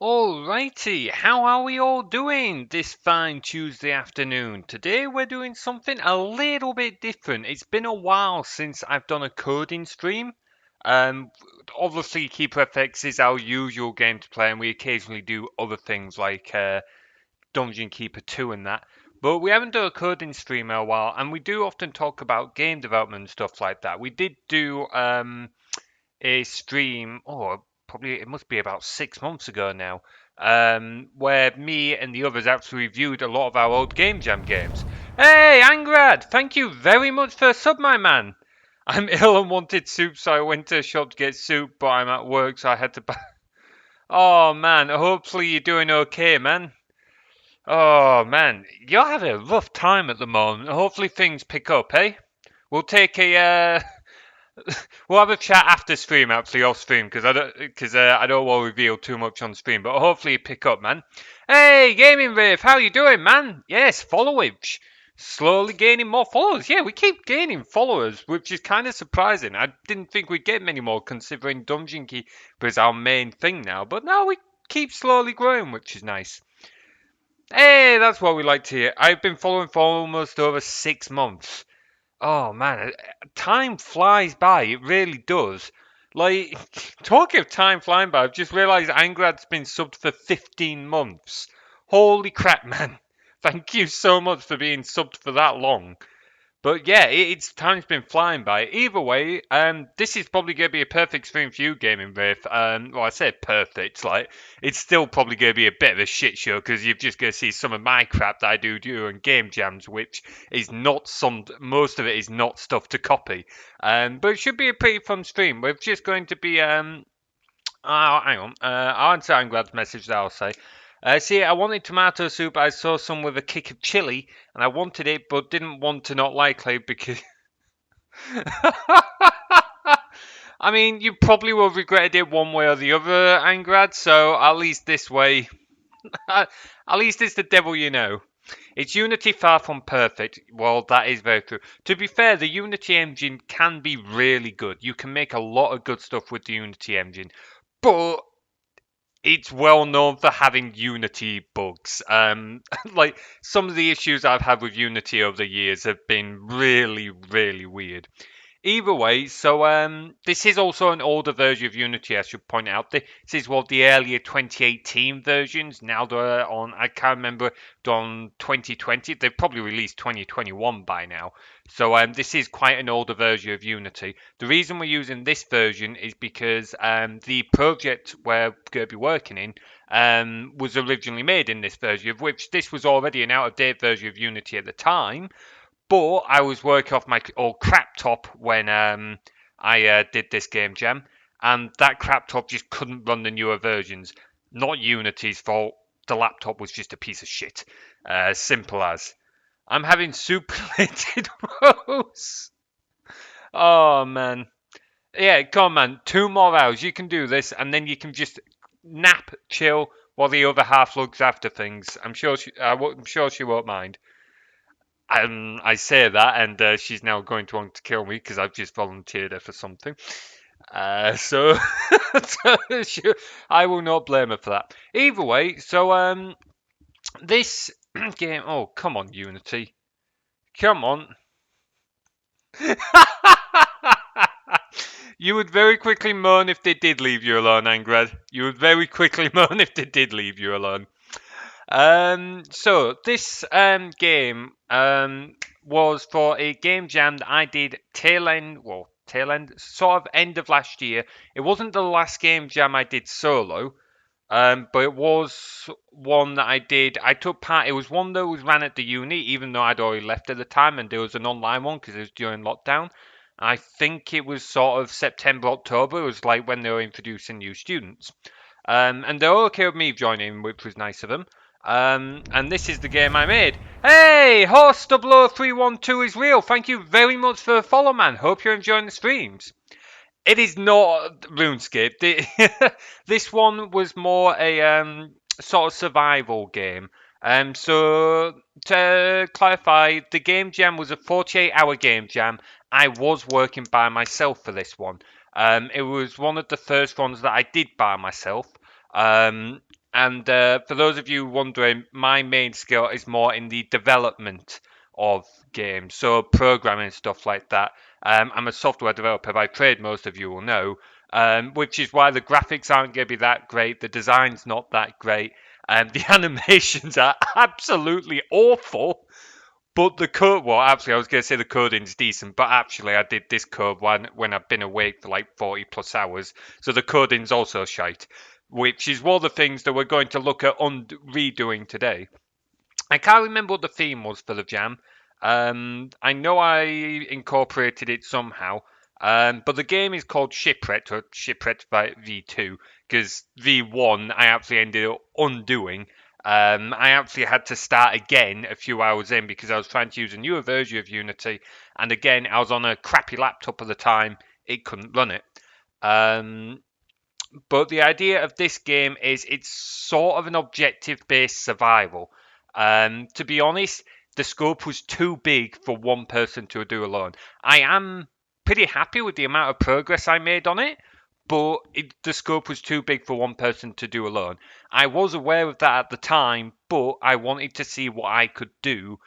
Alrighty, how are we all doing this fine Tuesday afternoon? Today we're doing something a little bit different. It's been a while since I've done a coding stream. Um, Obviously, Keeper FX is our usual game to play, and we occasionally do other things like Dungeon Keeper 2 and that. But we haven't done a coding stream in a while, and we do often talk about game development and stuff like that. We did do a stream, probably it must be about 6 months ago now, where me and the others actually reviewed a lot of our old Game Jam games. Hey, Angrad, thank you very much for a sub, my man. I'm ill and wanted soup, so I went to the shop to get soup, but I'm at work, so I had to buy. Oh man, hopefully you're doing okay, man. Oh man, you're having a rough time at the moment. Hopefully things pick up, eh? We'll take a we'll have a chat after stream, actually off stream, because I don't want to reveal too much on stream. But hopefully you pick up, man. Hey, Gaming Rave, how you doing, man? Yes, followage, slowly gaining more followers. Yeah, we keep gaining followers, which is kind of surprising. I didn't think we'd get many more, considering Dungeon Keeper is our main thing now. But now we keep slowly growing, which is nice. Hey, that's what we like to hear. I've been following for almost over 6 months. Oh man, time flies by. It really does. Like, talking of time flying by, I've just realised Angrad's been subbed for 15 months. Holy crap, man. Thank you so much for being subbed for that long. But yeah, it's time's been flying by. Either way, this is probably going to be a perfect stream for you, Gaming Wraith. Well, I say perfect, like it's still probably going to be a bit of a shit show because you're just going to see some of my crap that I do during game jams, which is not most of it is not stuff to copy. But it should be a pretty fun stream. We're just going to be hang on. I'll answer Angrad's message that I'll say. See, I wanted tomato soup. I saw some with a kick of chili, and I wanted it, but didn't want to not likely because. I mean, you probably will have regretted it one way or the other, Angrad. So at least this way, at least it's the devil you know. It's Unity far from perfect. Well, that is very true. To be fair, the Unity engine can be really good. You can make a lot of good stuff with the Unity engine, but it's well known for having Unity bugs. Like some of the issues I've had with Unity over the years have been really, really weird. Either way, so this is also an older version of Unity, I should point out. This is one of the earlier 2018 versions. Now they're on, I can't remember, they're on 2020. They've probably released 2021 by now. So this is quite an older version of Unity. The reason we're using this version is because the project we're going to be working in was originally made in this version, of which this was already an out-of-date version of Unity at the time. But I was working off my old crap top when I did this game jam, and that crap top just couldn't run the newer versions. Not Unity's fault. The laptop was just a piece of shit. Simple as. I'm having soup-related woes. Oh man. Yeah, come on, man. 2 more hours. You can do this, and then you can just nap, chill, while the other half looks after things. I'm sure she won't mind. I say that, and she's now going to want to kill me because I've just volunteered her for something. So I will not blame her for that. Either way, so this game. Oh, come on, Unity, come on. You would very quickly moan if they did leave you alone, Angrad. You would very quickly moan if they did leave you alone. So this game was for a game jam that I did tail end, sort of end of last year. It wasn't the last game jam I did solo, but it was one that I did. I took part. It was one that was ran at the uni, even though I'd already left at the time, and there was an online one because it was during lockdown. I think it was sort of September, October. It was like when they were introducing new students. And they were okay with me joining, which was nice of them. And this is the game I made. Hey, Horse 00312 is real. Thank you very much for the follow, man. Hope you're enjoying the streams. It is not RuneScape. This one was more a sort of survival game. So to clarify, the game jam was a 48-hour game jam. I was working by myself for this one. It was one of the first ones that I did by myself. And for those of you wondering, my main skill is more in the development of games, so programming stuff like that. I'm a software developer by trade, most of you will know, which is why the graphics aren't going to be that great, the design's not that great, and the animations are absolutely awful. But the code, well, actually, I was going to say the coding's decent, but actually, I did this code when I've been awake for like 40 plus hours, so the coding's also shite, which is one of the things that we're going to look at redoing today. I can't remember what the theme was for the jam. I know I incorporated it somehow, but the game is called Shipwrecked or Shipwrecked by V2 because V1 I actually ended up undoing. I actually had to start again a few hours in because I was trying to use a newer version of Unity, and again I was on a crappy laptop at the time. It couldn't run it. But the idea of this game is it's sort of an objective-based survival. To be honest, the scope was too big for one person to do alone. I am pretty happy with the amount of progress I made on it, but the scope was too big for one person to do alone. I was aware of that at the time, but I wanted to see what I could do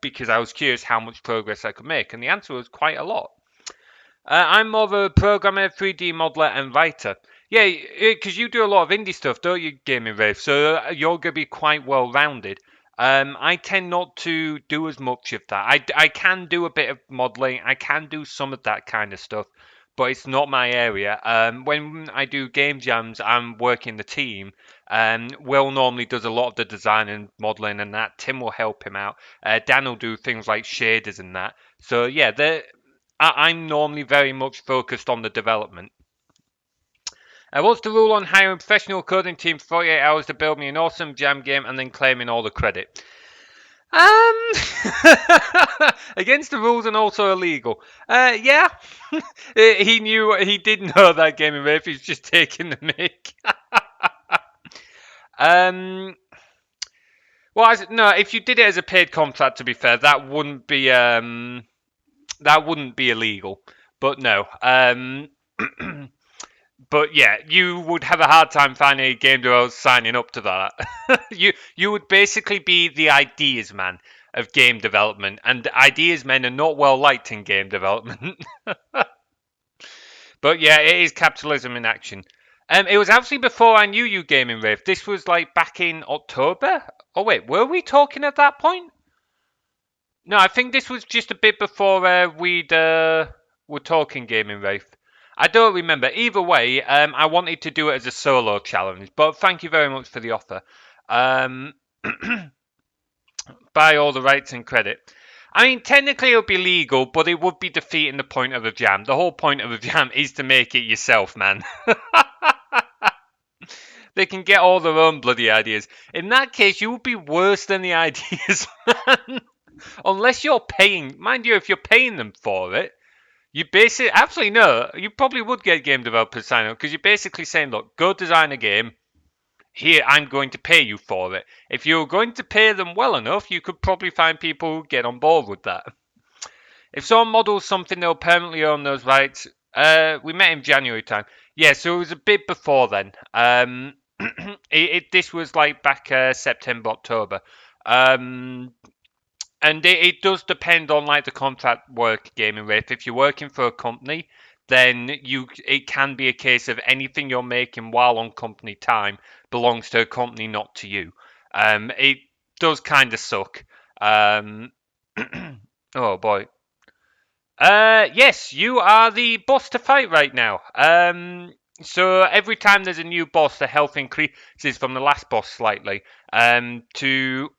because I was curious how much progress I could make, and the answer was quite a lot. I'm more of a programmer, 3D modeler, and writer. Yeah, because you do a lot of indie stuff, don't you, Gaming Rave? So you're going to be quite well rounded. I tend not to do as much of that. I can do a bit of modeling, I can do some of that kind of stuff, but it's not my area. When I do game jams, I'm working the team. Will normally does a lot of the design and modeling and that. Tim will help him out. Dan will do things like shaders and that. So yeah, I'm normally very much focused on the development. What's the rule on hiring a professional coding team for 48 hours to build me an awesome jam game and then claiming all the credit? Um, against the rules and also illegal. Yeah, he did know that Game of Rape. He's just taking the mic. um, well, no, if you did it as a paid contract, to be fair, that wouldn't be illegal. But no, but yeah, you would have a hard time finding a game developer signing up to that. you would basically be the ideas man of game development, and ideas men are not well liked in game development. But yeah, it is capitalism in action. It was actually before I knew you, Gaming Rave. This was like back in October. Oh wait, were we talking at that point? No, I think this was just a bit before we'd were talking Gaming Wraith. I don't remember. Either way, I wanted to do it as a solo challenge, but thank you very much for the offer. Um, Buy all the rights and credit. I mean, technically it would be legal, but it would be defeating the point of a jam. The whole point of a jam is to make it yourself, man. They can get all their own bloody ideas. In that case, you would be worse than the ideas, man. Unless you're paying, mind you, if you're paying them for it, you basically, absolutely no, you probably would get game developers sign up because you're basically saying, look, go design a game. Here, I'm going to pay you for it. If you're going to pay them well enough, you could probably find people who get on board with that. If someone models something, they'll permanently own those rights. We met in January time. Yeah, so it was a bit before then. This was like back September, October. And it does depend on like the contract work, Gaming Rafe. If you're working for a company, then it can be a case of anything you're making while on company time belongs to a company, not to you. It does kind of suck. Oh boy. Yes, you are the boss to fight right now. So every time there's a new boss, the health increases from the last boss slightly. And to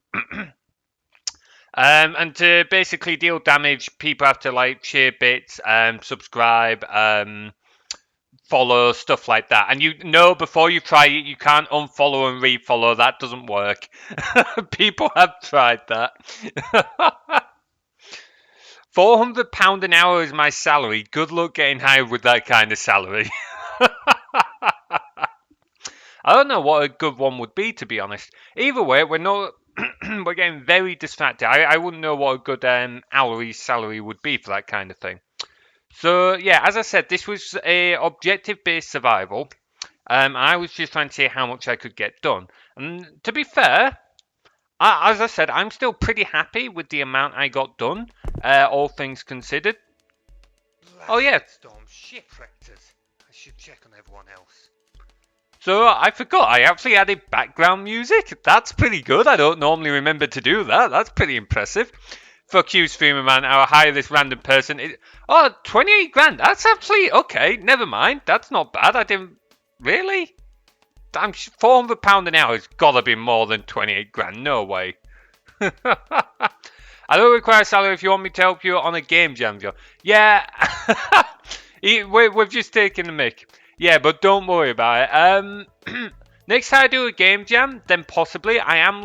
basically deal damage, people have to like share bits, subscribe, follow, stuff like that. And you know before you try it, you can't unfollow and refollow. That doesn't work. People have tried that. £400 an hour is my salary. Good luck getting hired with that kind of salary. I don't know what a good one would be, to be honest. Either way, we're not. We're getting very distracted. I wouldn't know what a good hourly salary would be for that kind of thing. So yeah, as I said, this was a objective-based survival. I was just trying to see how much I could get done. And to be fair, as I said, I'm still pretty happy with the amount I got done, all things considered. Oh yeah, Storm Shipwrecked. I should check on everyone else. so I forgot I actually added background music. That's pretty good. I don't normally remember to do that. That's pretty impressive. Fuck you, streamer man. I'll hire this random person. 28 grand. That's actually okay. Never mind. That's not bad. I didn't really. I'm £400 an hour has gotta be more than 28 grand. No way. I don't require a salary if you want me to help you on a game jam, Joe. Yeah, we've just taken the mic. Yeah, but don't worry about it. Next time I do a game jam, then possibly I am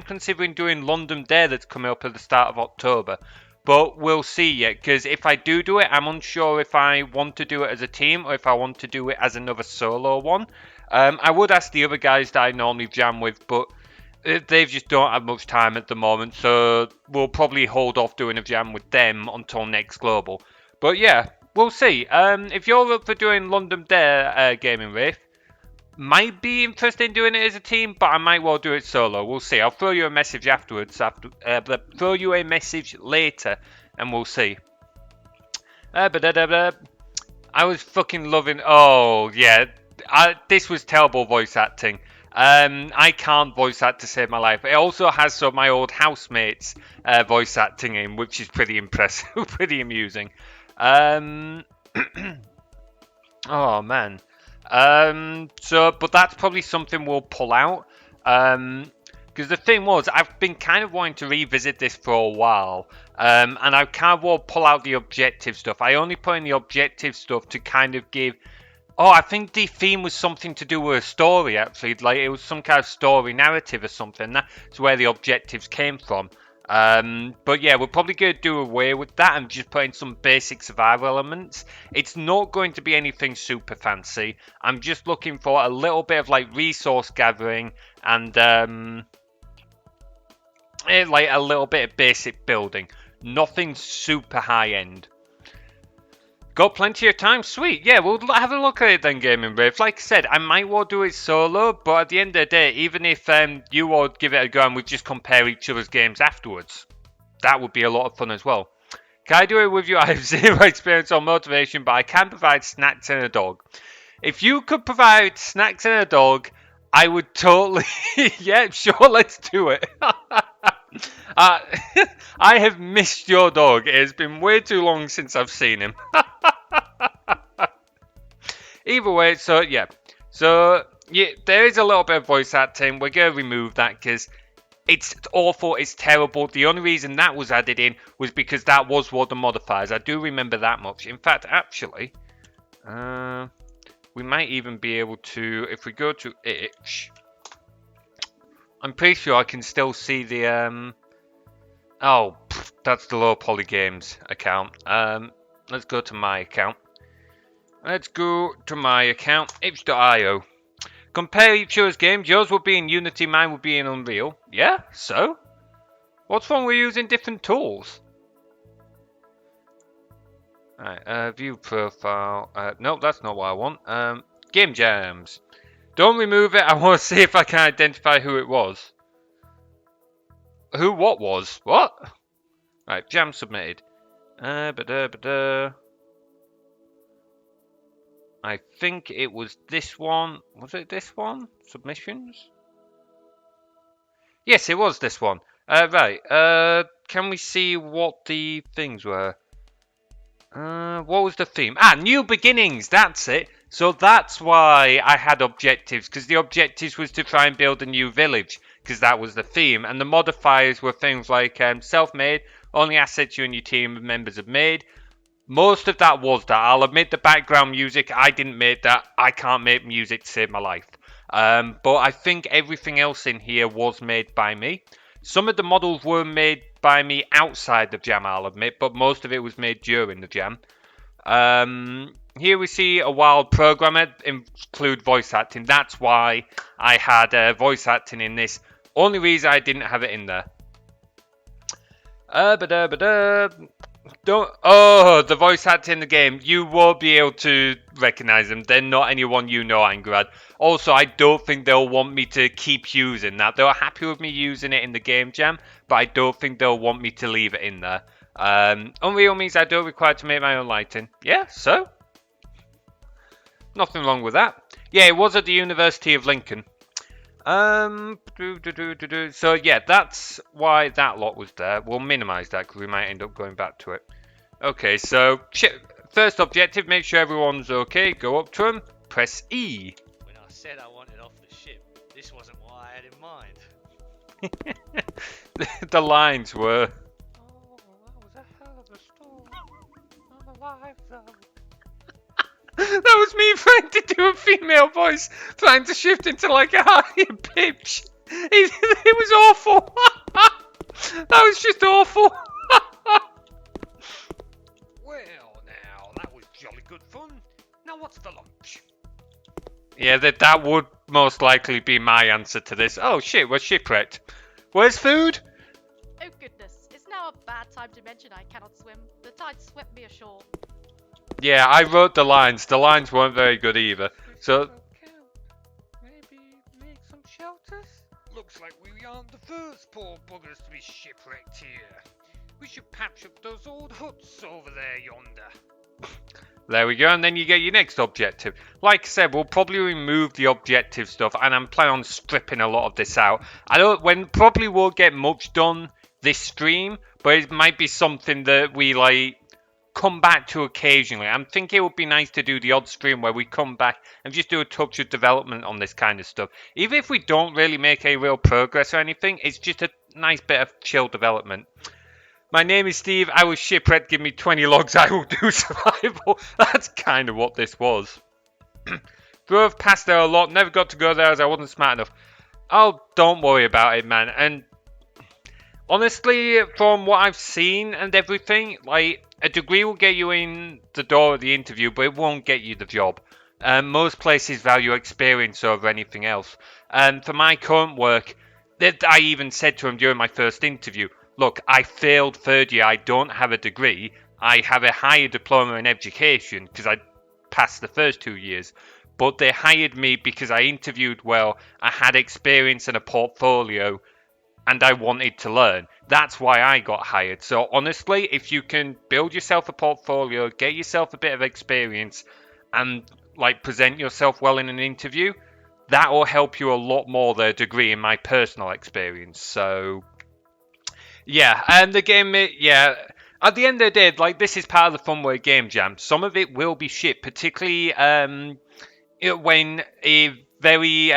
considering doing London Day that's coming up at the start of October. But we'll see yet, because if I do it, I'm unsure if I want to do it as a team or if I want to do it as another solo one. I would ask the other guys that I normally jam with, but they just don't have much time at the moment, so we'll probably hold off doing a jam with them until next Global. But yeah, we'll see. If you're up for doing London Day Gaming Wraith, might be interested in doing it as a team, but I might well do it solo. We'll see. I'll throw you a message afterwards. Throw you a message later, and we'll see. I was fucking loving. Oh yeah, this was terrible voice acting. I can't voice act to save my life. It also has some of my old housemates voice acting in, which is pretty impressive, pretty amusing. Oh man. But that's probably something we'll pull out. Because the thing was, I've been kind of wanting to revisit this for a while. And I kind of will pull out the objective stuff. I only put in the objective stuff to kind of give. Oh, I think the theme was something to do with a story, actually. Like, it was some kind of story narrative or something. That's where the objectives came from. But yeah, we're probably going to do away with that and just put in some basic survival elements. It's not going to be anything super fancy. I'm just looking for a little bit of, like, resource gathering and, like, a little bit of basic building. Nothing super high-end. Got plenty of time? Sweet. Yeah, we'll have a look at it then, Gaming Wraith. Like I said, I might well do it solo, but at the end of the day, even if you all give it a go and we just compare each other's games afterwards, that would be a lot of fun as well. Can I do it with you? I have zero experience or motivation, but I can provide snacks and a dog. If you could provide snacks and a dog, I would totally... yeah, sure, let's do it. I have missed your dog. It has been way too long since I've seen him. Either way, so yeah. So, yeah, there is a little bit of voice acting. We're going to remove that because it's awful, it's terrible. The only reason that was added in was because that was one of the modifiers. I do remember that much. In fact, actually, we might even be able to, if we go to itch, I'm pretty sure I can still see the, that's the Low Poly Games account. Let's go to my account. Let's go to my account, itch.io. Compare each other's games. Yours will be in Unity, mine will be in Unreal. Yeah, so? What's wrong with using different tools? Alright, view profile. No, that's not what I want. Game jams. Don't remove it. I want to see if I can identify who it was. Who what was? What? Right, jam submitted. I think it was this one. Was it this one? Submissions? Yes, it was this one. Right. Can we see what the things were? What was the theme? New beginnings. That's it. So that's why I had objectives, because the objectives was to try and build a new village, because that was the theme. And the modifiers were things like self-made, only assets you and your team members have made. Most of that was that. I'll admit the background music, I didn't make that. I can't make music to save my life. But I think everything else in here was made by me. Some of the models were made by me outside the jam, I'll admit, but most of it was made during the jam. Here we see a wild programmer include voice acting. That's why I had voice acting in this. Only reason I didn't have it in there. Don't. Oh, the voice actor in the game. You won't be able to recognize them. They're not anyone you know, Angrad. Also, I don't think they'll want me to keep using that. They're happy with me using it in the game jam, but I don't think they'll want me to leave it in there. Unreal means I don't require to make my own lighting. Yeah, so nothing wrong with that. Yeah, it was at the University of Lincoln. So yeah, that's why that lot was there. We'll minimize that because we might end up going back to it. Okay, so first objective, make sure everyone's okay. Go up to them, press E. When I said I wanted off the ship, this wasn't what I had in mind. The lines were. Oh, that was a hell of a storm. I'm alive though. That was me trying to do a female voice, trying to shift into like a higher pitch. It was awful. That was just awful. Well, now, that was jolly good fun. Now, what's for lunch? Yeah, that would most likely be my answer to this. Oh shit, we're shipwrecked. Where's food? Oh goodness, it's now a bad time to mention I cannot swim. The tide swept me ashore. Yeah, I wrote the lines. The lines weren't very good either. So Maybe make some shelters? Looks like we aren't the first poor buggers to be shipwrecked here. We should patch up those old huts over there yonder. there we go, and then you get your next objective. Like I said, we'll probably remove the objective stuff, and I'm planning on stripping a lot of this out. Probably won't get much done this stream, but it might be something that we like come back to occasionally. I'm thinking it would be nice to do the odd stream where we come back and just do a touch of development on this kind of stuff. Even if we don't really make any real progress or anything, it's just a nice bit of chill development. My name is Steve. I was shipwrecked. Give me 20 logs. I will do survival. That's kind of what this was. Drove past there a lot. Never got to go there as I wasn't smart enough. Oh, don't worry about it, man. And honestly, from what I've seen and everything, like, a degree will get you in the door of the interview, but it won't get you the job. Most places value experience over anything else. And for my current work, I even said to him during my first interview, look, I failed third year. I don't have a degree. I have a higher diploma in education because I passed the first 2 years. But they hired me because I interviewed well, I had experience and a portfolio, and I wanted to learn. That's why I got hired. So honestly, if you can build yourself a portfolio, get yourself a bit of experience, and like present yourself well in an interview, that will help you a lot more than a degree in my personal experience. So yeah, and the game, yeah, at the end of the day, like, this is part of the fun with Game Jam. Some of it will be shit, particularly when a very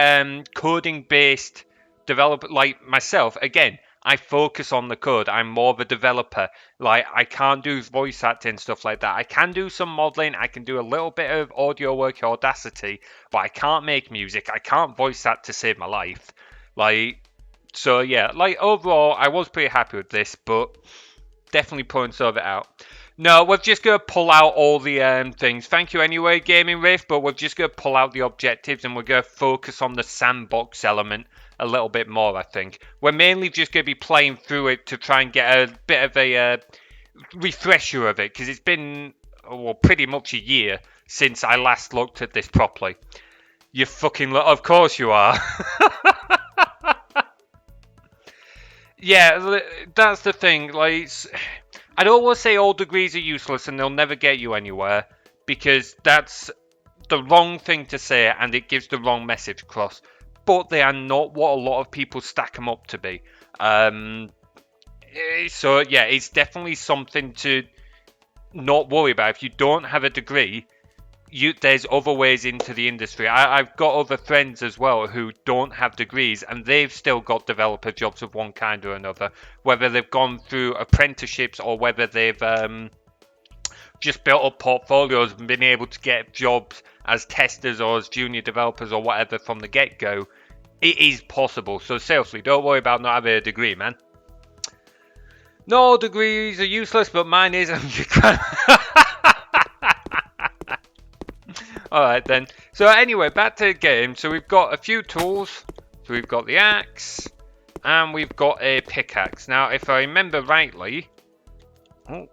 coding-based developer like myself, again, I focus on the code. I'm more of a developer. Like, I can't do voice acting and stuff like that. I can do some modeling. I can do a little bit of audio work, Audacity, but I can't make music. I can't voice act to save my life. Like, so yeah, like, overall, I was pretty happy with this, but definitely pulling some of it out. No, we're just going to pull out all the things. Thank you anyway, Gaming Riff, but we're just going to pull out the objectives and we're going to focus on the sandbox element a little bit more, I think. We're mainly just going to be playing through it to try and get a bit of a refresher of it, because it's been, well, pretty much a year since I last looked at this properly. You fucking of course you are. Yeah, that's the thing. Like, I don't want to say all degrees are useless and they'll never get you anywhere, because that's the wrong thing to say and it gives the wrong message across. But they are not what a lot of people stack them up to be. So yeah, it's definitely something to not worry about. If you don't have a degree, there's other ways into the industry. I've got other friends as well who don't have degrees and they've still got developer jobs of one kind or another, whether they've gone through apprenticeships or whether they've just built up portfolios and been able to get jobs as testers or as junior developers or whatever from the get-go. It is possible. So seriously, don't worry about not having a degree, man. No degrees are useless, but mine is. Alright then. So anyway, back to the game. So we've got a few tools. So we've got the axe. And we've got a pickaxe. Now, if I remember rightly... Oh,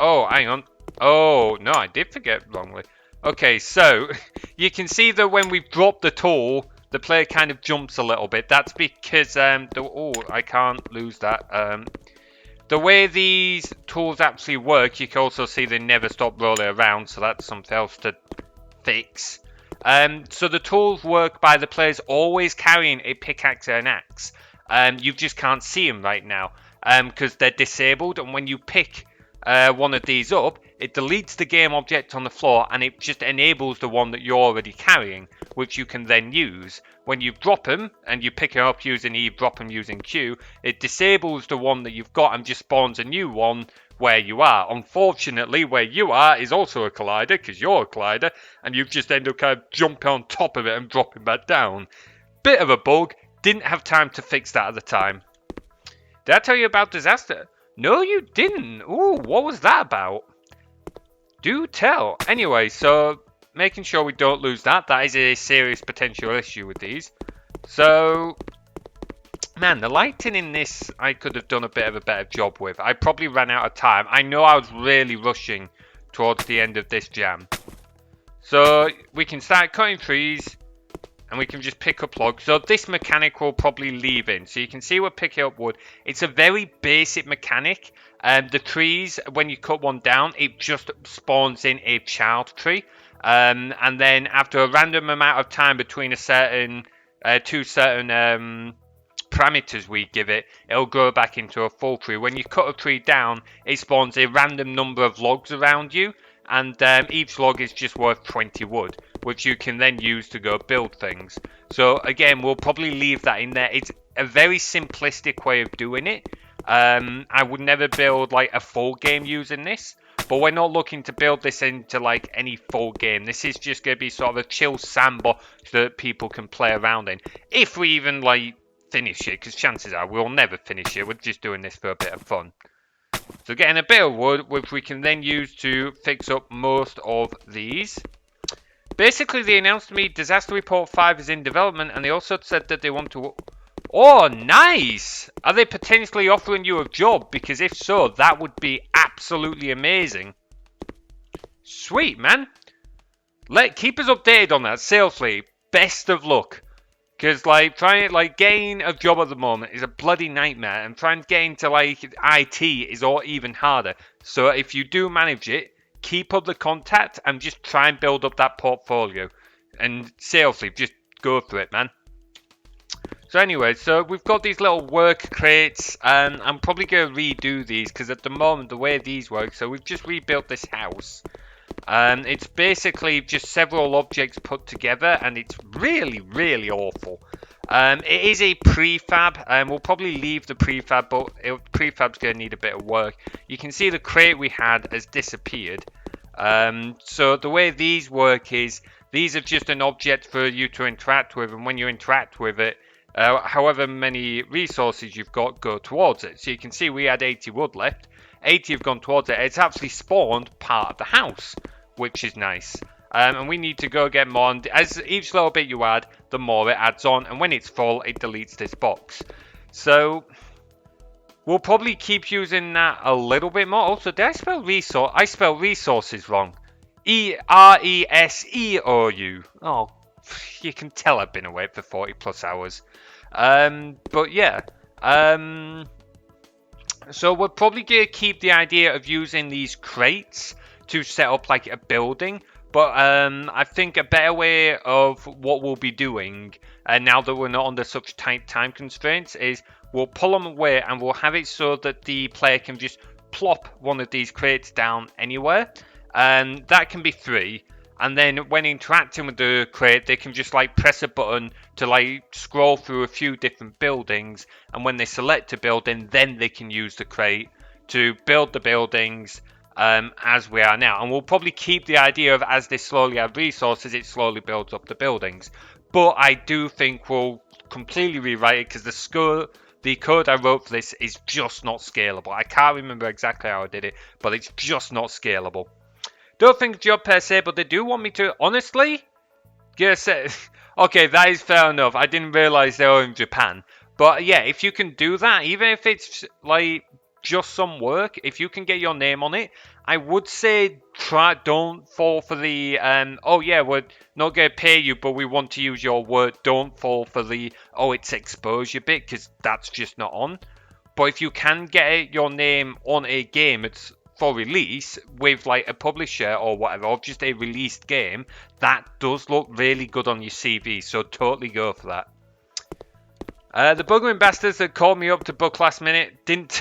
Oh, hang on. Oh, no, I did forget wrongly. Okay, so you can see that when we drop the tool, the player kind of jumps a little bit. That's because oh, I can't lose that. The way these tools actually work, you can also see they never stop rolling around, so that's something else to fix. So the tools work by the players always carrying a pickaxe and an axe. You just can't see them right now because they're disabled, and when you pick one of these up, it deletes the game object on the floor and it just enables the one that you're already carrying, which you can then use. When you drop them and you pick it up using E, drop them using Q, it disables the one that you've got and just spawns a new one where you are. Unfortunately, where you are is also a collider because you're a collider, and you've just ended up kind of jumping on top of it and dropping back down. Bit of a bug. Didn't have time to fix that at the time. Did I tell you about disaster? No, you didn't. Ooh, what was that about? Do tell. Anyway, so making sure we don't lose that. That is a serious potential issue with these. So, man, the lighting in this I could have done a bit of a better job with. I probably ran out of time. I know I was really rushing towards the end of this jam. So we can start cutting trees and we can just pick up logs. So this mechanic will probably leave in. So you can see we're picking up wood. It's a very basic mechanic. The trees, when you cut one down, it just spawns in a child tree. And then after a random amount of time between a certain two certain parameters we give it, it'll grow back into a full tree. When you cut a tree down, it spawns a random number of logs around you. And each log is just worth 20 wood, which you can then use to go build things. So again, we'll probably leave that in there. It's a very simplistic way of doing it. I would never build like a full game using this, but we're not looking to build this into like any full game. This is just going to be sort of a chill sandbox that people can play around in. If we even like finish it, because chances are we'll never finish it. We're just doing this for a bit of fun. So getting a bit of wood, which we can then use to fix up most of these. Basically, they announced to me Disaster Report 5 is in development, and they also said that they want to... Oh, nice! Are they potentially offering you a job? Because if so, that would be absolutely amazing. Sweet, man. Keep us updated on that. Seriously, best of luck. Because, getting a job at the moment is a bloody nightmare. And trying to get into, IT is all even harder. So, if you do manage it, keep up the contact and just try and build up that portfolio. And, seriously, just go for it, man. So, anyway, so we've got these little work crates. And I'm probably going to redo these. Because, at the moment, the way these work... So, we've just rebuilt this house. It's basically just several objects put together, and it's really, really awful. It is a prefab, and we'll probably leave the prefab, but prefab's going to need a bit of work. You can see the crate we had has disappeared. So the way these work is, these are just an object for you to interact with, and when you interact with it, however many resources you've got go towards it. So you can see we had 80 wood left. 80 have gone towards it. It's actually spawned part of the house, which is nice. And we need to go get more. And as each little bit you add, the more it adds on. And when it's full, it deletes this box. So we'll probably keep using that a little bit more. Also, did I spell resource? I spelled resources wrong. E-R-E-S-E-O-U. Oh, you can tell I've been awake for 40 plus hours. But yeah. So we're probably going to keep the idea of using these crates to set up like a building. But I think a better way of what we'll be doing, now that we're not under such tight time constraints, is we'll pull them away and we'll have it so that the player can just plop one of these crates down anywhere. That can be 3. And then when interacting with the crate, they can just like press a button to like scroll through a few different buildings. And when they select a building, then they can use the crate to build the buildings as we are now. And we'll probably keep the idea of as they slowly add resources, it slowly builds up the buildings. But I do think we'll completely rewrite it because the code I wrote for this is just not scalable. I can't remember exactly how I did it, but it's just not scalable. Don't think it's job per se, but they do want me to. Honestly, yes. Okay, that is fair enough. I didn't realize they were in Japan. But yeah, if you can do that, even if it's like just some work. If you can get your name on it, I would say don't fall for the oh yeah, we're not going to pay you, but we want to use your work. Don't fall for the oh, it's exposure bit, because that's just not on. But if you can get your name on a game, it's for release with like a publisher or whatever, or just a released game, that does look really good on your CV. So totally go for that. The buggering bastards that called me up to book last minute didn't.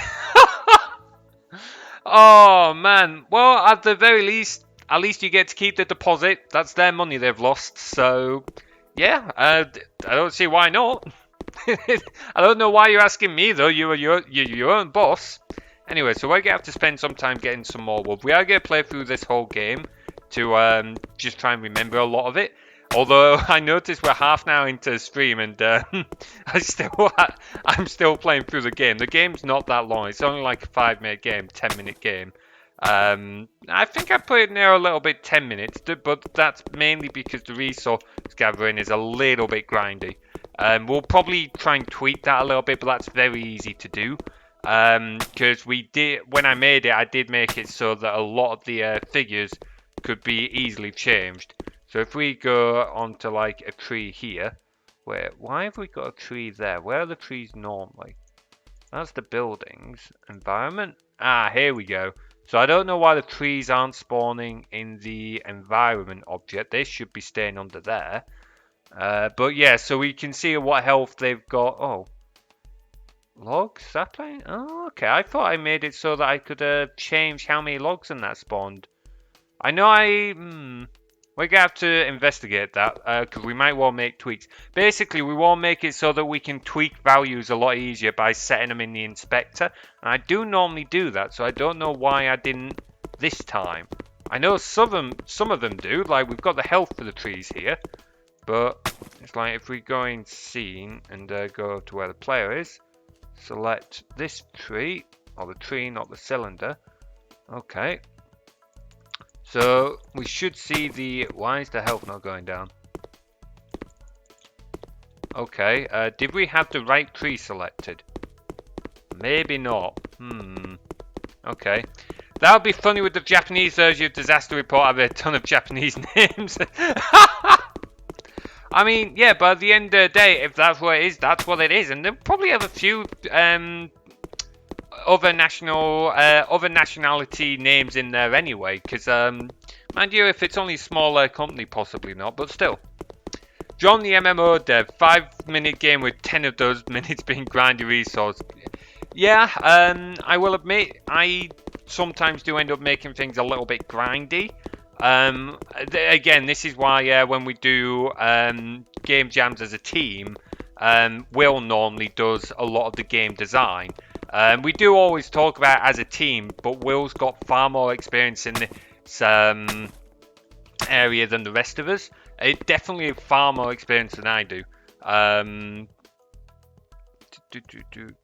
Oh man. Well, at the very least, at least you get to keep the deposit. That's their money they've lost. So yeah, I don't see why not. I don't know why you're asking me though. You're your own boss. Anyway, so we're gonna have to spend some time getting some more wood. We are gonna play through this whole game to just try and remember a lot of it. Although I noticed we're half an hour into the stream and I'm still playing through the game. The game's not that long. It's only like a 5-minute game, 10-minute game. I think I put it near a little bit 10 minutes, but that's mainly because the resource gathering is a little bit grindy. We'll probably try and tweak that a little bit, but that's very easy to do. Because when I made it, I did make it so that a lot of the figures could be easily changed. So if we go onto like a tree here, why have we got a tree there? Where are the trees normally? That's the buildings. Environment? Ah, here we go. So I don't know why the trees aren't spawning in the environment object. They should be staying under there. But yeah, so we can see what health they've got. Oh. Logs? Sapling? Oh, okay. I thought I made it so that I could change how many logs in that spawned. I know we're going to have to investigate that, because we might well make tweaks. Basically, we will make it so that we can tweak values a lot easier by setting them in the inspector. And I do normally do that, so I don't know why I didn't this time. I know some of them do, like we've got the health for the trees here. But it's like if we go in scene and go to where the player is, select this tree, or the tree, not the cylinder. Okay. So we should see why is the health not going down? Okay, did we have the right tree selected? Maybe not. Okay. That would be funny with the Japanese version of Disaster Report having a ton of Japanese names. I mean, yeah, but at the end of the day, if that's what it is, that's what it is. And they'll probably have a few other nationality names in there anyway, because mind you, if it's only a smaller company, possibly not, but still. John the MMO dev, 5-minute game with 10 of those minutes being grindy resource. Yeah, I will admit, I sometimes do end up making things a little bit grindy. Again, this is why when we do game jams as a team, Will normally does a lot of the game design. We do always talk about it as a team, but Will's got far more experience in this area than the rest of us. Definitely far more experience than I do.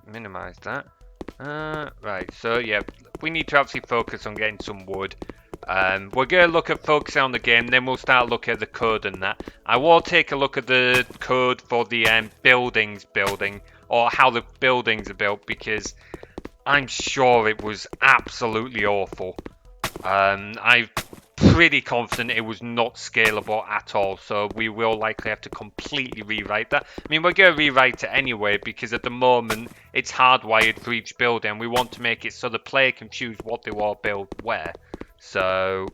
Minimize that. Right, so yeah, we need to obviously focus on getting some wood. We're going to look at focusing on the game, then we'll start looking at the code and that. I will take a look at the code for the buildings building, or how the buildings are built, because I'm sure it was absolutely awful. I'm pretty confident it was not scalable at all, so we will likely have to completely rewrite that. I mean, we're going to rewrite it anyway, because at the moment it's hardwired for each building. We want to make it so the player can choose what they want to build where. So,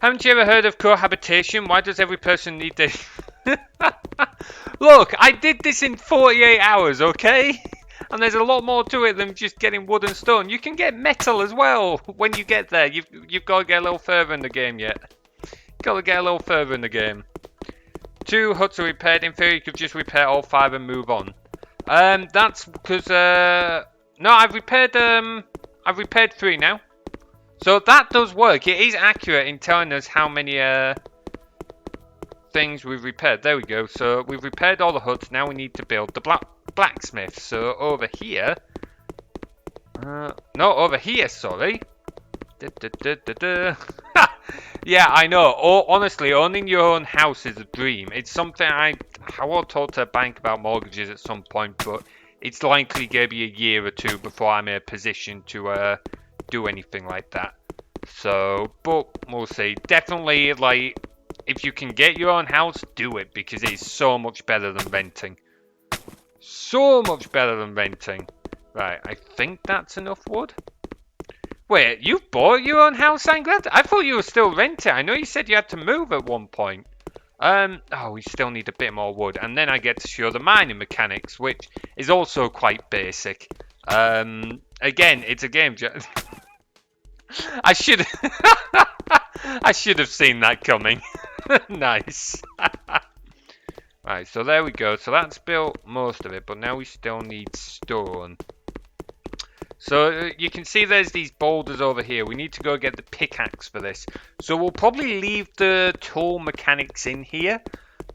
haven't you ever heard of cohabitation? Why does every person need this? Look, I did this in 48 hours, okay? And there's a lot more to it than just getting wood and stone. You can get metal as well when you get there. You've got to get a little further in the game yet. Got to get a little further in the game. 2 huts are repaired. In theory, you could just repair all 5 and move on. That's because no, I've repaired 3 now. So that does work. It is accurate in telling us how many things we've repaired. There we go. So we've repaired all the huts. Now we need to build the blacksmith. So over here. No, over here, sorry. Yeah, I know. Honestly, owning your own house is a dream. It's something I was told to bank about mortgages at some point, but it's likely going to be a year or two before I'm in a position to do anything like that. So, but we'll see. Definitely, like, if you can get your own house, do it, because it is so much better than renting. So much better than renting. Right, I think that's enough wood. Wait, you bought your own house, Anglad? I thought you were still renting. I know you said you had to move at one point. Oh, we still need a bit more wood. And then I get to show the mining mechanics, which is also quite basic. Again, it's a game. I should I should have seen that coming. Nice. Right, so there we go. So that's built most of it, but now we still need stone. So you can see there's these boulders over here. We need to go get the pickaxe for this. So we'll probably leave the tool mechanics in here.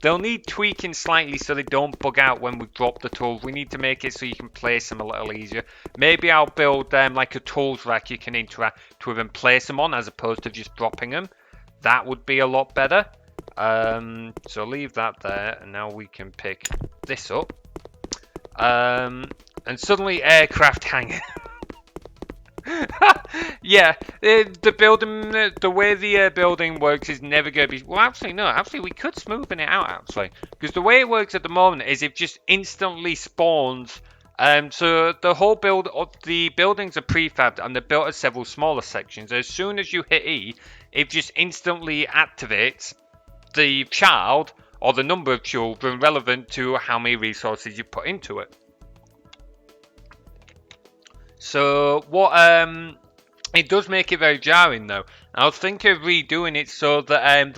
They'll need tweaking slightly so they don't bug out when we drop the tools. We need to make it so you can place them a little easier. Maybe I'll build like a tools rack you can interact with and place them on as opposed to just dropping them. That would be a lot better. So leave that there, and now we can pick this up. And suddenly aircraft hangar. Yeah, the building, the way the building works is never going to be. Well, actually, no. Actually, we could smoothen it out. Actually, because the way it works at the moment is it just instantly spawns. So the whole the buildings are prefabbed and they're built as several smaller sections. As soon as you hit E, it just instantly activates the child or the number of children relevant to how many resources you put into it. So what it does make it very jarring though. I was thinking of redoing it so that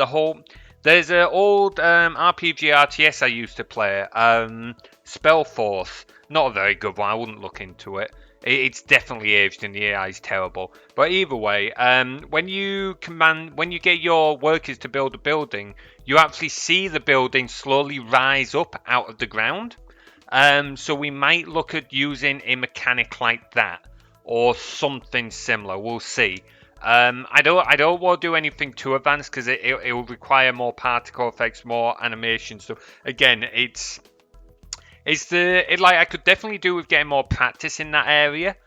there's an old RPG RTS I used to play, Spellforce. Not a very good one. I wouldn't look into it. It's definitely aged and the AI is terrible. But either way, when you get your workers to build a building, you actually see the building slowly rise up out of the ground. So we might look at using a mechanic like that or something similar. We'll see. I don't want to do anything too advanced because it will require more particle effects, more animation. So again, I could definitely do with getting more practice in that area,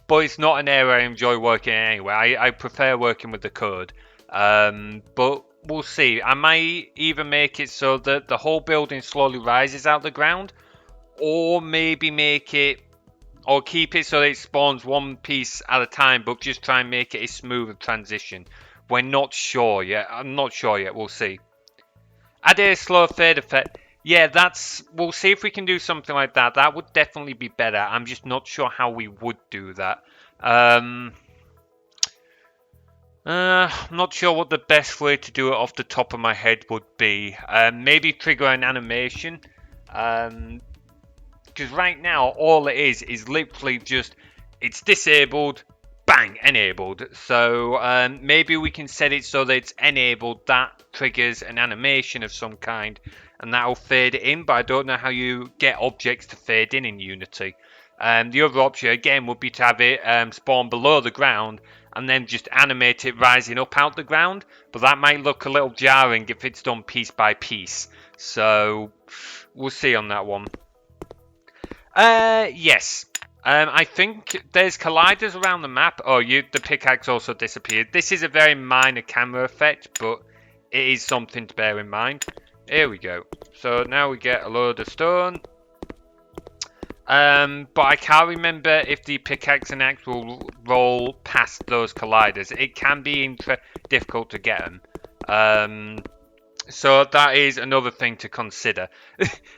but it's not an area I enjoy working in anyway. I prefer working with the code. But we'll see. I might even make it so that the whole building slowly rises out the ground. Or maybe make it, or keep it so that it spawns one piece at a time, but just try and make it a smoother transition. We're not sure yet. I'm not sure yet. We'll see. Add a slow fade effect. Yeah, we'll see if we can do something like that. That would definitely be better. I'm just not sure how we would do that. I'm not sure what the best way to do it off the top of my head would be. Maybe trigger an animation. Because right now, all it is literally just, it's disabled, bang, enabled. So maybe we can set it so that it's enabled, that triggers an animation of some kind, and that'll fade it in, but I don't know how you get objects to fade in Unity. The other option, again, would be to have it spawn below the ground, and then just animate it rising up out the ground, but that might look a little jarring if it's done piece by piece. So we'll see on that one. Yes. I think there's colliders around the map. Oh, the pickaxe also disappeared. This is a very minor camera effect, but it is something to bear in mind. Here we go. So now we get a load of stone. But I can't remember if the pickaxe and axe will roll past those colliders. It can be difficult to get them. So that is another thing to consider.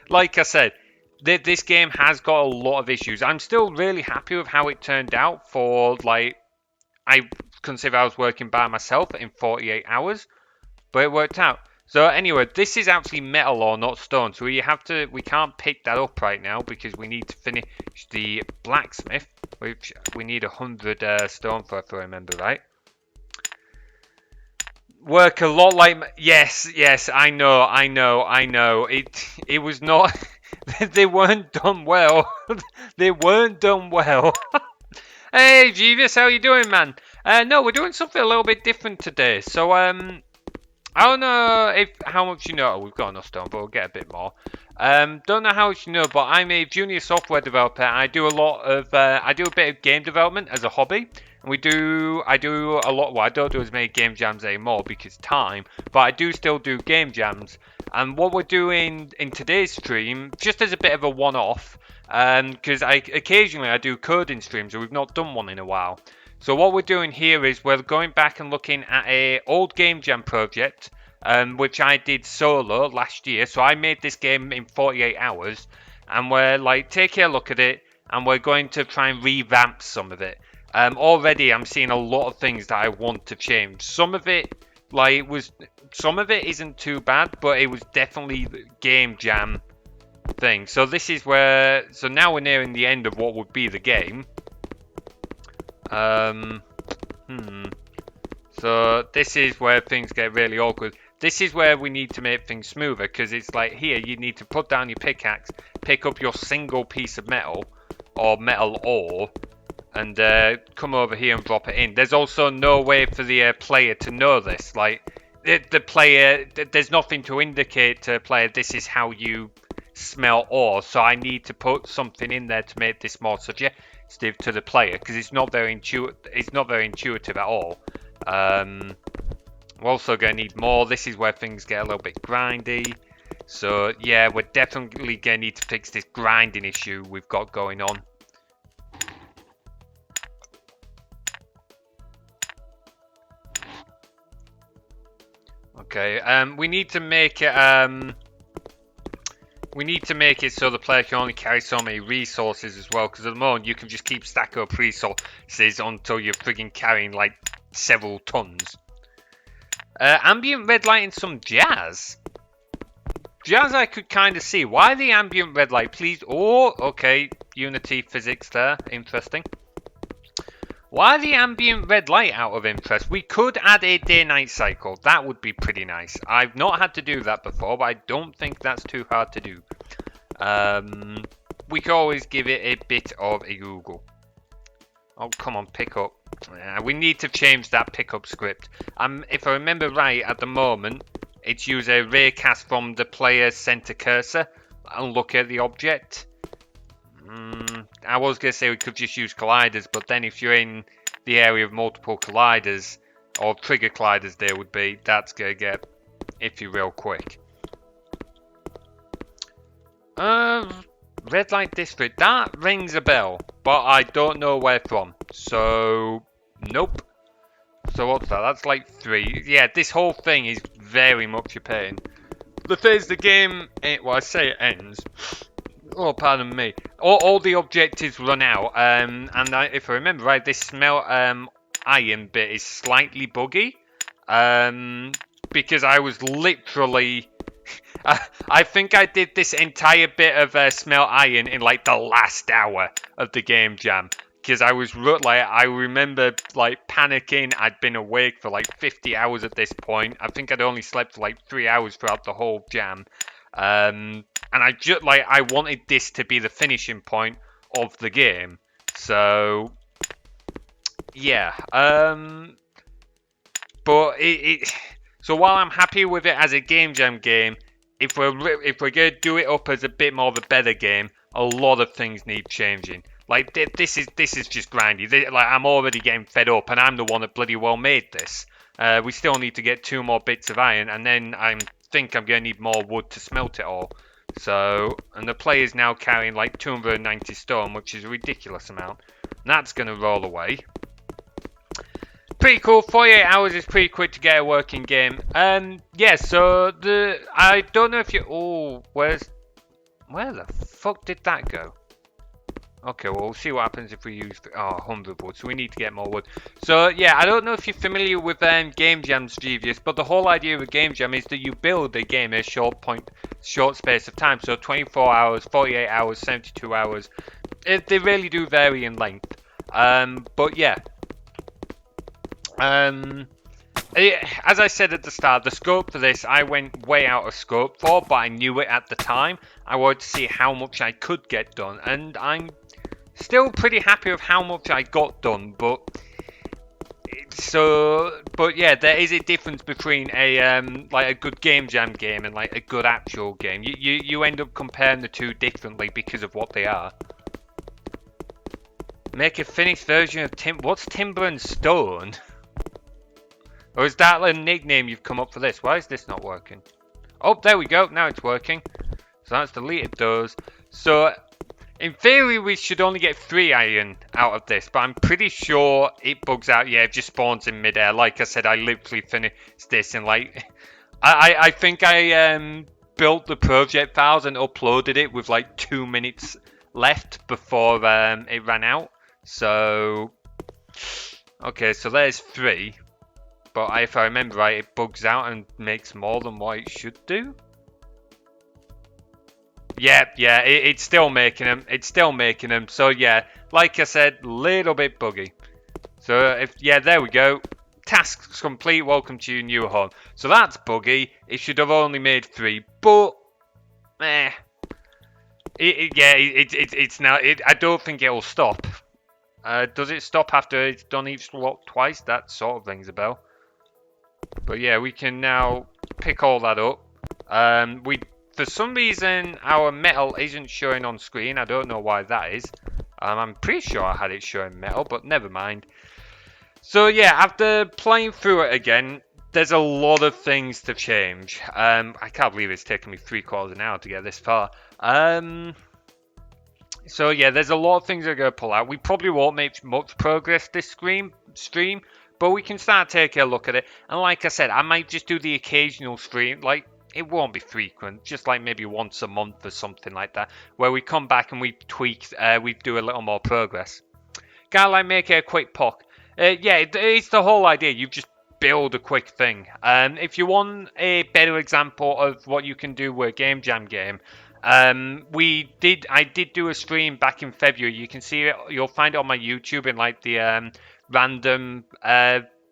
Like I said, this game has got a lot of issues. I'm still really happy with how it turned out for, like, I consider I was working by myself in 48 hours, but it worked out. So anyway, this is actually metal or not stone, so we can't pick that up right now because we need to finish the blacksmith, which we need 100 stone for, if I remember right. Work a lot like, yes, I know. It was not. They weren't done well. They weren't done well. Hey, Jeeves, how you doing, man? No, we're doing something a little bit different today. So, I don't know how much you know. We've got enough stone, but we'll get a bit more. Don't know how much you know, but I'm a junior software developer. I do I do a bit of game development as a hobby. And I do a lot, well, I don't do as many game jams anymore because time, but I do still do game jams. And what we're doing in today's stream, just as a bit of a one-off, because occasionally I do coding streams, and we've not done one in a while. So what we're doing here is we're going back and looking at a old game jam project, which I did solo last year. So I made this game in 48 hours, and we're like taking a look at it, and we're going to try and revamp some of it. Already I'm seeing a lot of things that I want to change. Some of it isn't too bad, but it was definitely the game jam thing. So so now we're nearing the end of what would be the game. So this is where things get really awkward. This is where we need to make things smoother, because it's like here you need to put down your pickaxe, pick up your single piece of metal or metal ore, and come over here and drop it in. There's also no way for the player to know this. Like the player, there's nothing to indicate to the player this is how you smell ore. So I need to put something in there to make this more suggestive to the player, because it's not very intuitive at all. We're also going to need more. This is where things get a little bit grindy. So yeah, we're definitely going to need to fix this grinding issue we've got going on. Okay, we need to make it so the player can only carry so many resources as well, because at the moment you can just keep stacking up resources until you're frigging carrying like several tons. Ambient red light and some jazz. Jazz I could kind of see. Why the ambient red light, please? Oh, okay. Unity physics there. Interesting. Why the ambient red light out of interest? We could add a day-night cycle. That would be pretty nice. I've not had to do that before, but I don't think that's too hard to do. We could always give it a bit of a Google. Oh, come on, pick up. We need to change that pickup script. If I remember right, at the moment, it's use a raycast from the player's center cursor and look at the object. I was going to say we could just use colliders, but then if you're in the area of multiple colliders, or trigger colliders there would be, that's going to get iffy real quick. Red light district, that rings a bell, but I don't know where from, so nope. So what's that? That's like 3. Yeah, this whole thing is very much a pain. The phase the game, well I say it ends. Oh, pardon me. All the objectives run out, and if I remember right, this smelt iron bit is slightly buggy, because I was literally. I think I did this entire bit of smelt iron in like the last hour of the game jam, because I was I remember like panicking. I'd been awake for like 50 hours at this point. I think I'd only slept for like 3 hours throughout the whole jam, and I just I wanted this to be the finishing point of the game. So yeah, but so while I'm happy with it as a game jam game, if we're gonna do it up as a bit more of a better game, a lot of things need changing. Like this is just grindy. Like I'm already getting fed up, and I'm the one that bloody well made this. We still need to get 2 more bits of iron, and then I think I'm gonna need more wood to smelt it all. So, and the player's now carrying like 290 stone, which is a ridiculous amount. And that's gonna roll away. Pretty cool. 48 hours is pretty quick to get a working game. Yeah, so I don't know if you... Oh, where the fuck did that go? Okay, well, we'll see what happens if we use 100 wood, so we need to get more wood. So, yeah, I don't know if you're familiar with game jams, Jeevious, but the whole idea of a game jam is that you build a game in a short space of time. So 24 hours, 48 hours, 72 hours. They really do vary in length. But, yeah. As I said at the start, the scope for this, I went way out of scope for, but I knew it at the time. I wanted to see how much I could get done, and I'm still pretty happy with how much I got done, but so But yeah, there is a difference between a like a good game jam game and like a good actual game. You end up comparing the two differently because of what they are. Make a finished version of What's Timber and Stone? Or is that a nickname you've come up for this? Why is this not working? Oh, there we go. Now it's working. So that's deleted those. So in theory, we should only get 3 iron out of this, but I'm pretty sure it bugs out. Yeah, it just spawns in midair. Like I said, I literally finished this in like... I think I built the project files and uploaded it with like 2 minutes left before it ran out. So... Okay, so there's 3. But if I remember right, it bugs out and makes more than what it should do. Yeah, it's still making them. It's still making them. So yeah, like I said, little bit buggy. So there we go. Tasks complete. Welcome to your new home. So that's buggy. It should have only made 3, but it's now. I don't think it'll stop. Does it stop after it's done each slot twice? That sort of rings a bell. But yeah, we can now pick all that up. For some reason, our metal isn't showing on screen. I don't know why that is. I'm pretty sure I had it showing metal, but never mind. So yeah, after playing through it again, there's a lot of things to change. I can't believe it's taken me 3/4 of an hour to get this far. So yeah, there's a lot of things I'm going to pull out. We probably won't make much progress this stream, but we can start taking a look at it. And like I said, I might just do the occasional stream, like it won't be frequent, just like maybe once a month or something like that, where we come back and we tweak, we do a little more progress. Kind of like make it a quick POC. It's the whole idea. You just build a quick thing. If you want a better example of what you can do with a game jam game, I did do a stream back in February. You can see it. You'll find it on my YouTube in like the random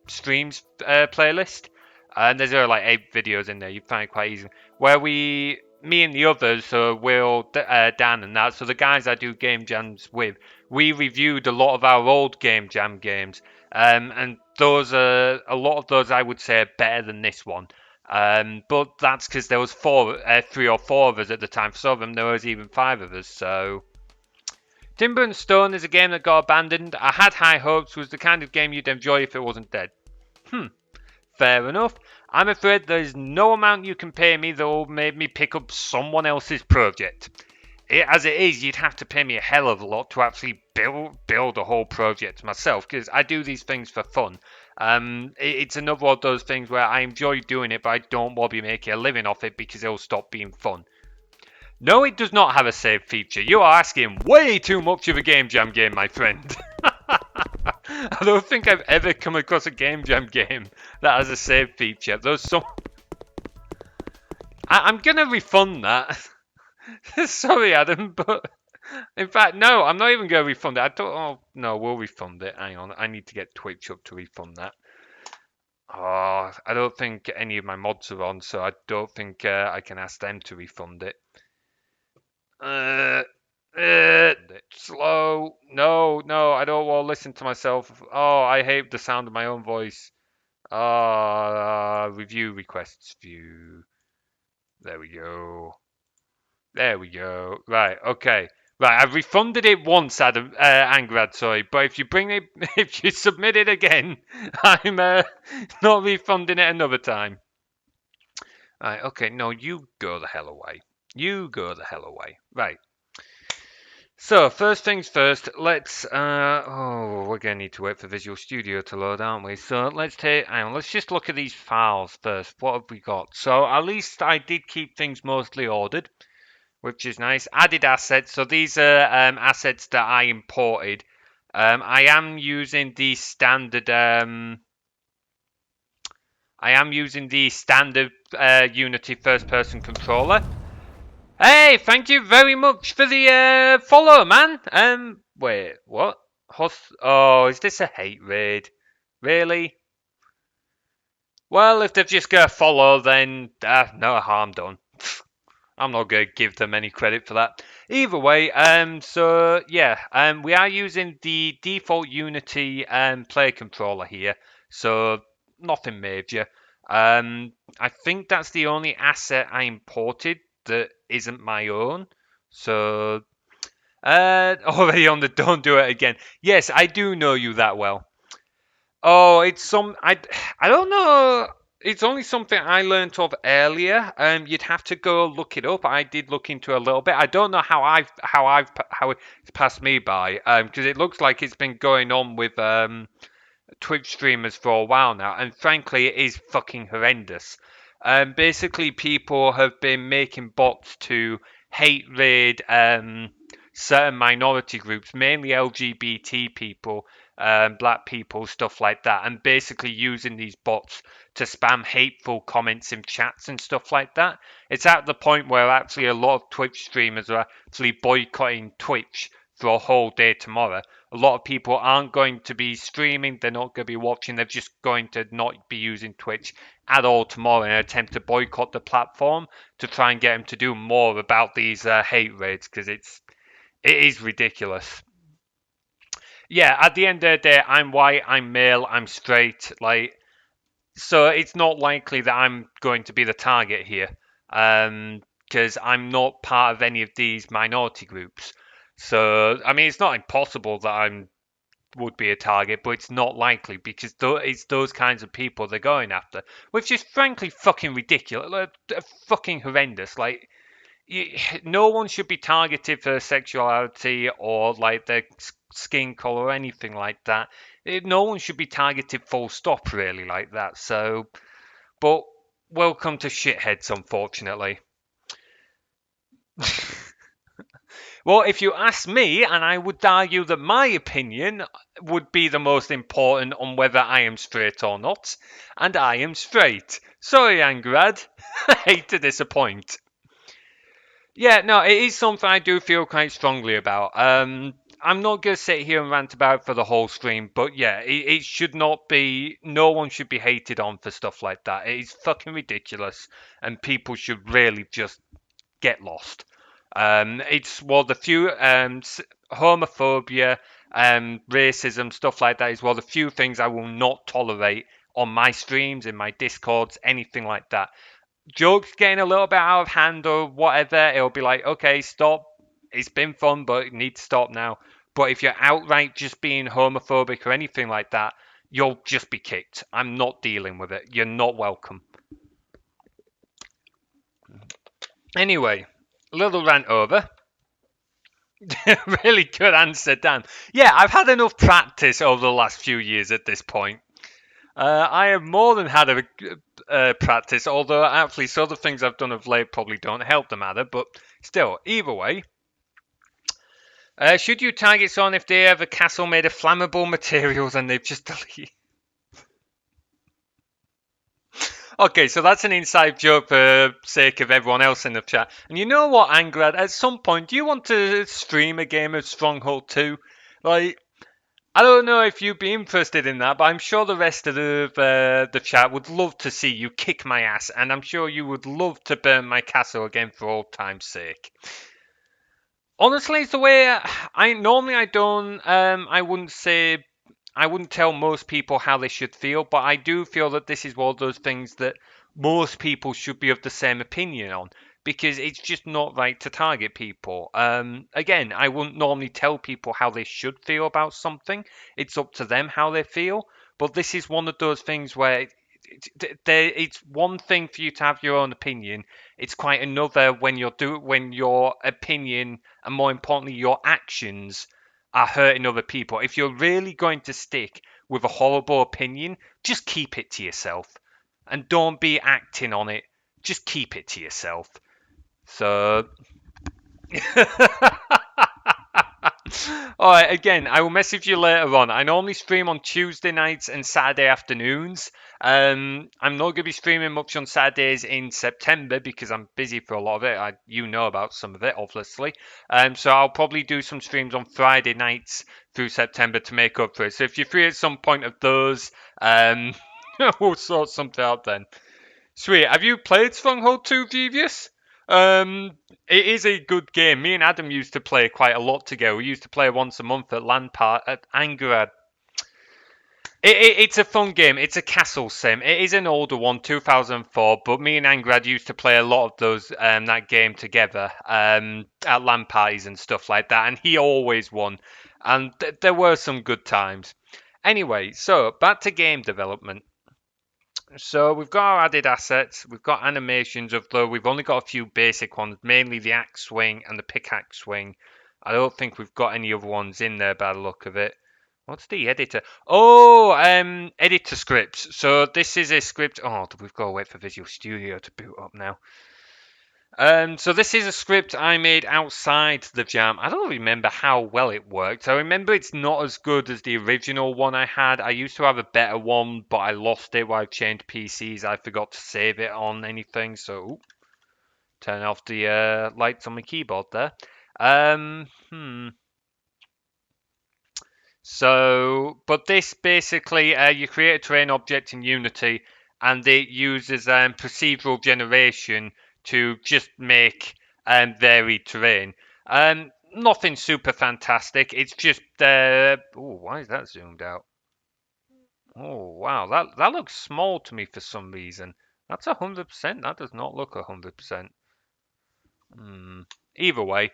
streams playlist. And there's like 8 videos in there. You find it quite easy. Where me and the others, so Will, Dan, and that, so the guys I do game jams with, we reviewed a lot of our old game jam games, and those are a lot of those I would say are better than this one. But that's because there was 3 or 4 of us at the time. For some of them, there was even 5 of us. So, Timber and Stone is a game that got abandoned. I had high hopes. Was the kind of game you'd enjoy if it wasn't dead. Fair enough. I'm afraid there's no amount you can pay me that will make me pick up someone else's project. As it is, you'd have to pay me a hell of a lot to actually build a whole project myself, because I do these things for fun. It's another one of those things where I enjoy doing it, but I don't want to be making a living off it because it'll stop being fun. No, it does not have a save feature. You are asking way too much of a game jam game, my friend. I don't think I've ever come across a game jam game that has a save feature. There's some... I'm gonna refund that. Sorry, Adam, but in fact, no, I'm not even gonna refund it. Oh no, we'll refund it. Hang on, I need to get Twitch up to refund that. Oh, I don't think any of my mods are on, so I don't think I can ask them to refund it. Slow. No, I don't want to listen to myself. Oh, I hate the sound of my own voice. Review requests view. There we go. Right, okay. Right, I've refunded it once, Adam, Angrad, sorry. But if you submit it again, I'm not refunding it another time. Right, okay, no, you go the hell away. Right. So, first things first, let's, we're going to need to wait for Visual Studio to load, aren't we? So, let's just look at these files first. What have we got? So, at least I did keep things mostly ordered, which is nice. Added assets. So, these are assets that I imported. I am using the standard, Unity first-person controller. Hey, thank you very much for the follow, man. Wait, what? Oh, is this a hate raid? Really? Well, if they've just got to follow, then no harm done. I'm not going to give them any credit for that. Either way, so yeah, we are using the default Unity player controller here. So nothing major. I think that's the only asset I imported that isn't my own. So, already on the don't do it again. Yes, I do know you that well. Oh, I don't know. It's only something I learnt of earlier. You'd have to go look it up. I did look into a little bit. I don't know how it's passed me by. Because it looks like it's been going on with Twitch streamers for a while now, and frankly, it is fucking horrendous. Basically, people have been making bots to hate raid certain minority groups, mainly LGBT people, black people, stuff like that, and basically using these bots to spam hateful comments in chats and stuff like that. It's at the point where actually a lot of Twitch streamers are actually boycotting Twitch for a whole day tomorrow. A lot of people aren't going to be streaming, they're not going to be watching, they're just going to not be using Twitch at all tomorrow in an attempt to boycott the platform to try and get them to do more about these hate raids, because it is ridiculous. Yeah, at the end of the day, I'm white, I'm male, I'm straight, so it's not likely that I'm going to be the target here, because I'm not part of any of these minority groups. So I mean, it's not impossible that I'm would be a target, but it's not likely because it's those kinds of people they're going after, which is frankly fucking ridiculous, fucking horrendous. No one should be targeted for sexuality or like their skin color or anything like that. No one should be targeted full stop, really, like that. So, but welcome to shitheads, unfortunately. Well, if you ask me, and I would argue that my opinion would be the most important on whether I am straight or not, and I am straight. Sorry, Angrad. I hate to disappoint. Yeah, no, it is something I do feel quite strongly about. I'm not going to sit here and rant about it for the whole stream, but yeah, it should not be, no one should be hated on for stuff like that. It is fucking ridiculous, and people should really just get lost. It's one of the few homophobia, racism, stuff like that is one of the few things I will not tolerate on my streams, in my discords, anything like that. Jokes getting a little bit out of hand or whatever, it'll be like, okay, stop. It's been fun, but it needs to stop now. But if you're outright just being homophobic or anything like that, you'll just be kicked. I'm not dealing with it. You're not welcome. Anyway, little rant over. Really good answer, Dan. Yeah, I've had enough practice over the last few years at this point. I have more than had a practice, although actually some of the things I've done of late probably don't help the matter, but still, either way. Should you target someone if they have a castle made of flammable materials and they've just deleted? Okay, so that's an inside joke for sake of everyone else in the chat. And you know what, Angrad? At some point, do you want to stream a game of Stronghold 2? Like, I don't know if you'd be interested in that, but I'm sure the rest of the chat would love to see you kick my ass, and I'm sure you would love to burn my castle again for old time's sake. Honestly, it's the way I normally I don't. I wouldn't tell most people how they should feel, but I do feel that this is one of those things that most people should be of the same opinion on, because it's just not right to target people. Again, I wouldn't normally tell people how they should feel about something. It's up to them how they feel. But this is one of those things where it's one thing for you to have your own opinion. It's quite another when when your opinion and more importantly your actions are hurting other people. If you're really going to stick with a horrible opinion, just keep it to yourself. And don't be acting on it. Just keep it to yourself. So... Alright, again, I will message you later on. I normally stream on Tuesday nights and Saturday afternoons. I'm not going to be streaming much on Saturdays in September because I'm busy for a lot of it. You know about some of it, obviously. So I'll probably do some streams on Friday nights through September to make up for it. So if you're free at some point of those, we'll sort something out then. Sweet. Have you played Stronghold 2, Devious? It is a good game. Me and Adam used to play quite a lot together. We used to play once a month at LAN part at Angarad. It's a fun game. It's a castle sim. It is an older one, 2004, but me and Angrad used to play a lot of those that game together at LAN parties and stuff like that, and he always won, and there were some good times. Anyway, so back to game development. So we've got our added assets, we've got animations, of though we've only got a few basic ones, mainly the axe swing and the pickaxe swing. I don't think we've got any other ones in there by the look of it. What's the editor? Oh, editor scripts. So this is a script. Oh, we've got to wait for Visual Studio to boot up now. So this is a script I made outside the jam. I don't remember how well it worked. I remember it's not as good as the original one I had. I used to have a better one, but I lost it while I changed PCs. I forgot to save it on anything. So, turn off the lights on my keyboard there. Um, hmm. So, but this basically, you create a terrain object in Unity, and it uses procedural generation to just make varied terrain. Nothing super fantastic. It's just, oh, why is that zoomed out? Oh, wow, that looks small to me for some reason. That's 100%. That does not look 100%. Hmm. Either way,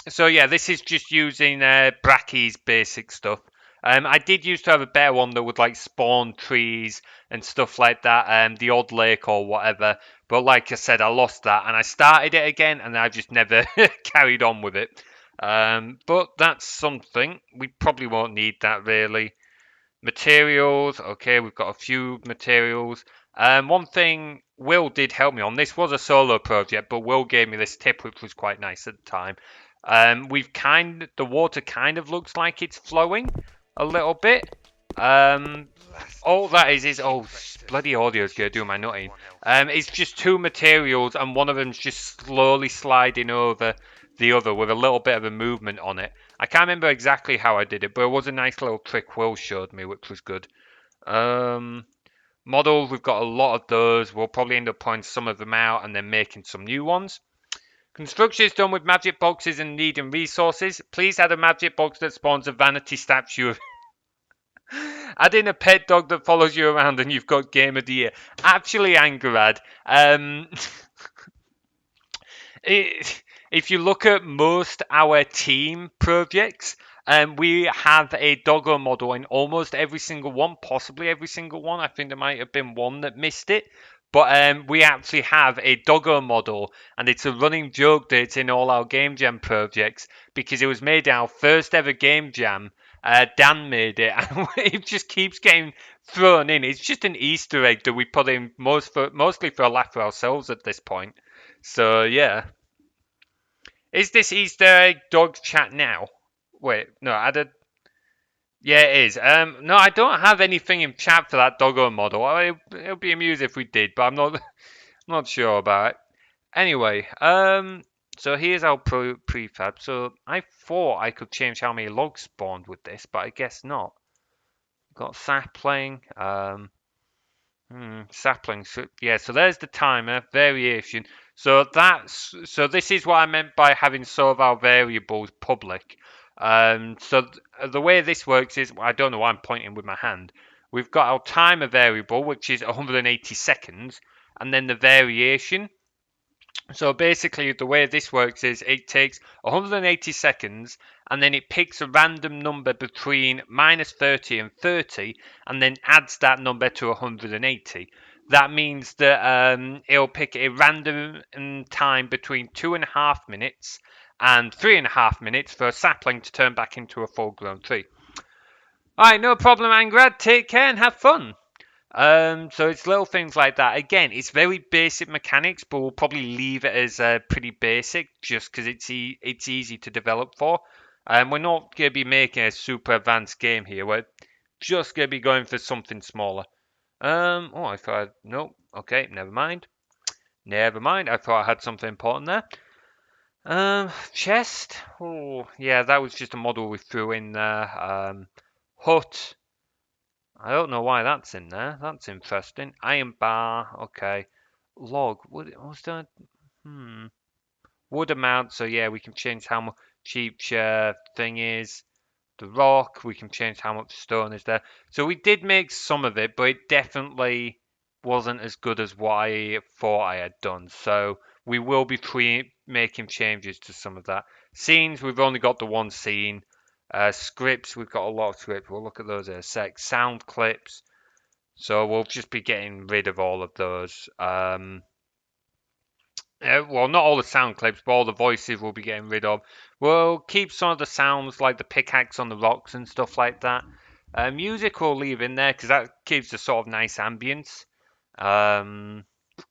so yeah, this is just using Bracky's basic stuff. I did used to have a better one that would like spawn trees and stuff like that, the odd lake or whatever. But like I said, I lost that and I started it again, and I just never carried on with it. But that's something. We probably won't need that really. Materials, okay, we've got a few materials. One thing Will did help me on. This was a solo project, but Will gave me this tip, which was quite nice at the time. The water kind of looks like it's flowing a little bit. All that is bloody audio is gonna do my nutting. It's just two materials, and one of them's just slowly sliding over the other with a little bit of a movement on it. I can't remember exactly how I did it, but it was a nice little trick Will showed me, which was good. Models, we've got a lot of those. We'll probably end up pulling some of them out and then making some new ones. Construction is done with magic boxes and needing resources. Please add a magic box that spawns a vanity statue. Add in a pet dog that follows you around and you've got Game of the Year. Actually, Angarad, if you look at most our team projects, we have a doggo model in almost every single one, possibly every single one. I think there might have been one that missed it. But we actually have a doggo model, and it's a running joke that it's in all our Game Jam projects because it was made in our first ever Game Jam. Dan made it, and it just keeps getting thrown in. It's just an Easter egg that we put in mostly for a laugh for ourselves at this point. So yeah. Is this Easter egg dog chat now? Wait, no, added. Yeah, it is. No, I don't have anything in chat for that doggo model. It'll be amusing if we did, but I'm not not sure about it. Anyway, so here's our prefab. So I thought I could change how many logs spawned with this, but I guess not. Got sapling. Sapling. So, yeah, so there's the timer variation. So this is what I meant by having some of our variables public. The way this works is, I don't know why I'm pointing with my hand. We've got our timer variable, which is 180 seconds, and then the variation. So basically, the way this works is it takes 180 seconds and then it picks a random number between minus 30 and 30 and then adds that number to 180. That means that it'll pick a random time between 2.5 minutes and 3.5 minutes for a sapling to turn back into a full grown tree. Alright, no problem, Angrad. Take care and have fun. So it's little things like that. Again, it's very basic mechanics, but we'll probably leave it as pretty basic just because it's easy to develop for. We're not going to be making a super advanced game here. We're just going to be going for something smaller. I thought no. Okay, never mind. Never mind. I thought I had something important there. Chest. Oh, yeah, that was just a model we threw in there. Hut. I don't know why that's in there. That's interesting. Iron bar. Okay. Log. What's that? Wood amount. So yeah, we can change how much each thing is. the rock. We can change how much stone is there. So we did make some of it, but it definitely wasn't as good as what I thought I had done. So we will be making changes to some of that. Scenes, we've only got the one scene. Scripts, we've got a lot of scripts. We'll look at those in a sec. Sound clips. So we'll just be getting rid of all of those. Well, not all the sound clips, but all the voices we'll be getting rid of. We'll keep some of the sounds like the pickaxe on the rocks and stuff like that. Music we'll leave in there because that gives a sort of nice ambience.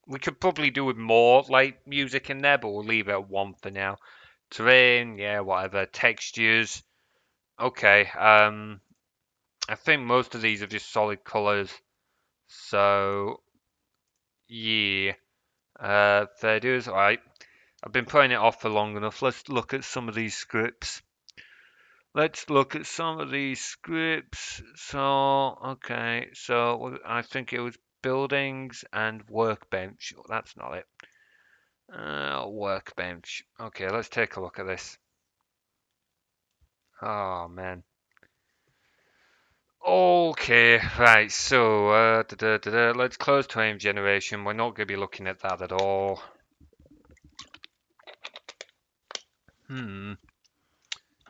We could probably do with more like music in there, but we'll leave it at one for now. Terrain, yeah, whatever. Textures, okay. I think most of these are just solid colors. So, yeah. Fair dues, alright. I've been putting it off for long enough. Let's look at some of these scripts. So, okay, so I think it was buildings and workbench. Oh, that's not it. Workbench. Okay, let's take a look at this. Oh, man. Okay, right, so, let's close time generation. We're not going to be looking at that at all.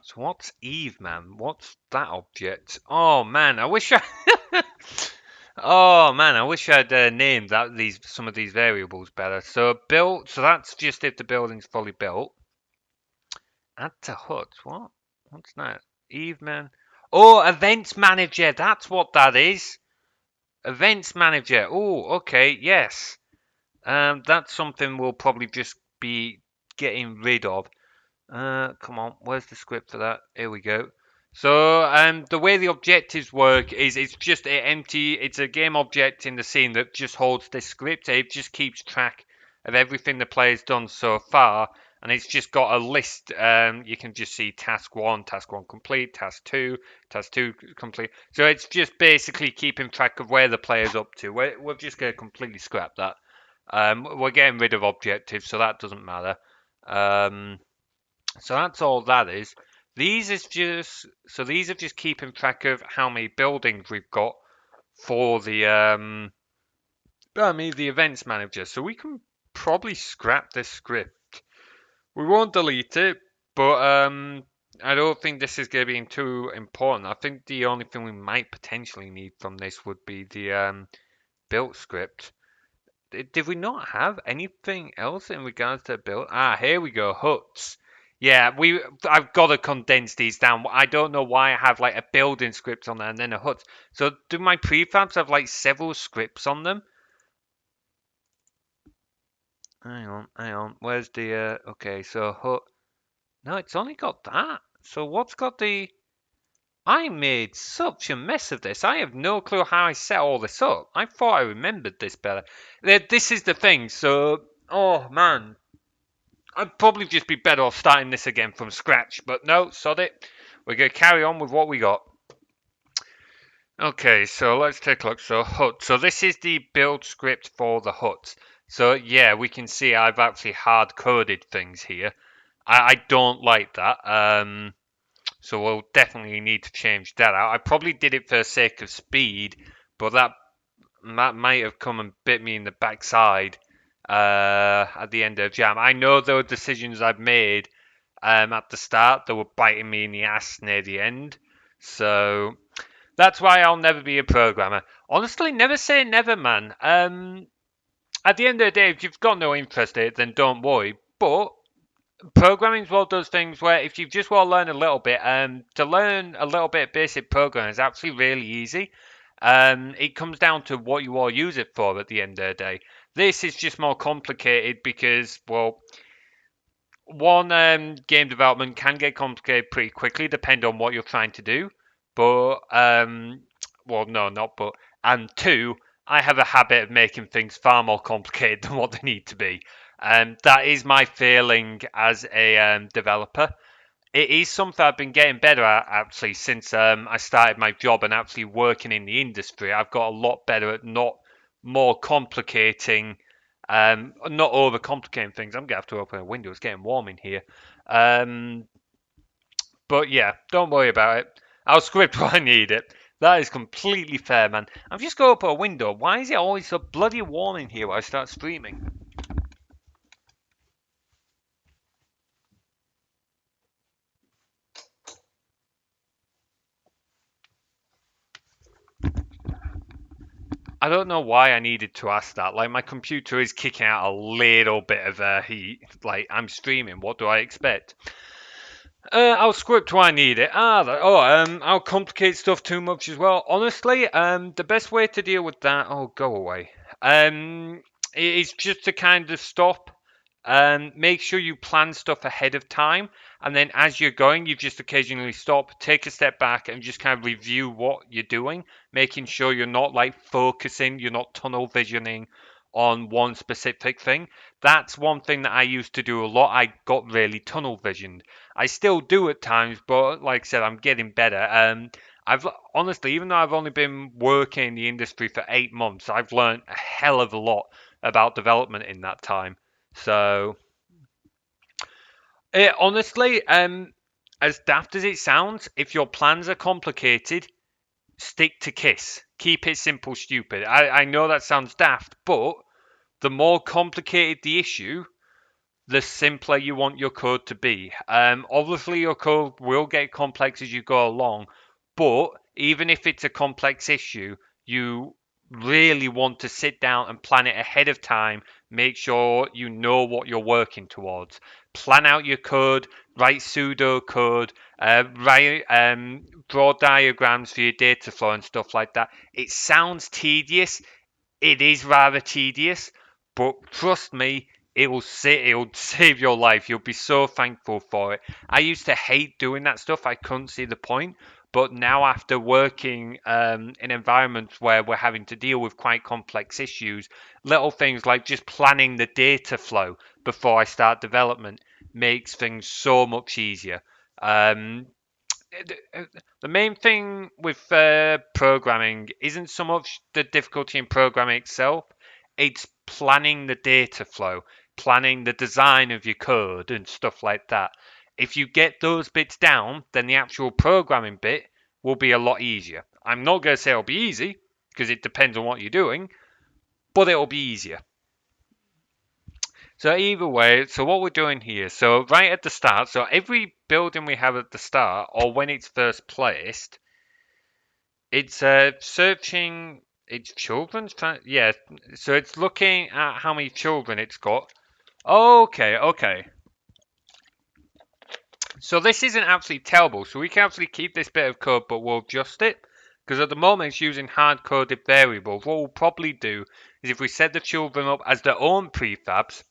So what's Eve, man? What's that object? Oh man, I wish I. Oh man, I wish I'd named some of these variables better. So built. So that's just if the building's fully built. Add to hut. What? What's that? Eve, man. Oh, events manager. That's what that is. Events manager. Oh, okay. Yes. That's something we'll probably just be getting rid of. Come on, where's the script for that? Here we go. So, the way the objectives work is it's just it's a game object in the scene that just holds this script. It just keeps track of everything the player's done so far, and it's just got a list. You can just see task one complete, task two complete. So it's just basically keeping track of where the player's up to. We're just going to completely scrap that. We're getting rid of objectives, so that doesn't matter. So that's all that is. These are just keeping track of how many buildings we've got for the the events manager. So we can probably scrap this script. We won't delete it, but I don't think this is going to be too important. I think the only thing we might potentially need from this would be the built script. Did we not have anything else in regards to build? Ah, here we go. Huts. Yeah, I've got to condense these down. I don't know why I have like a building script on there and then a hut. So do my prefabs have like several scripts on them? Hang on. Where's the okay, so hut. No, it's only got that. So what's got the I made such a mess of this. I have no clue how I set all this up. I thought I remembered this better. This is the thing. So, oh man, I'd probably just be better off starting this again from scratch. But no, sod it. We're going to carry on with what we got. Okay, so let's take a look. So hut. So this is the build script for the hut. So yeah, we can see I've actually hard coded things here. I don't like that. So we'll definitely need to change that out. I probably did it for the sake of speed, but that might have come and bit me in the backside at the end of jam. I know there were decisions I've made at the start that were biting me in the ass near the end. So that's why I'll never be a programmer. Honestly, never say never, man. At the end of the day, if you've got no interest in it, then don't worry. But programming is one of those things where if you just want to learn a little bit, to learn a little bit of basic programming is actually really easy. It comes down to what you all use it for at the end of the day. This is just more complicated because, well, one, game development can get complicated pretty quickly depending on what you're trying to do. But, well, no, not but. And two, I have a habit of making things far more complicated than what they need to be. That is my failing as a developer. It is something I've been getting better at actually since I started my job and actually working in the industry. I've got a lot better at not more complicating, not overcomplicating things. I'm gonna have to open a window. It's getting warm in here. But yeah, don't worry about it. I'll script when I need it. That is completely fair, man. I'm just going up a window. Why is it always so bloody warm in here when I start streaming? I don't know why I needed to ask that. Like, my computer is kicking out a little bit of heat. Like, I'm streaming. What do I expect? I'll script when I need it. I'll complicate stuff too much as well. Honestly, the best way to deal with that, go away. Is just to kind of stop. Make sure you plan stuff ahead of time, and then as you're going, you just occasionally stop, take a step back, and just kind of review what you're doing, making sure you're not like focusing, you're not tunnel visioning on one specific thing. That's one thing that I used to do a lot. I got really tunnel visioned. I still do at times, but like I said, I'm getting better. I've honestly, even though I've only been working in the industry for 8 months, I've learned a hell of a lot about development in that time. So, honestly, as daft as it sounds, if your plans are complicated, stick to KISS. Keep it simple, stupid. I know that sounds daft, but the more complicated the issue, the simpler you want your code to be. Obviously, your code will get complex as you go along, but even if it's a complex issue, you really want to sit down and plan it ahead of time. Make sure you know what you're working towards. Plan out your code, write pseudo code, draw diagrams for your data flow and stuff like that. It sounds tedious, it is rather tedious, but trust me, it'll save your life. You'll be so thankful for it. I used to hate doing that stuff. I couldn't see the point. But now, after working in environments where we're having to deal with quite complex issues, little things like just planning the data flow before I start development makes things so much easier. Um, the main thing with programming isn't so much the difficulty in programming itself, it's planning the data flow, planning the design of your code and stuff like that. If you get those bits down, then the actual programming bit will be a lot easier. I'm not going to say it'll be easy because it depends on what you're doing, but it'll be easier. So either way, so what we're doing here, so right at the start, so every building we have at the start, or when it's first placed, it's searching its children's, yeah, so it's looking at how many children it's got. Okay, okay. So this isn't actually tellable, so we can actually keep this bit of code, but we'll adjust it. Because at the moment it's using hard-coded variables. What we'll probably do is if we set the children up as their own prefabs,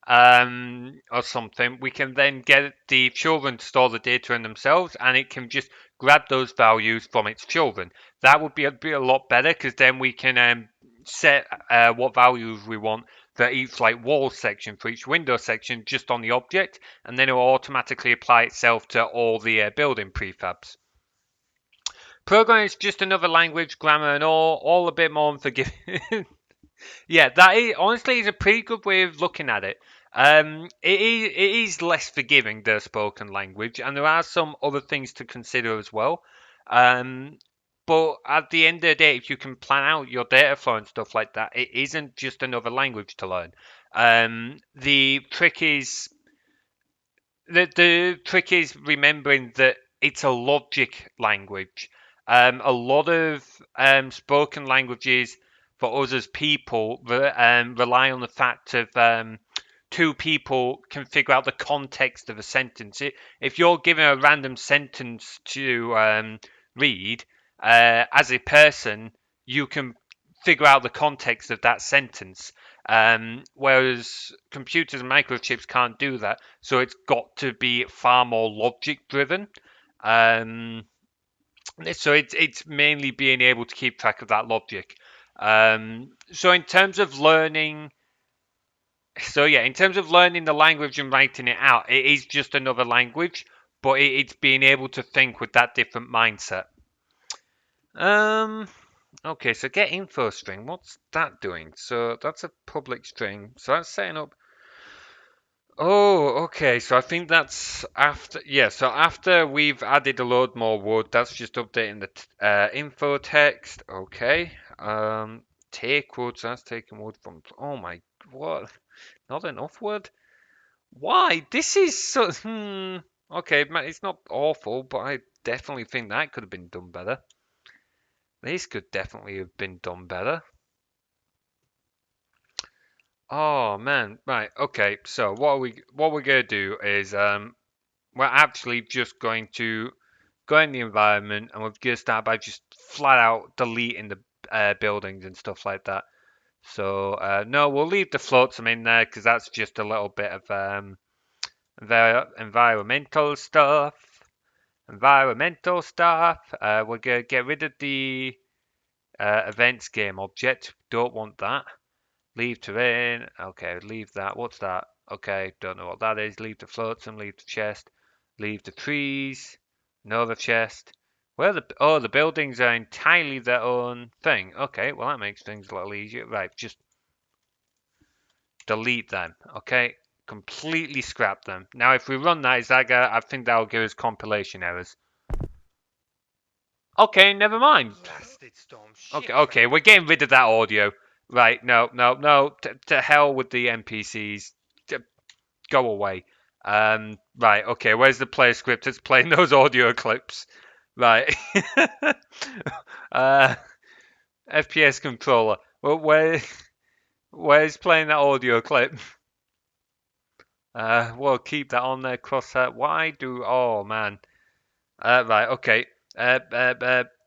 or something, we can then get the children to store the data in themselves, and it can just grab those values from its children. That would be a lot better because then we can set what values we want for each like wall section, for each window section, just on the object, and then it will automatically apply itself to all the building prefabs. Programming is just another language, grammar and all a bit more unforgiving. Yeah, that is honestly is a pretty good way of looking at it. It is less forgiving, the spoken language, and there are some other things to consider as well. Um, but at the end of the day, if you can plan out your data flow and stuff like that, it isn't just another language to learn. The trick is the trick is remembering that it's a logic language. A lot of spoken languages for us as people rely on the fact of two people can figure out the context of a sentence. If you're given a random sentence to read, as a person, you can figure out the context of that sentence. Whereas computers and microchips can't do that, so it's got to be far more logic driven. Um, so it's mainly being able to keep track of that logic. So in terms of learning, in terms of learning the language and writing it out, it is just another language, but it's being able to think with that different mindset. Okay, so get info string. What's that doing? So that's a public string. So that's setting up. Oh, okay. So I think that's after. Yeah. So after we've added a load more wood, that's just updating the info text. Okay. Take wood. So that's taking wood from. Oh my. What? Not enough wood. Why? This is so. Okay, it's not awful, but I definitely think that could have been done better. This could definitely have been done better. Oh man, right. Okay, so what we're gonna do is we're actually just going to go in the environment and we're gonna start by just flat out deleting the buildings and stuff like that. So no, we'll leave the flotsam in there because that's just a little bit of environmental stuff. Environmental stuff. We're gonna get rid of the events game object. Don't want that. Leave terrain. Okay, leave that. What's that? Okay, don't know what that is. Leave the flotsam. Leave the chest. Leave the trees. Another chest. Where the buildings are entirely their own thing. Okay, well that makes things a little easier. Right, just delete them. Okay, completely scrap them. Now, if we run that, I think that'll give us compilation errors. Okay, never mind. Blasted storm. Okay, we're getting rid of that audio. Right, no. To hell with the NPCs. Go away. Right, okay, where's the player script? It's playing those audio clips. Right. uh, FPS controller. Well, where's playing that audio clip? We'll keep that on there, crosshair. Oh man. Right, okay.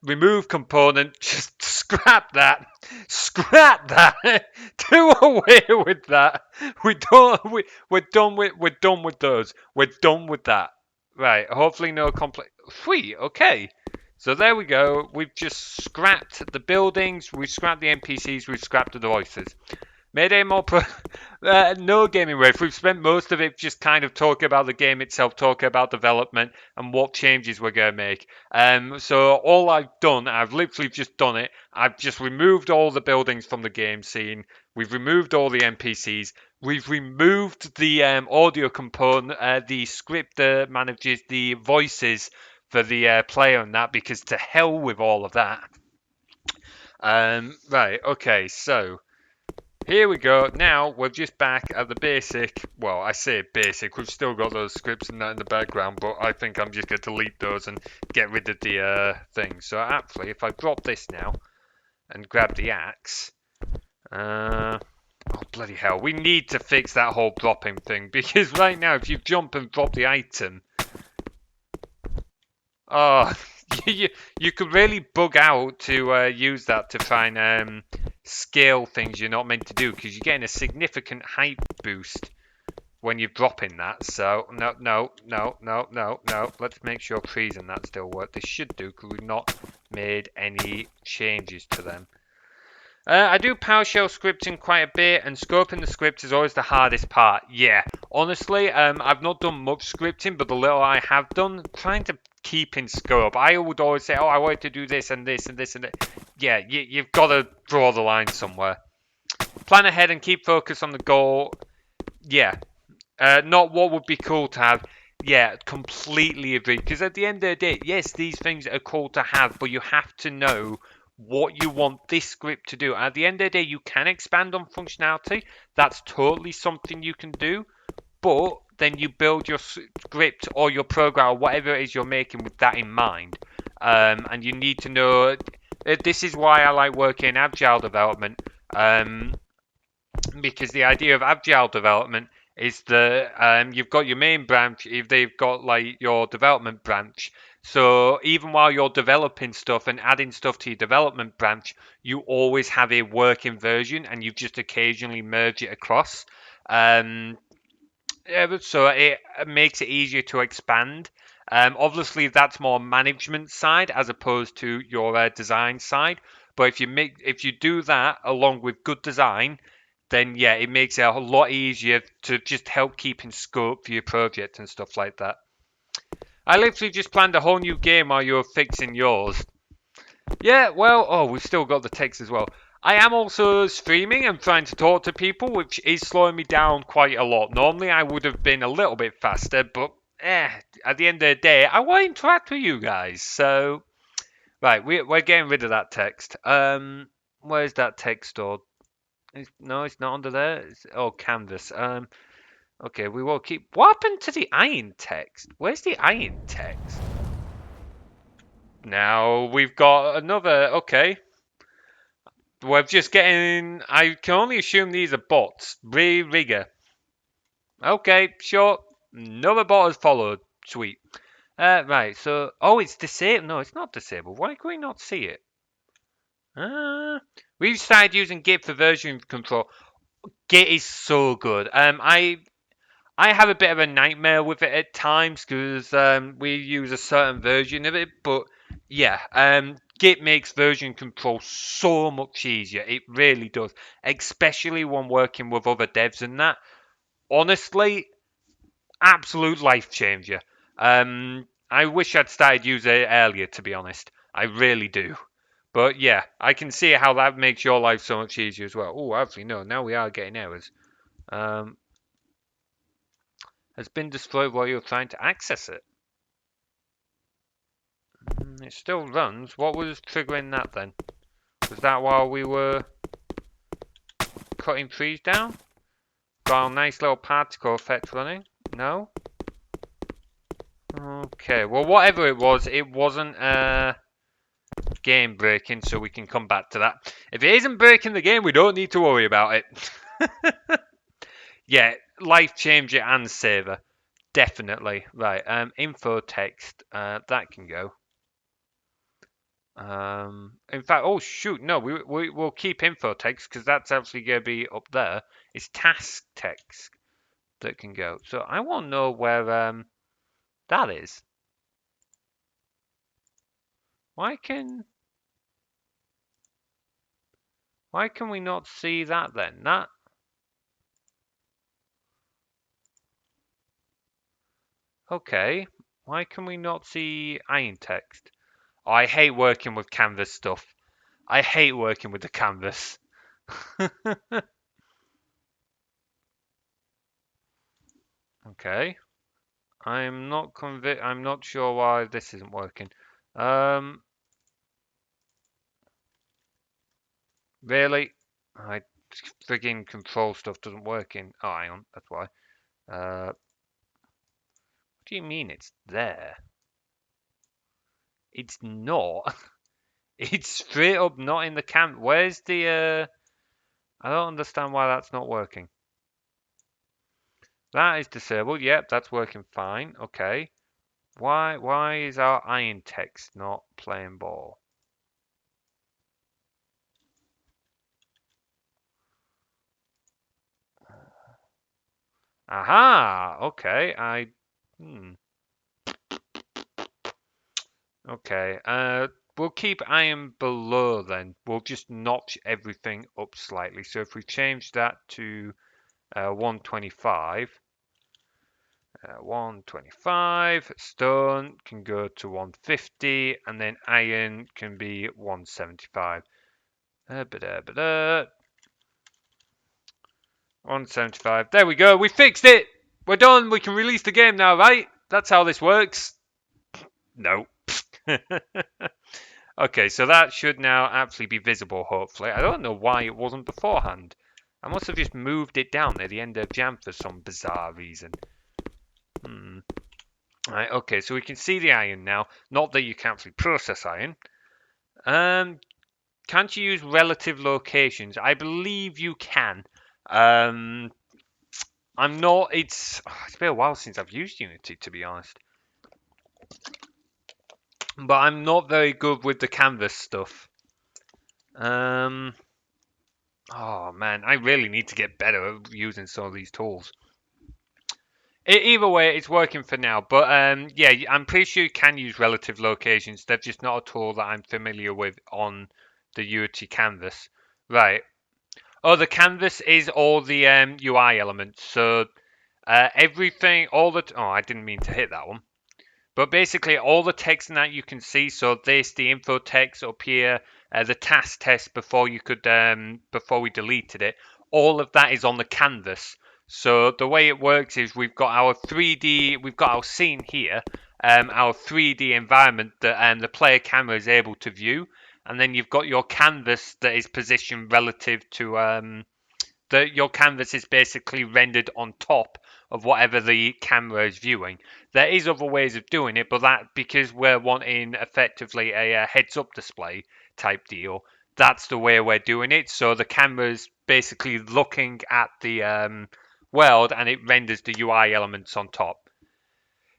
Remove component. Just scrap that. Scrap that. Do away with that. We're done with those. We're done with that. Right. Hopefully no complex. Sweet. Okay. So there we go. We've just scrapped the buildings. We've scrapped the NPCs. We've scrapped the voices. Made a more no gaming rave. We've spent most of it just kind of talking about the game itself, talking about development and what changes we're going to make. So all I've done, I've literally just done it. I've just removed all the buildings from the game scene. We've removed all the NPCs. We've removed the audio component, the script that manages the voices for the player and that, because to hell with all of that. Right, okay, so here we go. Now we're just back at the basic. Well, I say basic. We've still got those scripts and that in the background, but I think I'm just going to delete those and get rid of the thing. So actually, if I drop this now and grab the axe, oh bloody hell, we need to fix that whole dropping thing, because right now, if you jump and drop the item, oh, you could really bug out to use that to try and scale things you're not meant to do, because you're getting a significant height boost when you're dropping that. So no. Let's make sure trees and that still work. They should do, because we've not made any changes to them. I do PowerShell scripting quite a bit, and scoping the script is always the hardest part. Yeah, honestly, I've not done much scripting, but the little I have done, trying to keep in scope. I would always say, oh, I want to do this and this and this and that. Yeah, you've got to draw the line somewhere. Plan ahead and keep focus on the goal. Yeah, not what would be cool to have. Yeah, completely agree. Because at the end of the day, yes, these things are cool to have, but you have to know what you want this script to do. At the end of the day, you can expand on functionality. That's totally something you can do. But then you build your script or your program or whatever it is you're making with that in mind. And you need to know. This is why I like working in agile development. Because the idea of agile development is that you've got your main branch, if they've got like your development branch. So even while you're developing stuff and adding stuff to your development branch, you always have a working version, and you just occasionally merge it across. So it makes it easier to expand. Obviously, that's more management side as opposed to your design side. But if you do that along with good design, then yeah, it makes it a lot easier to just help keep in scope for your project and stuff like that. I literally just planned a whole new game while you were fixing yours. Yeah, well, oh, we've still got the text as well. I am also streaming and trying to talk to people, which is slowing me down quite a lot. Normally, I would have been a little bit faster, but at the end of the day, I want to interact with you guys. So, right, we're getting rid of that text. Where's that text stored? No, it's not under there. Canvas. Okay, we will keep. What happened to the iron text? Where's the iron text? Now we've got another. Okay. We're just getting. I can only assume these are bots. Rigger. Okay, sure. Another bot has followed. Sweet. Right, so. Oh, it's disabled. No, it's not disabled. Why can we not see it? We've started using Git for version control. Git is so good. I have a bit of a nightmare with it at times because we use a certain version of it, but yeah, Git makes version control so much easier. It really does, especially when working with other devs and that. Honestly, absolute life changer. I wish I'd started using it earlier, to be honest. I really do. But yeah, I can see how that makes your life so much easier as well. Oh, actually, no, now we are getting errors. Has been destroyed while you're trying to access it. It still runs. What was triggering that then? Was that while we were cutting trees down? Got a nice little particle effect running? No? Okay, well whatever it wasn't game breaking, so we can come back to that. If it isn't breaking the game, we don't need to worry about it. Yeah, life changer and saver. Definitely. Right, info text, that can go. In fact, oh shoot, no, we'll keep info text because that's actually going to be up there. It's task text that can go. So I want to know where that is. Why can we not see that then? That okay. Why can we not see iron text? Oh, I hate working with canvas stuff. I hate working with the canvas. Okay. I'm not sure why this isn't working. Really? I friggin' control stuff doesn't work in Ion, that's why. What do you mean it's there? It's not. It's straight up not in the camp. Where's the I don't understand why that's not working. That is disabled. Yep, that's working fine. Okay. Why is our iron text not playing ball? Aha! Okay, Okay, we'll keep iron below then. We'll just notch everything up slightly. So if we change that to 125, 125, stone can go to 150, and then iron can be 175. 175. There we go. We fixed it. We're done. We can release the game now, right? That's how this works. No. Okay, so that should now actually be visible, hopefully. I don't know why it wasn't beforehand. I must have just moved it down near the end of jam for some bizarre reason. Right, okay, so we can see the iron now. Not that you can actually process iron. Can't you use relative locations? I believe you can. I'm not. It's been a while since I've used Unity, to be honest. But I'm not very good with the canvas stuff. Oh man, I really need to get better at using some of these tools. Either way, it's working for now. But yeah, I'm pretty sure you can use relative locations. They're just not a tool that I'm familiar with on the Unity canvas. Right. Oh, the canvas is all the UI elements. So everything, all the... Oh, I didn't mean to hit that one. But basically, all the text in that you can see. So this, the info text up here, the task test before you could before we deleted it, all of that is on the canvas. So the way it works is we've got our 3D, we've got our scene here, our 3D environment that the player camera is able to view, and then you've got your canvas that is positioned relative to your canvas is basically rendered on top of whatever the camera is viewing. There is other ways of doing it, but that because we're wanting effectively a heads-up display type deal, that's the way we're doing it. So the camera's basically looking at the world, and it renders the UI elements on top.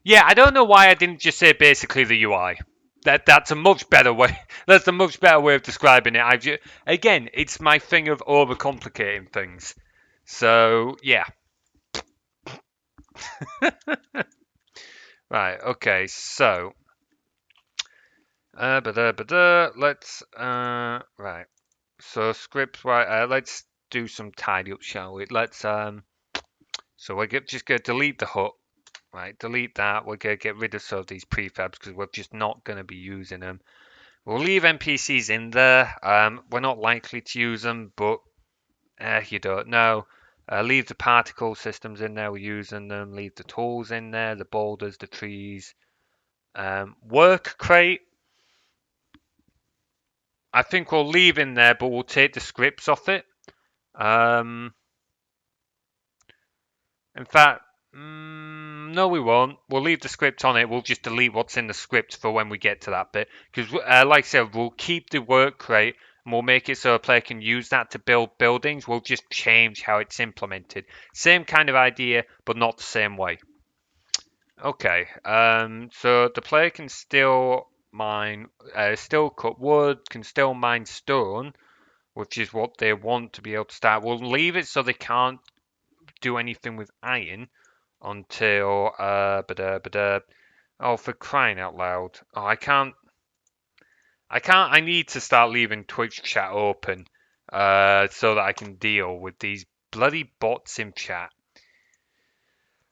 Yeah, I don't know why I didn't just say basically the UI. That's a much better way. That's a much better way of describing it. Again, it's my thing of overcomplicating things. So yeah. Right. Okay. So. Let's. Right. So scripts. Right. Let's do some tidy up, shall we? Let's. So we're just gonna delete the hut. Right. Delete that. We're gonna get rid of some of these prefabs because we're just not gonna be using them. We'll leave NPCs in there. We're not likely to use them, but you don't know. Leave the particle systems in there. We're using them. Leave the tools in there. The boulders, the trees. Work crate. I think we'll leave in there, but we'll take the scripts off it. In fact, no, we won't. We'll leave the script on it. We'll just delete what's in the script for when we get to that bit. Because, like I said, we'll keep the work crate and we'll make it so a player can use that to build buildings. We'll just change how it's implemented. Same kind of idea, but not the same way. Okay, so the player can still mine, still cut wood, can still mine stone, which is what they want to be able to start. We'll leave it so they can't do anything with iron until oh, for crying out loud. Oh, I need to start leaving Twitch chat open so that I can deal with these bloody bots in chat.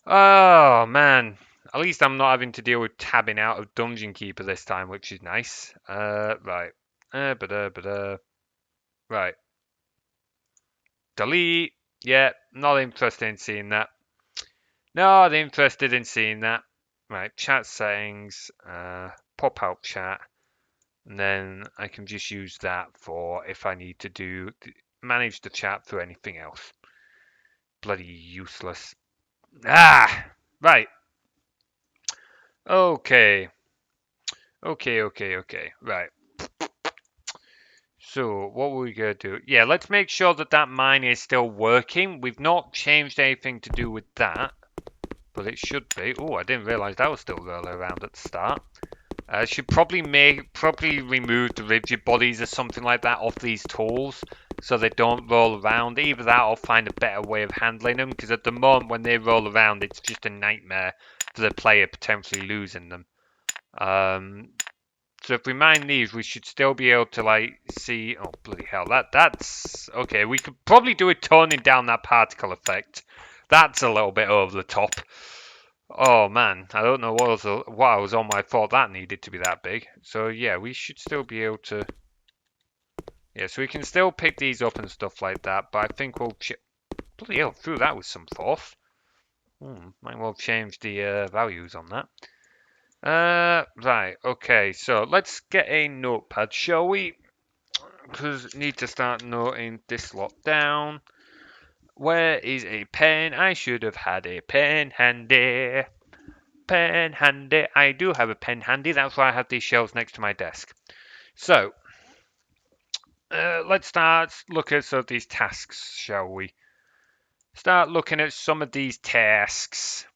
Oh man, at least I'm not having to deal with tabbing out of Dungeon Keeper this time, which is nice. Right. Right. Delete. Yeah, not interested in seeing that. Not interested in seeing that. Right, chat settings, pop out chat, and then I can just use that for if I need to manage the chat through anything else. Bloody useless. Ah, right. Okay. Okay. Right. So what were we gonna do? Yeah, let's make sure that that mine is still working. We've not changed anything to do with that, but it should be. Oh, I didn't realize that was still rolling around at the start. Should probably remove the rigid bodies or something like that off these tools so they don't roll around. Either that or find a better way of handling them, because at the moment when they roll around, it's just a nightmare for the player potentially losing them. So if we mine these, we should still be able to like see. Oh bloody hell! That's okay. We could probably do it toning down that particle effect. That's a little bit over the top. Oh man, I don't know what I was on my thought that needed to be that big. So yeah, we should still be able to. Yeah, so we can still pick these up and stuff like that. But I think we'll bloody hell through that with some force. Might well change the values on that. Right, okay, so let's get a notepad, shall we? Because need to start noting this lot down. Where is a pen? I should have had a pen handy. Pen handy. I do have a pen handy, that's why I have these shelves next to my desk. So, let's start looking at some of these tasks, shall we? Start looking at some of these tasks.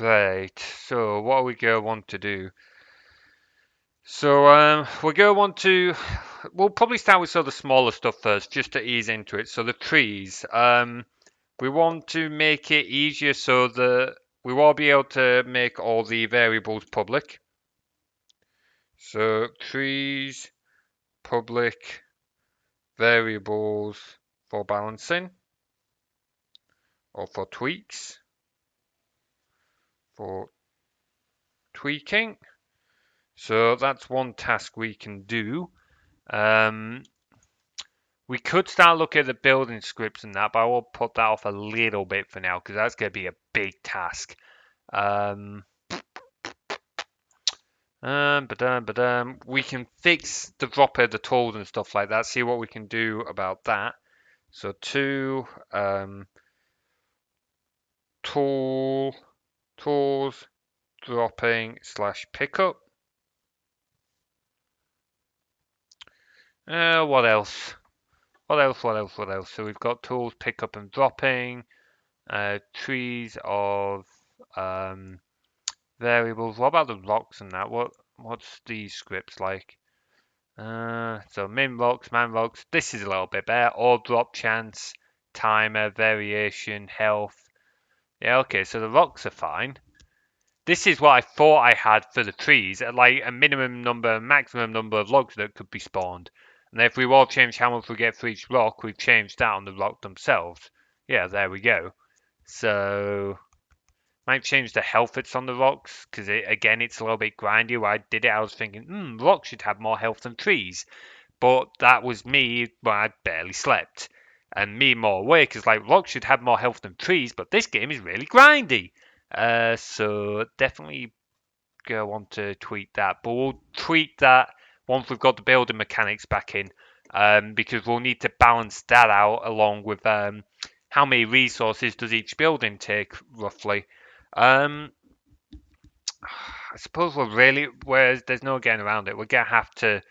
Right, so what are we going to want to do? So we're going to want to, we'll probably start with some of the smaller stuff first, just to ease into it. So the trees, we want to make it easier so that we will be able to make all the variables public. So trees, public, variables for balancing, or for tweaks, for tweaking. So that's one task we can do. We could start looking at the building scripts and that, but I will put that off a little bit for now because that's going to be a big task. We can fix the drop of the tools and stuff like that. See what we can do about that. So tools dropping / pickup. What else? What else? So we've got tools, pickup and dropping, trees of variables. What about the rocks and that? What's these scripts like? So min rocks, man rocks. This is a little bit better. Or drop chance, timer, variation, health. Yeah, okay. So the rocks are fine. This is what I thought I had for the trees, like a minimum number, maximum number of logs that could be spawned. And if we all change how much we get for each rock, we've changed that on the rock themselves. Yeah, there we go. So might change the health that's on the rocks, because again, it's a little bit grindy. When I did it, I was thinking, rocks should have more health than trees. But that was me when I barely slept. And me more awake is like, rocks should have more health than trees, but this game is really grindy. So definitely gonna want to tweak that. But we'll tweak that once we've got the building mechanics back in. Because we'll need to balance that out along with how many resources does each building take, roughly. I suppose whereas there's no getting around it, we're gonna have to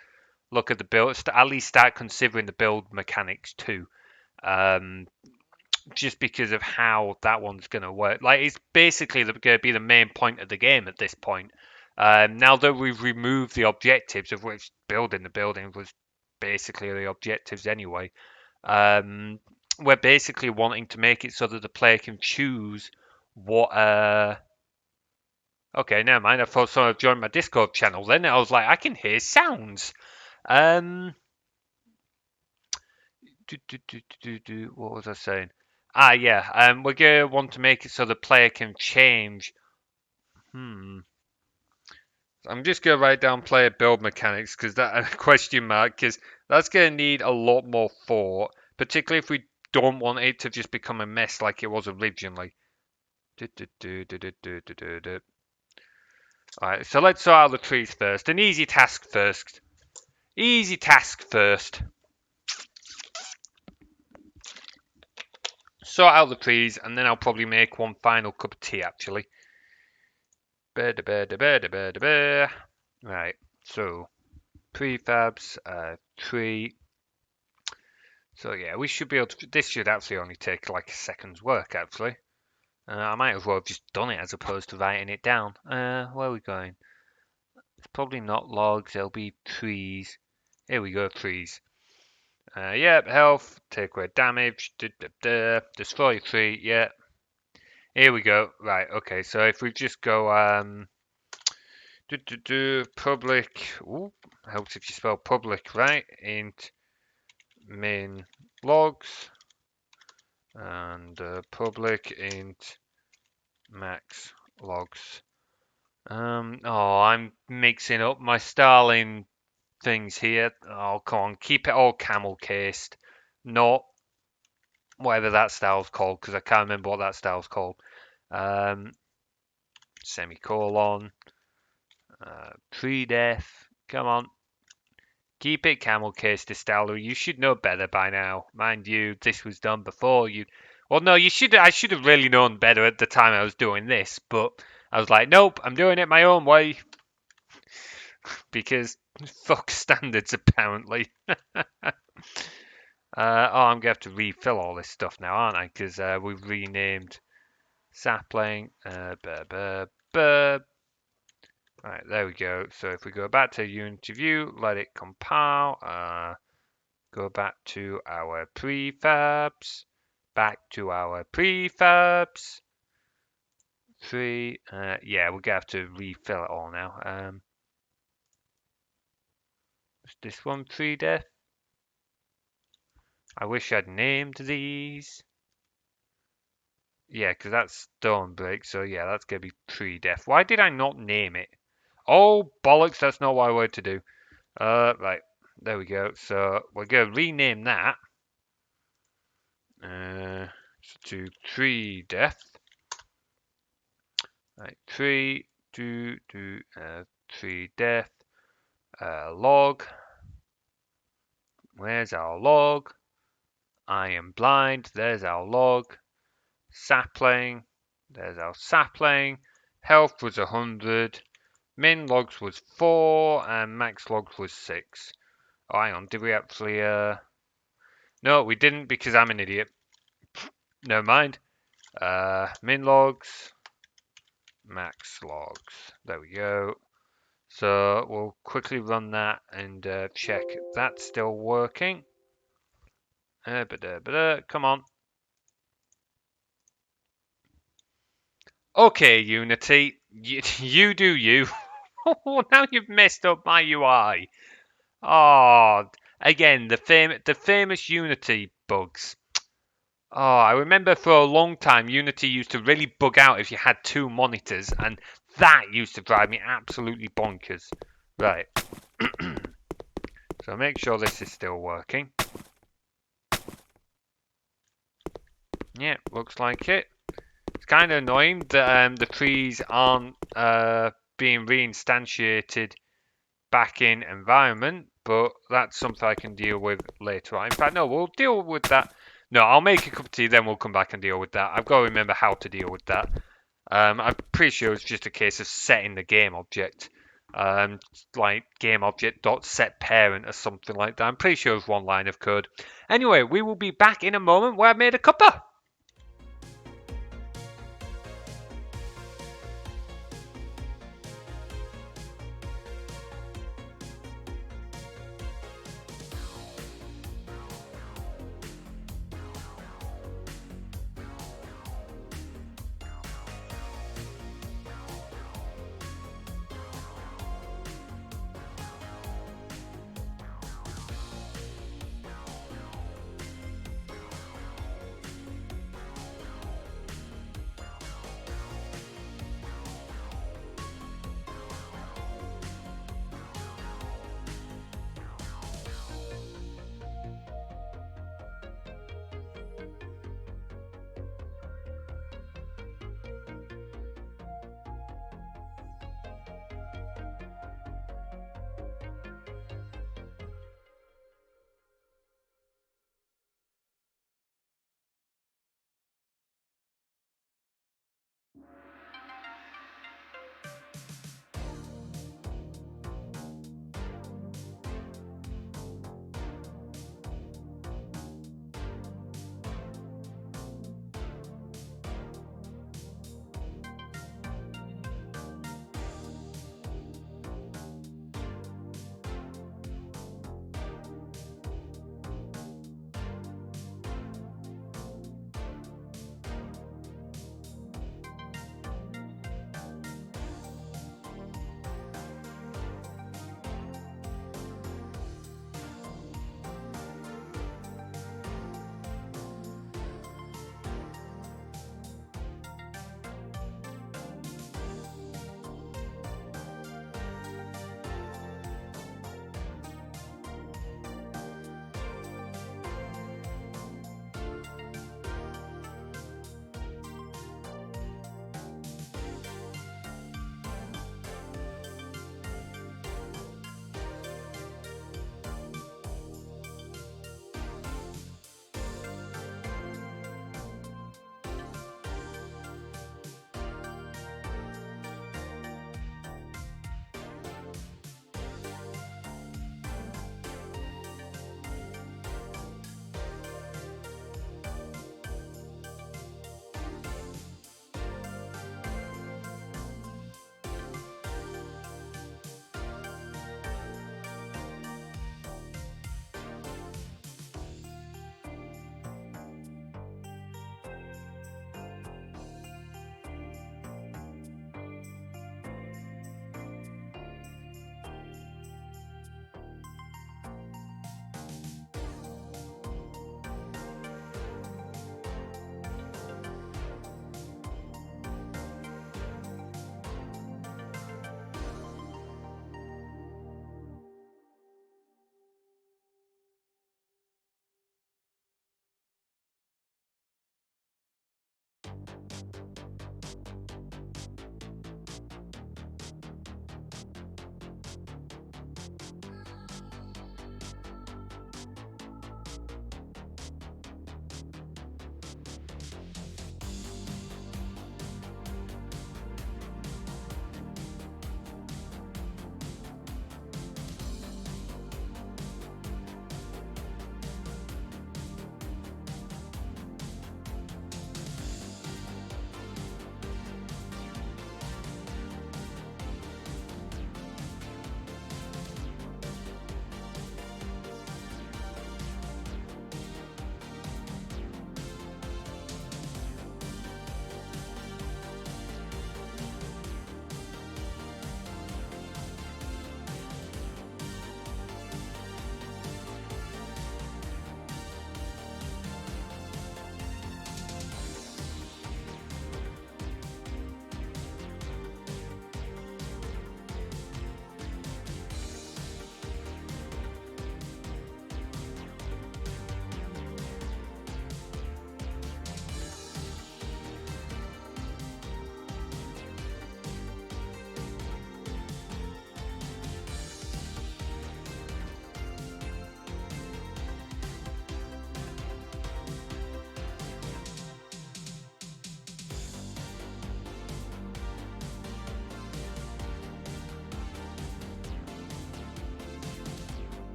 look at the build, at least start considering the build mechanics too. Just because of how that one's going to work. Like, it's basically going to be the main point of the game at this point. Now that we've removed the objectives, of which building the building was basically the objectives anyway, we're basically wanting to make it so that the player can choose what. Okay, never mind. I thought someone had joined my Discord channel. Then I was like, I can hear sounds. What was I saying? Yeah. We're gonna want to make it so the player can change. I'm just gonna write down player build mechanics because that question mark because that's gonna need a lot more thought, particularly if we don't want it to just become a mess like it was originally. Alright, so let's sort out the trees first. An easy task first. Easy task first. Sort out the trees, and then I'll probably make one final cup of tea, actually. Right, so prefabs, tree. So yeah, we should be able to. This should actually only take like a second's work, actually. I might as well have just done it as opposed to writing it down. Where are we going? It's probably not logs, it'll be trees. Here we go, trees. Yep, health, take away damage, destroy tree, yeah. Here we go. Right, okay, so if we just go public, helps if you spell public right, int min logs, and public int max logs. I'm mixing up my styling things here. Oh, come on, keep it all camel cased, not whatever that style's called, because I can't remember what that style's called. Semicolon, pre-def, come on. Keep it camel cased, Estalo. You should know better by now. Mind you, this was done before you. Well, no, you should. I should have really known better at the time I was doing this, but I was like, nope, I'm doing it my own way because fuck standards apparently. I'm gonna have to refill all this stuff now, aren't I? Because we've renamed sapling. Right, there we go. So if we go back to Unity View, let it compile. Go back to our prefabs. Back to our prefabs. Yeah, we're gonna have to refill it all now. Is this one pre-def? I wish I'd named these. Yeah, because that's stone brick, so yeah, that's gonna be pre-def. Why did I not name it? Oh, bollocks, that's not what I wanted to do. Right, there we go. So we're going to rename that to 3 death. Right, 3 death. Log. Where's our log? I am blind. There's our log. Sapling. There's our sapling. Health was 100. Min logs was 4 and max logs was 6. Oh, hang on. Did we actually? No, we didn't because I'm an idiot. Never mind. Min logs, max logs. There we go. So we'll quickly run that and check that's still working. Come on. Okay, Unity, you do you. Now you've messed up my UI. Oh, again, the famous Unity bugs. Oh, I remember for a long time Unity used to really bug out if you had 2 monitors, and that used to drive me absolutely bonkers. Right. So make sure this is still working. Yeah, looks like it. It's kind of annoying that the trees aren't being reinstantiated back in environment, but that's something I can deal with later on. In fact, no, we'll deal with that. No, I'll make a cup of tea, then we'll come back and deal with that. I've got to remember how to deal with that. I'm pretty sure it's just a case of setting the game object. Like game object dot set parent or something like that. I'm pretty sure it's one line of code. Anyway, we will be back in a moment where I've made a cuppa.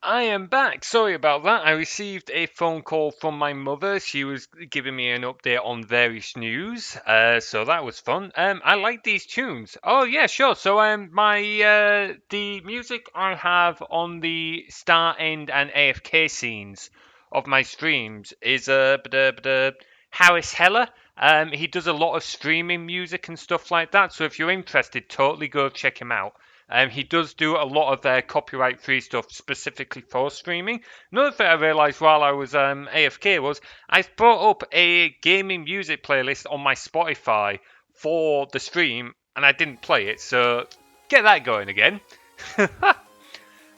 I am back. Sorry about that. I received a phone call from my mother. She was giving me an update on various news. So that was fun. I like these tunes. Oh yeah, sure. So my the music I have on the start, end, and AFK scenes of my streams is Harris Heller. He does a lot of streaming music and stuff like that. So if you're interested, totally go check him out. He does do a lot of copyright-free stuff specifically for streaming. Another thing I realised while I was AFK was I brought up a gaming music playlist on my Spotify for the stream, and I didn't play it, so get that going again.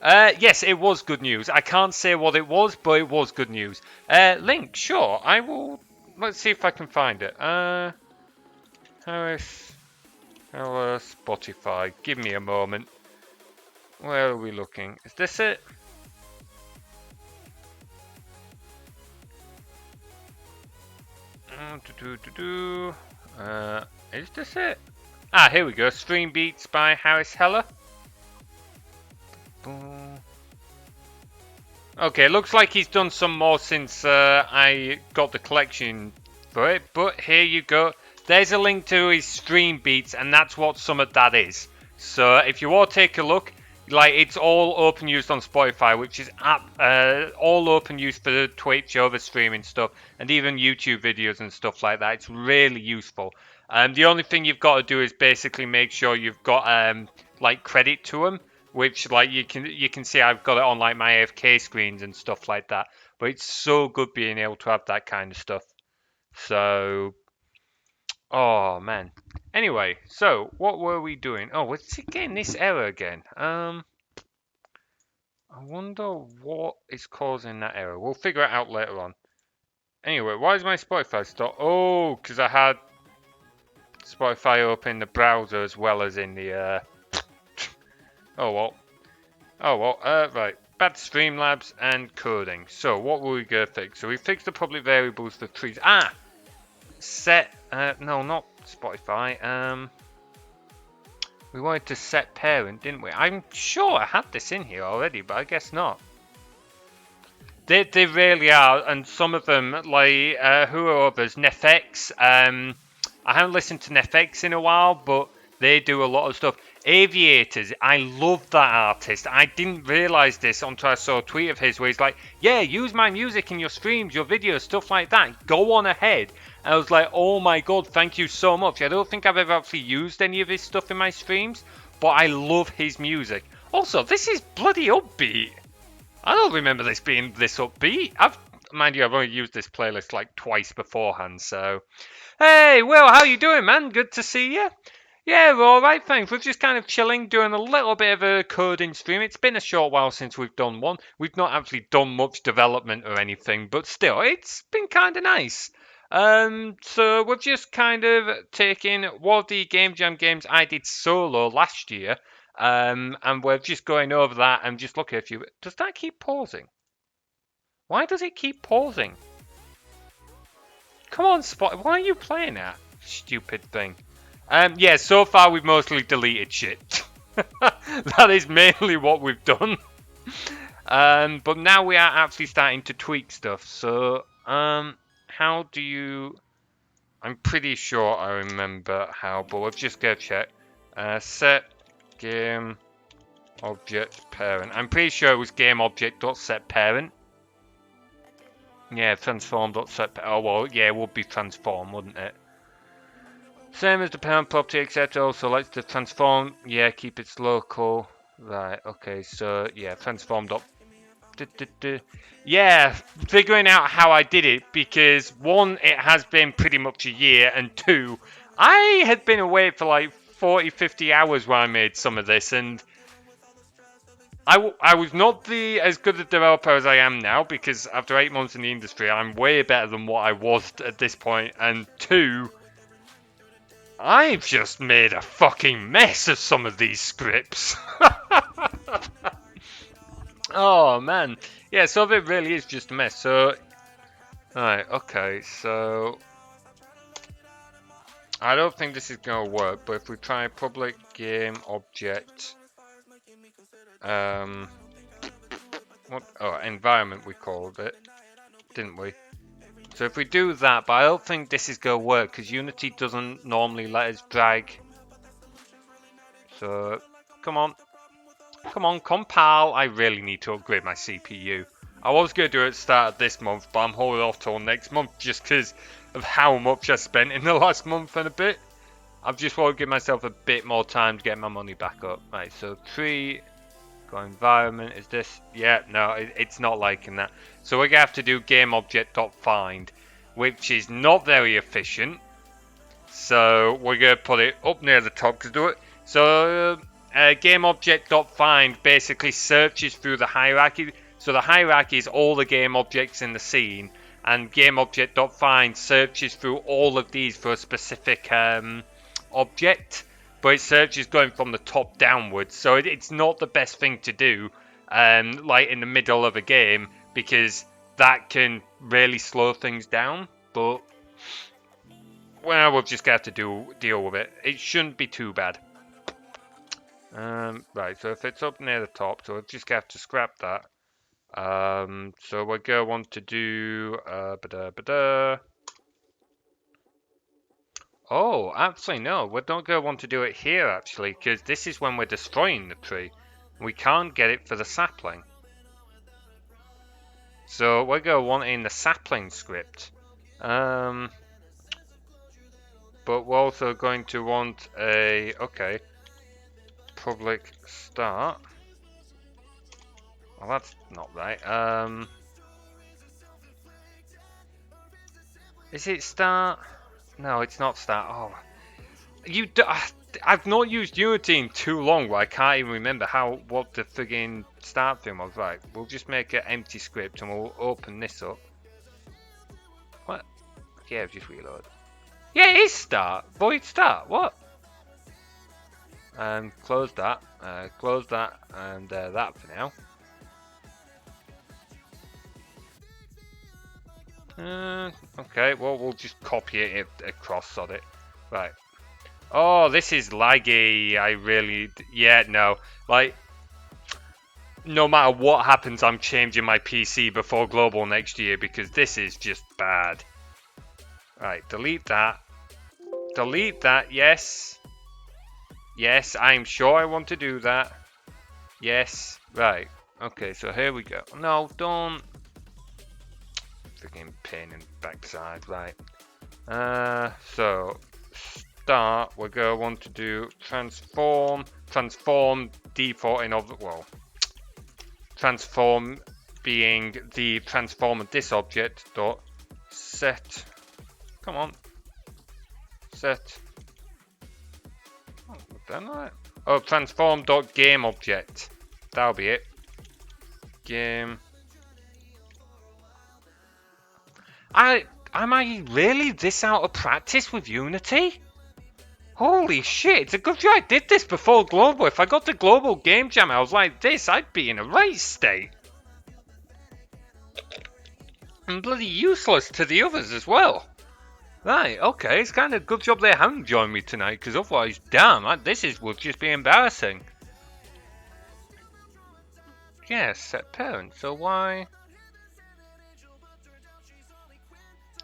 Yes, it was good news. I can't say what it was, but it was good news. Link, sure, I will. Let's see if I can find it. Harris. Hello, Spotify. Give me a moment. Where are we looking? Is this it? Is this it? Ah, here we go. StreamBeats by Harris Heller. Okay, looks like he's done some more since I got the collection for it. But here you go. There's a link to his StreamBeats, and that's what some of that is. So if you all take a look, like it's all open use on Spotify, which is all open use for Twitch, other streaming stuff, and even YouTube videos and stuff like that. It's really useful. The only thing you've got to do is basically make sure you've got like credit to them, which like you can see I've got it on like my AFK screens and stuff like that. But it's so good being able to have that kind of stuff. So, oh man. Anyway, so what were we doing? Oh, it's again this error again. I wonder what is causing that error. We'll figure it out later on. Anyway, why is my Spotify stop? Oh, because I had Spotify open in the browser as well as in the. Oh well. Oh well. Right. Bad Streamlabs and coding. So what will we go fix? So we fixed the public variables for trees. Ah, set. No, not Spotify. We wanted to set parent, didn't we? I'm sure I had this in here already, but I guess not. They really are, and some of them, like, who are others? Nefx. I haven't listened to Nefx in a while, but they do a lot of stuff. Aviators, I love that artist. I didn't realise this until I saw a tweet of his where he's like, yeah, use my music in your streams, your videos, stuff like that. Go on ahead. And I was like, oh my god, thank you so much. I don't think I've ever actually used any of his stuff in my streams, but I love his music. Also, this is bloody upbeat. I don't remember this being this upbeat. Mind you, I've only used this playlist like twice beforehand, so. Hey, Will, how you doing, man? Good to see you. Yeah, we're alright, thanks. We're just kind of chilling, doing a little bit of a coding stream. It's been a short while since we've done one. We've not actually done much development or anything, but still, it's been kind of nice. So we've just kind of taken one of the Game Jam games I did solo last year, and we're just going over that and just looking at you. Does that keep pausing? Why does it keep pausing? Come on, Spot. Why are you playing that stupid thing? Yeah, so far we've mostly deleted shit. That is mainly what we've done. But now we are actually starting to tweak stuff. So, how do you... I'm pretty sure I remember how, but we'll just go check. Set game object parent. I'm pretty sure it was game object.set parent. Yeah, transform.set. Oh well, yeah, it would be transform, wouldn't it? Same as the parent property, etc. Also likes to transform. Yeah, keep its local. Right. Okay. So yeah, transform. Yeah, figuring out how I did it because one, it has been pretty much a year, and two, I had been away for like 40, 50 hours when I made some of this, and I was not as good a developer as I am now because after 8 months in the industry, I'm way better than what I was at this point, and two, I've just made a fucking mess of some of these scripts. Oh man, yeah, so it really is just a mess. So, alright, okay, so I don't think this is gonna work, but if we try public game object, what? Oh, environment we called it, didn't we? So if we do that, but I don't think this is going to work because Unity doesn't normally let us drag. So, come on. Come on, compile. I really need to upgrade my CPU. I was going to do it at the start of this month, but I'm holding off till next month just because of how much I spent in the last month and a bit. I've just want to give myself a bit more time to get my money back up. Right, so tree, go environment, is this? Yeah, no, it's not liking that. So we're going to have to do GameObject.find, which is not very efficient. So we're going to put it up near the top to do it. So GameObject.find basically searches through the hierarchy. So the hierarchy is all the game objects in the scene, and GameObject.find searches through all of these for a specific object, but it searches going from the top downwards. So it's not the best thing to do, like in the middle of a game, because that can really slow things down. But well, we'll just have to deal with it. It shouldn't be too bad. Right, so if it's up near the top, so we'll just have to scrap that. So we're going to want to do... Oh, actually no, we're not going to want to do it here actually, because this is when we're destroying the tree. We can't get it for the sapling. So we're going to want it in the sapling script. But we're also going to want a... Okay. Public start. Well, that's not right. Is it start? No, it's not start. Oh, I've not used Unity in too long, but I can't even remember what the friggin' start thing was. Right, we'll just make an empty script and we'll open this up. What? Yeah, just reload. Yeah, it is start. Void start. What? Close that, and that for now. Okay, well, we'll just copy it across on it. Right. Oh, this is laggy. Yeah, no. Like, no matter what happens, I'm changing my PC before Global next year because this is just bad. Right, delete that. Delete that, yes. Yes, I'm sure I want to do that. Yes, right. Okay, so here we go. No, don't. Freaking pain in the backside, right. So, start, we're going to want to do transform defaulting of, well, transform being the transform of this object dot set, come on, set, done that? Oh, transform dot game object, that'll be it, game. Am I really this out of practice with Unity? Holy shit, it's a good job I did this before Global. If I got the Global Game Jam I was like this, I'd be in a right state. And bloody useless to the others as well. Right, okay, it's kind of good job they haven't joined me tonight, because otherwise, damn, this would just be embarrassing. Yes, set parent, so why...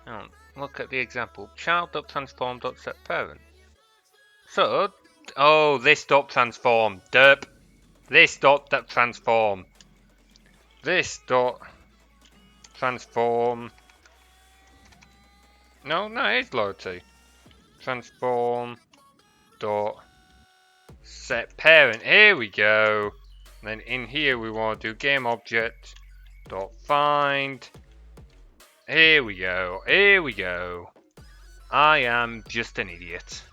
Oh, look at the example. Child.transform.setParent. So, oh, this dot transform. Derp. This dot transform. This dot transform. No, it's lowercase. Transform dot set parent. Here we go. And then in here we want to do game object dot find. Here we go. I am just an idiot.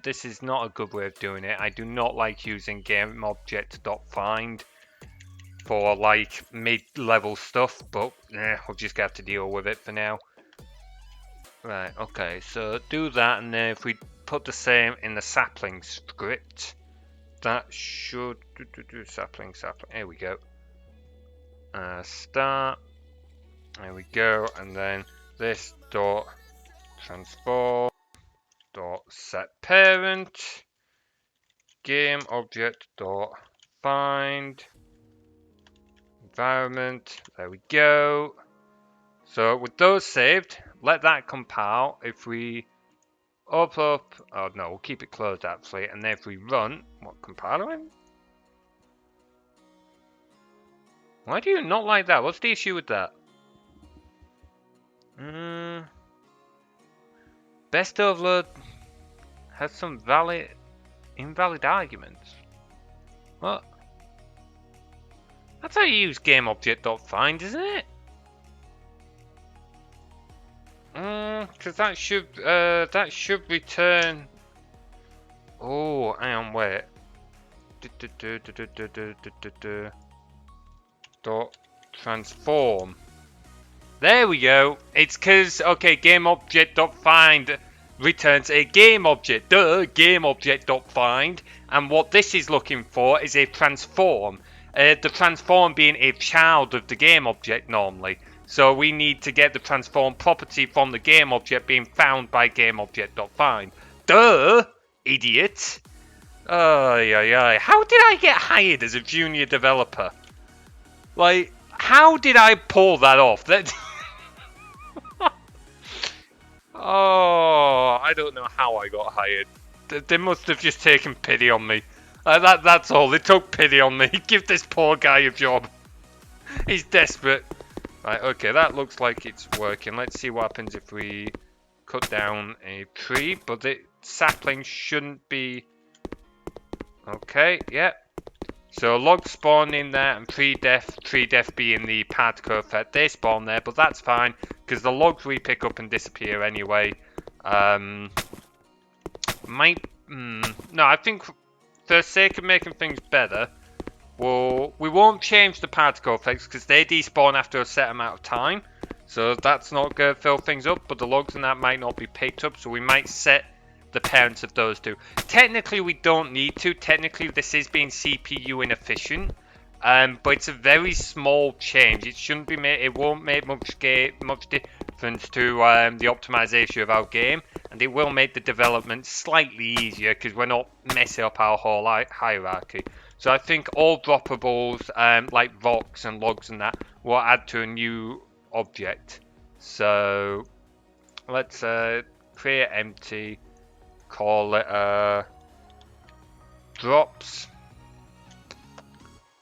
This is not a good way of doing it. I do not like using GameObject.find for like mid-level stuff, but we'll just have to deal with it for now. Right, okay, so do that, and then if we put the same in the sapling script, that should do sapling. Here we go. Start. There we go, and then this dot transform dot set parent game object dot find environment. There we go. So with those saved, let that compile. If we open up, oh no, we'll keep it closed actually. And then if we run, what compiling? Why do you not like that? What's the issue with that? Best overload has some invalid arguments. What? That's how you use GameObject.find, isn't it? Because that should return. Oh, hang on, wait. Dot transform. There we go. It's because, okay, GameObject.find returns a GameObject. Duh, GameObject.find. And what this is looking for is a transform. The transform being a child of the GameObject normally. So we need to get the transform property from the GameObject being found by GameObject.find. Duh, idiot. How did I get hired as a junior developer? Like, how did I pull that off? That. Oh, I don't know how I got hired. They must have just taken pity on me. That's all. They took pity on me. Give this poor guy a job. He's desperate. Right, okay, that looks like it's working. Let's see what happens if we cut down a tree. But the sapling shouldn't be... Okay, yeah. So logs spawn in there and tree death being the particle effect. They spawn there, but that's fine because the logs we pick up and disappear anyway. No, I think for the sake of making things better, we won't change the particle effects because they despawn after a set amount of time. So that's not going to fill things up, but the logs and that might not be picked up. So we might set the parents of those two. Technically, we don't need to. Technically, this is being CPU inefficient, but it's a very small change. It shouldn't be made. It won't make much difference to the optimization of our game, and it will make the development slightly easier because we're not messing up our whole hierarchy. So I think all droppables, like rocks and logs and that, will add to a new object. So let's create empty. Call it drops.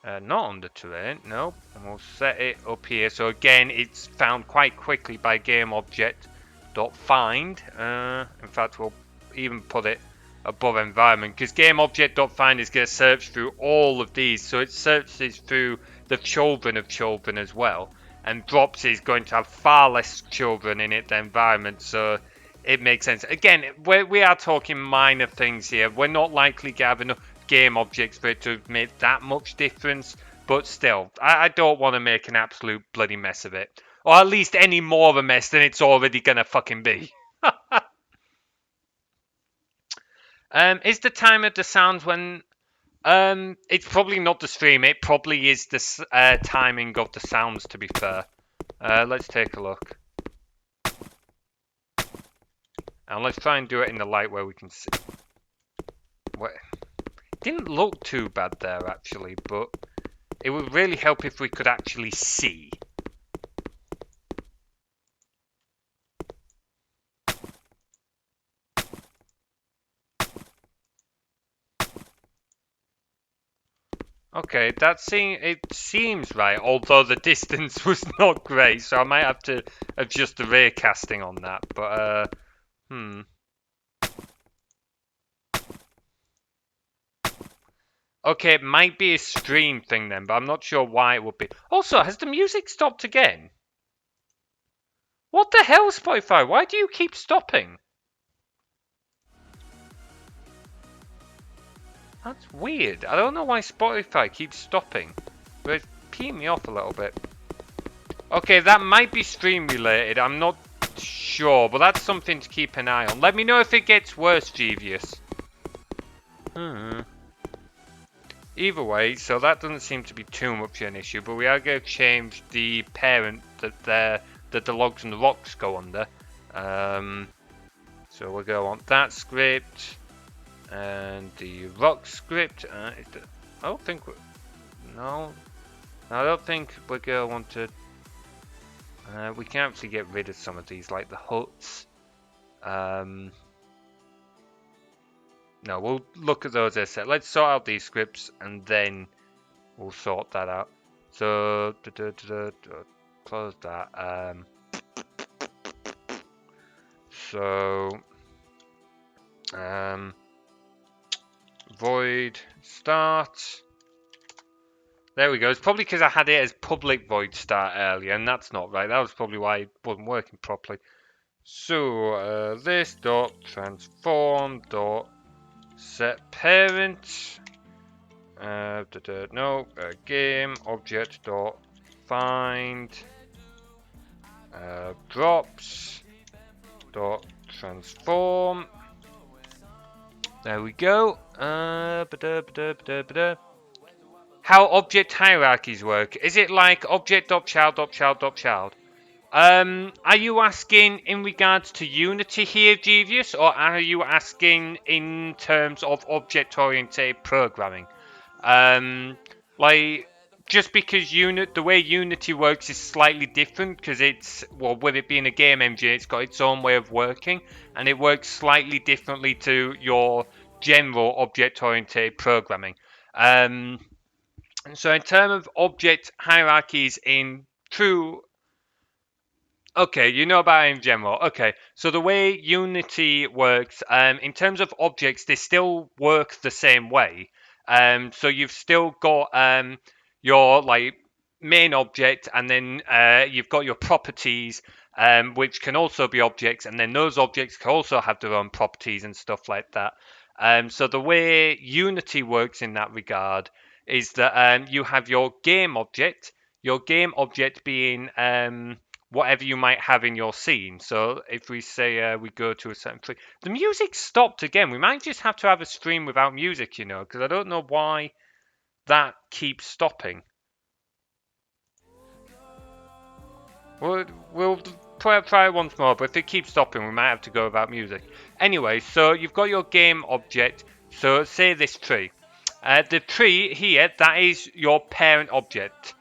Not on the terrain, no. And we'll set it up here. So again, it's found quite quickly by GameObject.find. In fact, we'll even put it above environment because GameObject.find is going to search through all of these. So it searches through the children of children as well. And drops is going to have far less children in it than environment. So it makes sense. Again, we are talking minor things here. We're not likely to have enough game objects for it to make that much difference. But still, I don't want to make an absolute bloody mess of it. Or at least any more of a mess than it's already going to fucking be. Is the timer the sounds when... it's probably not the stream. It probably is the timing of the sounds, to be fair. Let's take a look. And let's try and do it in the light where we can see. It didn't look too bad there, actually, but it would really help if we could actually see. Okay, it seems right, although the distance was not great, so I might have to adjust the rear casting on that, but, Okay, it might be a stream thing then, but I'm not sure why it would be. Also, has the music stopped again? What the hell, Spotify? Why do you keep stopping? That's weird. I don't know why Spotify keeps stopping, but it's peeing me off a little bit. Okay, that might be stream related. I'm not sure, but that's something to keep an eye on. Let me know if it gets worse, Jeevious. Either way, so that doesn't seem to be too much of an issue, but we are going to change the parent that the logs and the rocks go under. So we'll go on that script and the rock script. I don't think no. I don't think we're going to want to... we can actually get rid of some of these, like the huts. No, we'll look at those as a set. Let's sort out these scripts and then we'll sort that out. So, close that. So, void start. There we go. It's probably because I had it as public void start earlier, and that's not right. That was probably why it wasn't working properly. So, this dot transform dot set parent. Game object dot find drops dot transform. There we go. How object hierarchies work? Is it like object.child.child.child? Are you asking in regards to Unity here, Devious, or are you asking in terms of object-oriented programming? Like, just because the way Unity works is slightly different, because it's, well, with it being a game engine, it's got its own way of working, and it works slightly differently to your general object-oriented programming. So in terms of object hierarchies in true... Okay, you know about it in general. Okay, so the way Unity works, in terms of objects, they still work the same way. So you've still got your like main object, and then you've got your properties, which can also be objects, and then those objects can also have their own properties and stuff like that. So the way Unity works in that regard is that you have your game object being whatever you might have in your scene. So if we say we go to a certain place, the music stopped again. We might just have to have a stream without music, you know, because I don't know why that keeps stopping. We'll try it once more, but if it keeps stopping, we might have to go without music. Anyway, so you've got your game object. So say this tree. The tree here, that is your parent object.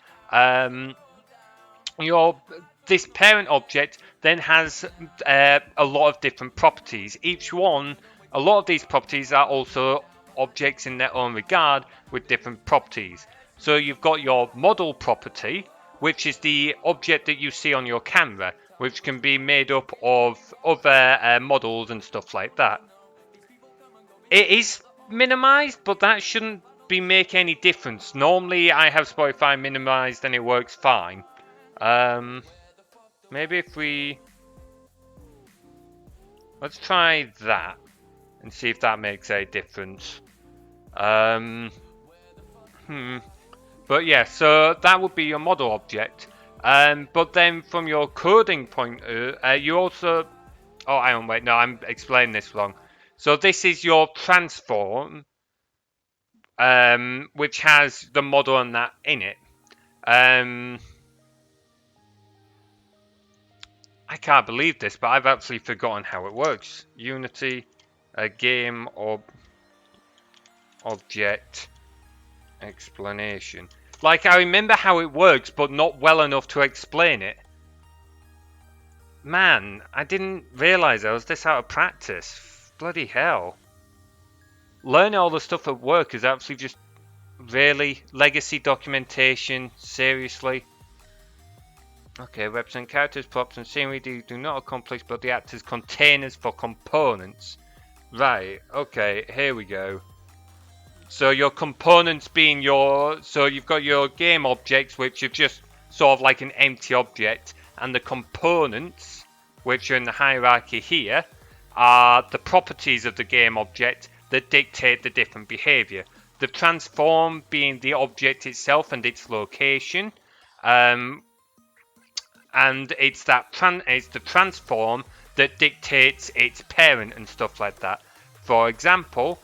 This parent object then has a lot of different properties. A lot of these properties are also objects in their own regard with different properties. So you've got your model property, which is the object that you see on your camera, which can be made up of other models and stuff like that. It is minimized, but that shouldn't make any difference. Normally I have Spotify minimized and it works fine. Maybe if let's try that and see if that makes a difference. But yeah, so that would be your model object. But then from your coding point, you also... Oh, hang on, wait, no, I'm explaining this wrong. So this is your transform, which has the model and that in it. I can't believe this, but I've actually forgotten how it works. Unity, game or object explanation. Like, I remember how it works, but not well enough to explain it. Man, I didn't realise I was this out of practice. Bloody hell. Learning all the stuff at work is actually just... Really? Legacy documentation? Seriously? Okay, represent characters, props, and scenery do not accomplish, but they act as containers for components. Right, okay, here we go. So your components being so you've got your game objects, which are just sort of like an empty object, and the components, which are in the hierarchy here, are the properties of the game object that dictate the different behavior. The transform being the object itself and its location, and it's the transform that dictates its parent and stuff like that. For example,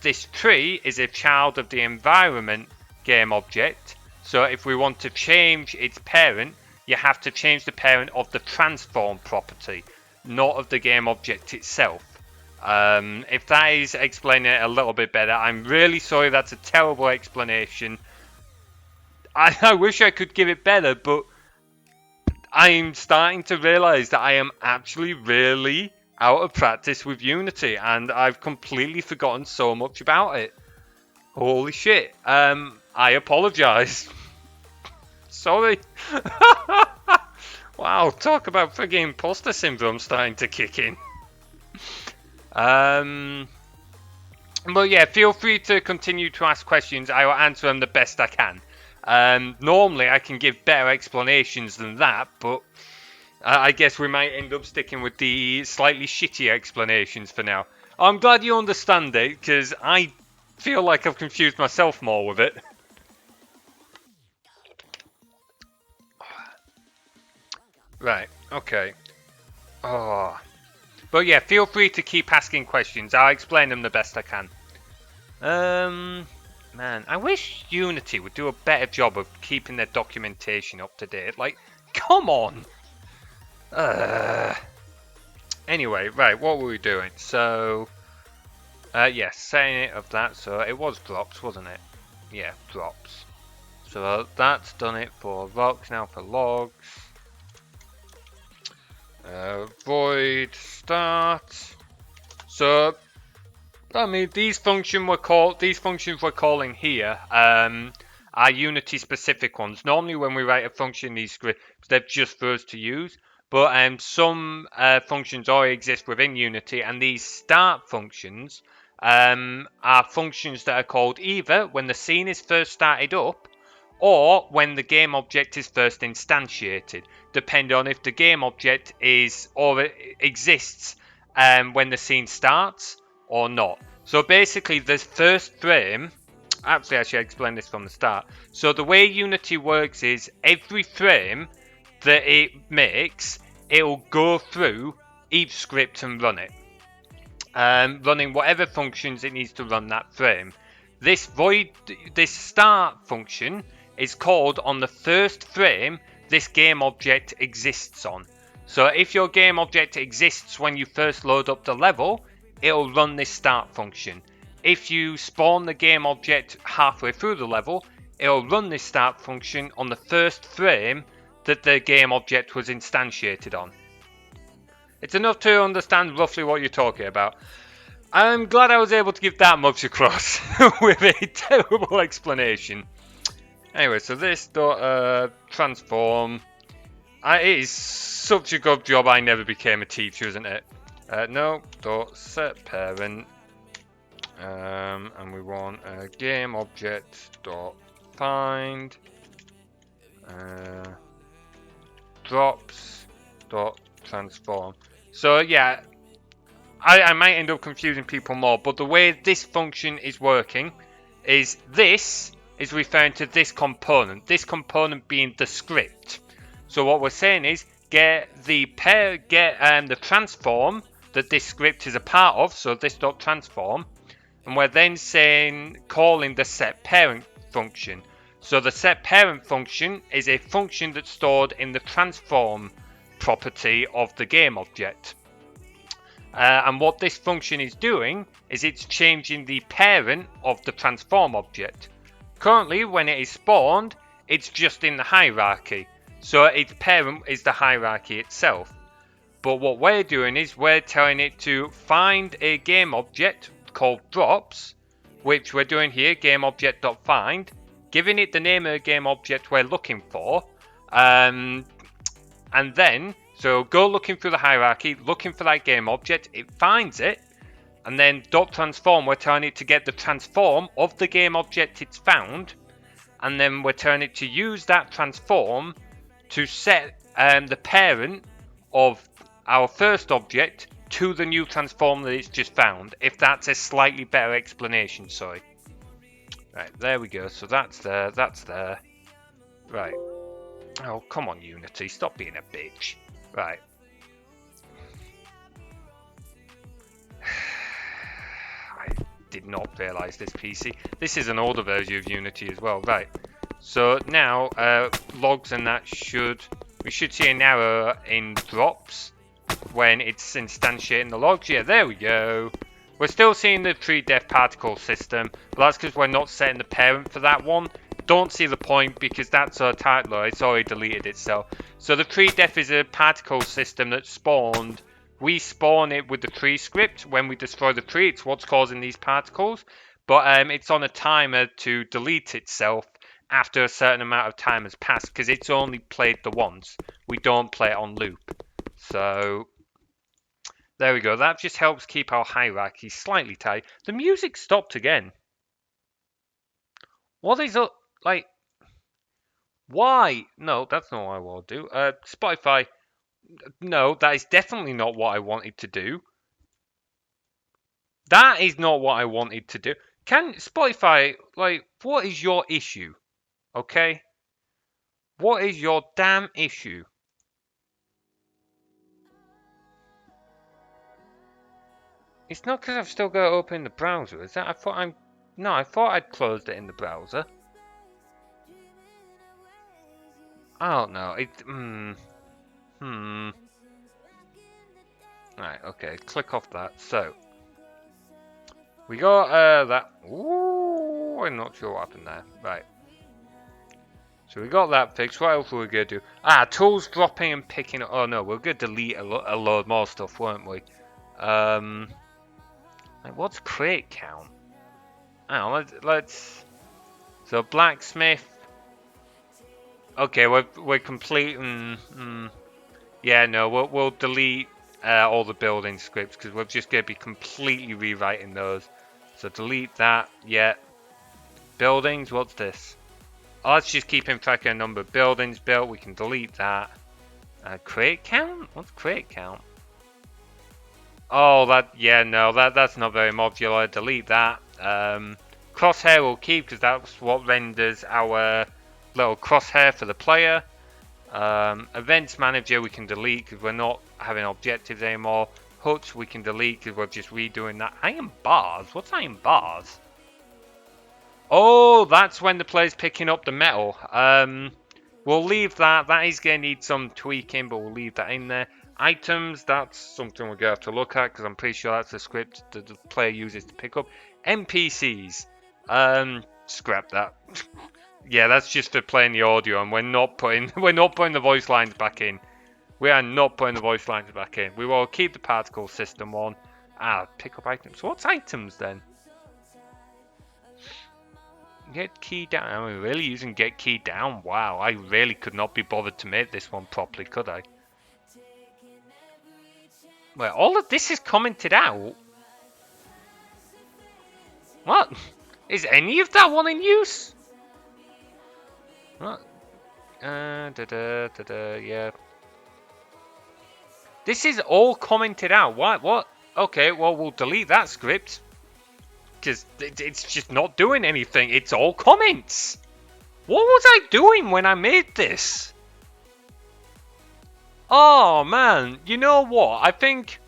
this tree is a child of the environment game object. So if we want to change its parent, you have to change the parent of the transform property, not of the game object itself. If that is explaining it a little bit better, I'm really sorry. That's a terrible explanation. I wish I could give it better, but I'm starting to realise that I am actually really out of practice with Unity, and I've completely forgotten so much about it. Holy shit. I apologise. Sorry. Wow, talk about friggin' imposter syndrome starting to kick in. But yeah, feel free to continue to ask questions. I will answer them the best I can. Normally I can give better explanations than that, but I guess we might end up sticking with the slightly shitty explanations for now. I'm glad you understand it, because I feel like I've confused myself more with it. Right, okay. Oh. But yeah, feel free to keep asking questions. I'll explain them the best I can. Man, I wish Unity would do a better job of keeping their documentation up to date. Like, come on! Anyway, right, what were we doing? So, yes, setting it of that. So it was drops, wasn't it? Yeah, drops. So that's done it for rocks, now for logs. Void start. So I mean these functions we're calling here are Unity specific ones. Normally when we write a function in these scripts, they're just for us to use. But some functions already exist within Unity, and these start functions are functions that are called either when the scene is first started up, or when the game object is first instantiated, depending on if the game object is or exists when the scene starts or not. So basically, the first frame. Actually, I should explain this from the start. So the way Unity works is every frame that it makes, it'll go through each script and run it, running whatever functions it needs to run that frame. This start function is called on the first frame this game object exists on. So if your game object exists when you first load up the level, it'll run this start function. If you spawn the game object halfway through the level, it'll run this start function on the first frame that the game object was instantiated on. It's enough to understand roughly what you're talking about. I'm glad I was able to give that much across with a terrible explanation. Anyway, so this transform. It is such a good job I never became a teacher, isn't it? No, dot set parent. And we want a game object dot find drops dot transform. So yeah, I might end up confusing people more, but the way this function is working is this is referring to this component being the script. So what we're saying is get the transform that this script is a part of, so this dot transform, and we're then calling the set parent function. So the set parent function is a function that's stored in the transform property of the game object. And what this function is doing is it's changing the parent of the transform object. Currently, when it is spawned, it's just in the hierarchy. So its parent is the hierarchy itself. But what we're doing is we're telling it to find a game object called drops, which we're doing here, gameObject.find, giving it the name of the game object we're looking for, and then so go looking through the hierarchy, looking for that game object, it finds it, and then dot transform, we're telling it to get the transform of the game object it's found, and then we're telling it to use that transform to set the parent of our first object to the new transform that it's just found, if that's a slightly better explanation, sorry. Right, there we go, so that's there. Right. Oh, come on, Unity, stop being a bitch. Right. I did not realise this PC. This is an older version of Unity as well. Right. So now, logs and that we should see an error in drops when it's instantiating the logs. Yeah, there we go. We're still seeing the pre-death particle system, but that's because we're not setting the parent for that one don't see the point because that's a title. It's already deleted itself. So the tree death is a particle system that spawned. We spawn it with the tree script. When we destroy the tree, it's what's causing these particles. But it's on a timer to delete itself after a certain amount of time has passed because it's only played the once. We don't play it on loop. So there we go. That just helps keep our hierarchy slightly tight. The music stopped again. What is up? Like, why? No, that's not what I want to do. Spotify. No, that is definitely not what I wanted to do. That is not what I wanted to do. Can Spotify, like, what is your issue? Okay? What is your damn issue? It's not because I've still got it open in the browser, is that? No, I thought I'd closed it in the browser. I don't know. Right, okay, click off that. So, we got that. Ooh, I'm not sure what happened there. Right. So we got that fixed. What else were we going to do? Tools dropping and picking up. Oh no, we're going to delete a load more stuff, weren't we? Like, what's crate count? Hang on, let's. So blacksmith. Okay, we're completing. Yeah, no, we'll delete all the building scripts because we're just going to be completely rewriting those. So delete that. Yeah. Buildings. What's this? Oh, let's just keep in track of a number of buildings built. We can delete that. Crate count? What's crate count? Oh, that's not very modular. Delete that. Crosshair we'll keep because that's what renders our little crosshair for the player. Events manager we can delete because we're not having objectives anymore. Huts we can delete because we're just redoing that. Iron bars? What's iron bars? Oh, that's when the player's picking up the metal. We'll leave that. That is going to need some tweaking, but we'll leave that in there. Items, that's something we're going to have to look at because I'm pretty sure that's the script that the player uses to pick up. NPCs, scrap that. Yeah, that's just for playing the audio, and we're not putting the voice lines back in. We are not putting the voice lines back in. We will keep the particle system on. Pick up items. What's items then? Get key down. Am I really using get key down? Wow, I really could not be bothered to make this one properly, could I? Well, all of this is commented out. What? Is any of that one in use? What? Yeah. This is all commented out. What? Okay, well, we'll delete that script. Because it's just not doing anything. It's all comments. What was I doing when I made this? Oh, man. You know what? I think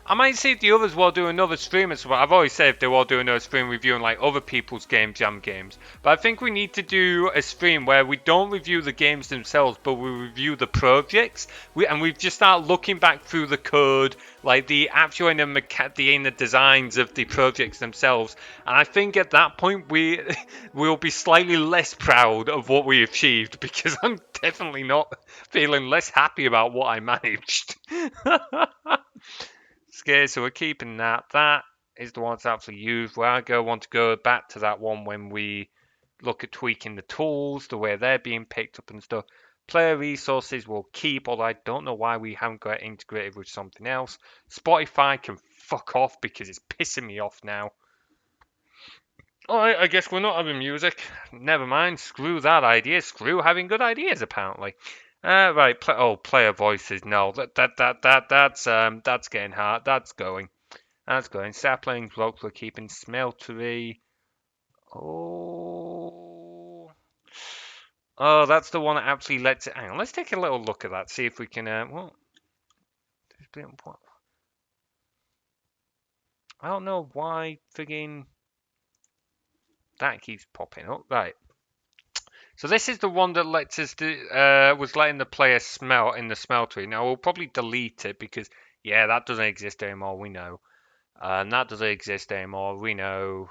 I might see if the others will do another stream as well. I've always said if they will do another stream reviewing like other people's game jam games. But I think we need to do a stream where we don't review the games themselves, but we review the projects. We've just started looking back through the code, like the actual inner designs of the projects themselves. And I think at that point we'll be slightly less proud of what we achieved because I'm definitely not feeling less happy about what I managed. Okay, so we're keeping that. That is the one that's actually used. Where I want to go back to that one when we look at tweaking the tools, the way they're being picked up and stuff. Player resources we'll keep, although I don't know why we haven't got it integrated with something else. Spotify can fuck off because it's pissing me off now. Alright, I guess we're not having music. Never mind, screw that idea. Screw having good ideas, apparently. Right, player voices. No, that's getting hard. That's going. Saplings, rocks we're keeping. Smeltery. Oh, that's the one that actually lets it. Hang on, let's take a little look at that. See if we can. Well, I don't know why friggin' that keeps popping up. Right. So this is the one that lets us was letting the player smelt in the smeltery. Now we'll probably delete it because yeah, that doesn't exist anymore. We know, and that doesn't exist anymore. We know.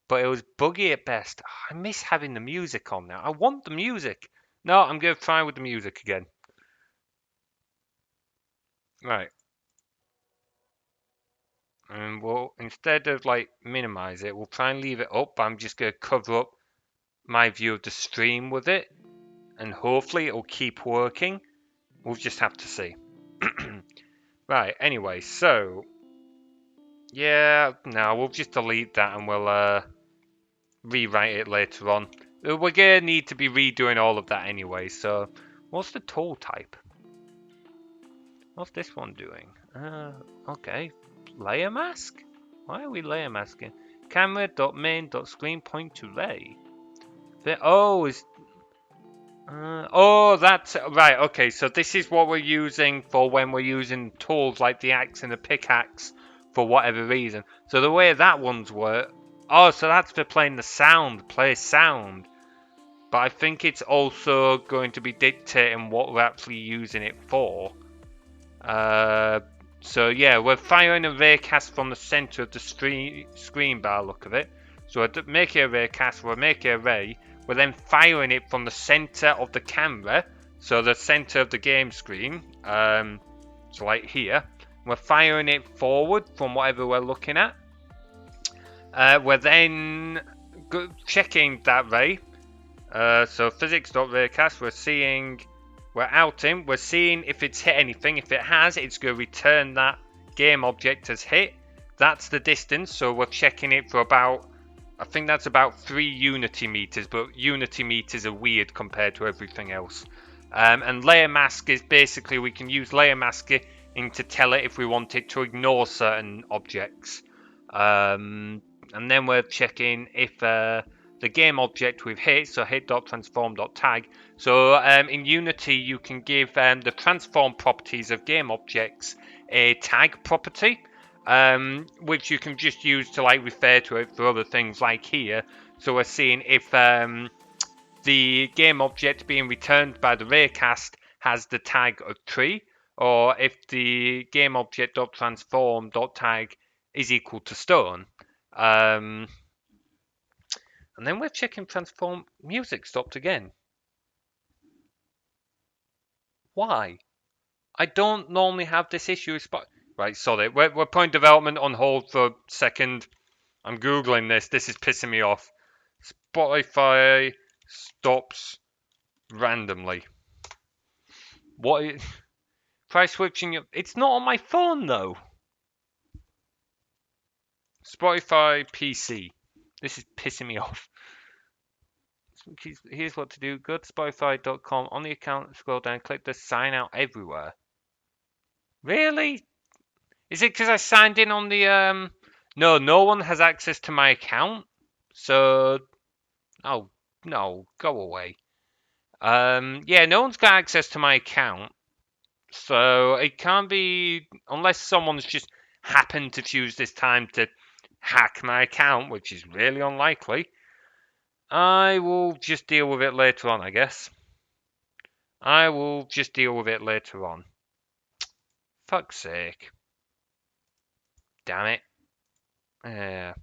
but it was buggy at best. I miss having the music on now. I want the music. No, I'm going to try with the music again. Right. And we'll, instead of like minimize it, we'll try and leave it up, but I'm just going to cover up my view of the stream with it. And hopefully it'll keep working. We'll just have to see. Right, anyway, so yeah, no, we'll just delete that and we'll rewrite it later on. We're gonna need to be redoing all of that anyway, so what's the tool type? What's this one doing? Okay, layer mask? Why are we layer masking? Camera.main.screen point to ray. Oh, is oh, that's right. Okay, so this is what we're using for when we're using tools like the axe and the pickaxe for whatever reason. So the way that one's work. Oh, so that's for playing the sound, play sound. But I think it's also going to be dictating what we're actually using it for. So yeah, we're firing a raycast from the center of the screen bar. Look of it. So we're making a raycast. We're making a ray. We're then firing it from the center of the camera, so the center of the game screen. So like here, we're firing it forward from whatever we're looking at. We're then checking that ray. So physics.raycast, we're outing, we're seeing if it's hit anything. If it has, it's going to return that game object as hit. That's the distance, so we're checking it for about, I think that's about 3 unity meters, but unity meters are weird compared to everything else. And layer mask is basically, we can use layer masking to tell it if we want it to ignore certain objects. And then we're checking if the game object we've hit, so hit.transform.tag. So in Unity, you can give the transform properties of game objects a tag property, which you can just use to like refer to it for other things like here. So we're seeing if the game object being returned by the raycast has the tag of tree, or if the game object.transform.tag is equal to stone. And then we're checking transform music stopped again. Why? I don't normally have this issue. Right, sorry. We're putting development on hold for a second. I'm Googling this. This is pissing me off. Spotify stops randomly. What is... Try switching it. It's not on my phone though. Spotify PC. This is pissing me off. Here's what to do. Go to Spotify.com. On the account, scroll down, click the sign out everywhere. Really? Is it because I signed in on the No one has access to my account. So oh no, go away. Yeah, no one's got access to my account. So it can't be unless someone's just happened to choose this time to hack my account, which is really unlikely. I will just deal with it later on, I guess. I will just deal with it later on. Fuck's sake. Damn it. Yeah.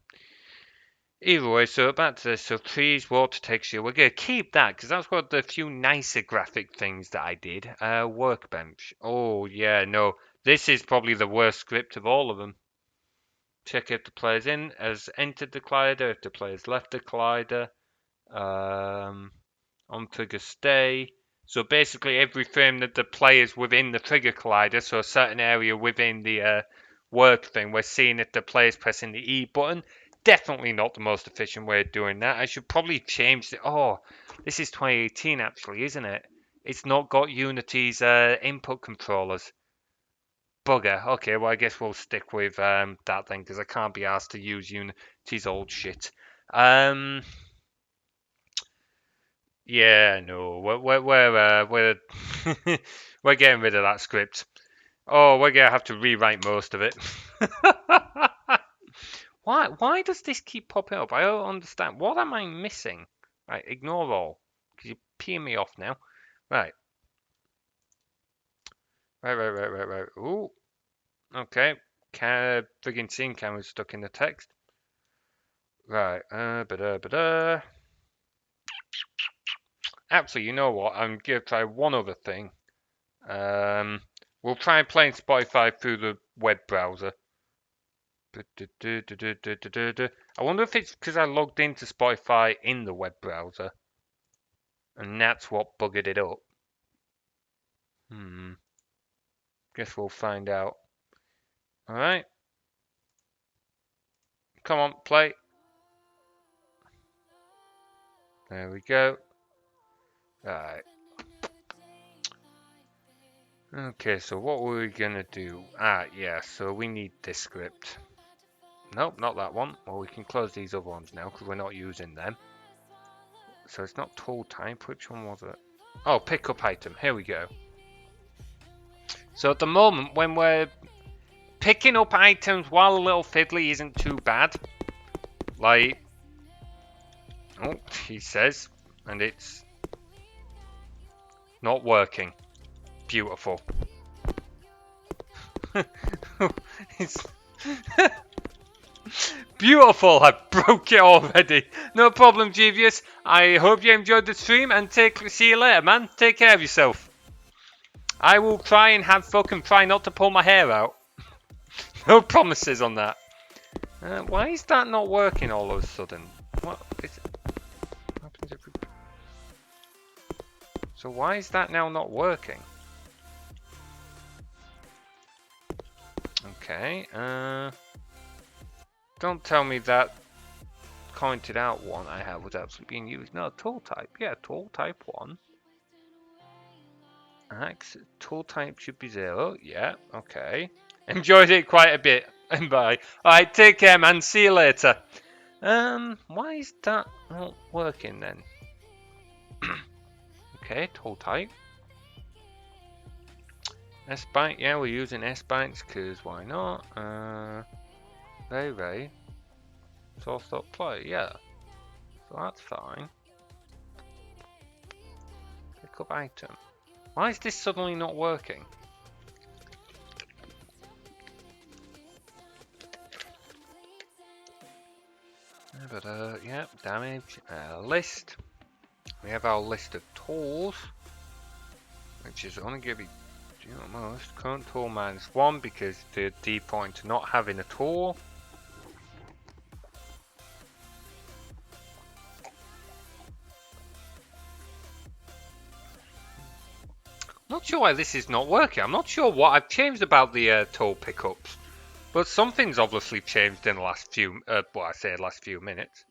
Either way, so back to this. So trees, water texture. We're going to keep that because that's one of the few nicer graphic things that I did. Workbench. Oh, yeah, no. This is probably the worst script of all of them. Check if the player's in, has entered the collider, if the player's left the collider. On trigger stay. So basically every frame that the player's within the trigger collider, so a certain area within the work thing, we're seeing if the player's pressing the E button. Definitely not the most efficient way of doing that. I should probably change it. Oh, this is 2018 actually, isn't it? It's not got Unity's input controllers. Bugger. Okay, well I guess we'll stick with that then because I can't be asked to use Unity's old shit. Yeah, no, we're we're getting rid of that script. Oh, we're gonna have to rewrite most of it. Why does this keep popping up? I don't understand. What am I missing? Right, ignore all. Because you're peeing me off now. Right. Right. Ooh. Okay. Friggin' scene camera stuck in the text. Right. Actually, you know what? I'm gonna try one other thing. We'll try playing Spotify through the web browser. I wonder if it's because I logged into Spotify in the web browser, and that's what buggered it up. Guess we'll find out. All right. Come on, play. There we go. Right. Okay, so what were we gonna do? Yeah, so we need this script. Nope, not that one. Well, we can close these other ones now because we're not using them. So it's not tool type. Which one was it? Oh, pick up item. Here we go. So at the moment, when we're picking up items while a little fiddly isn't too bad. Like, oh, he says, and it's not working. Beautiful. It's beautiful. I broke it already. No problem, Jeevious. I hope you enjoyed the stream and see you later, man. Take care of yourself. I will try and have fucking try not to pull my hair out. No promises on that. Why is that not working all of a sudden? What is it? What happens if we... So why is that now not working? Okay, don't tell me that pointed out one I have was actually being used. No, tool type. Yeah, tool type 1. Tool type should be 0. Yeah, okay. Enjoyed it quite a bit. And bye. Alright, take care, man. See you later. Why is that not working then? Okay, tool type. S-Byte, yeah, we're using S-Bytes because why not? Ray. Source.play, yeah. So that's fine. Pick up item. Why is this suddenly not working? But yeah, damage, list. We have our list of tools, which is only going to be most current tool -1 because the default to not having a tool. Not sure why this is not working. I'm not sure what I've changed about the tool pickups, but something's obviously changed in the last few. Well, I say last few minutes.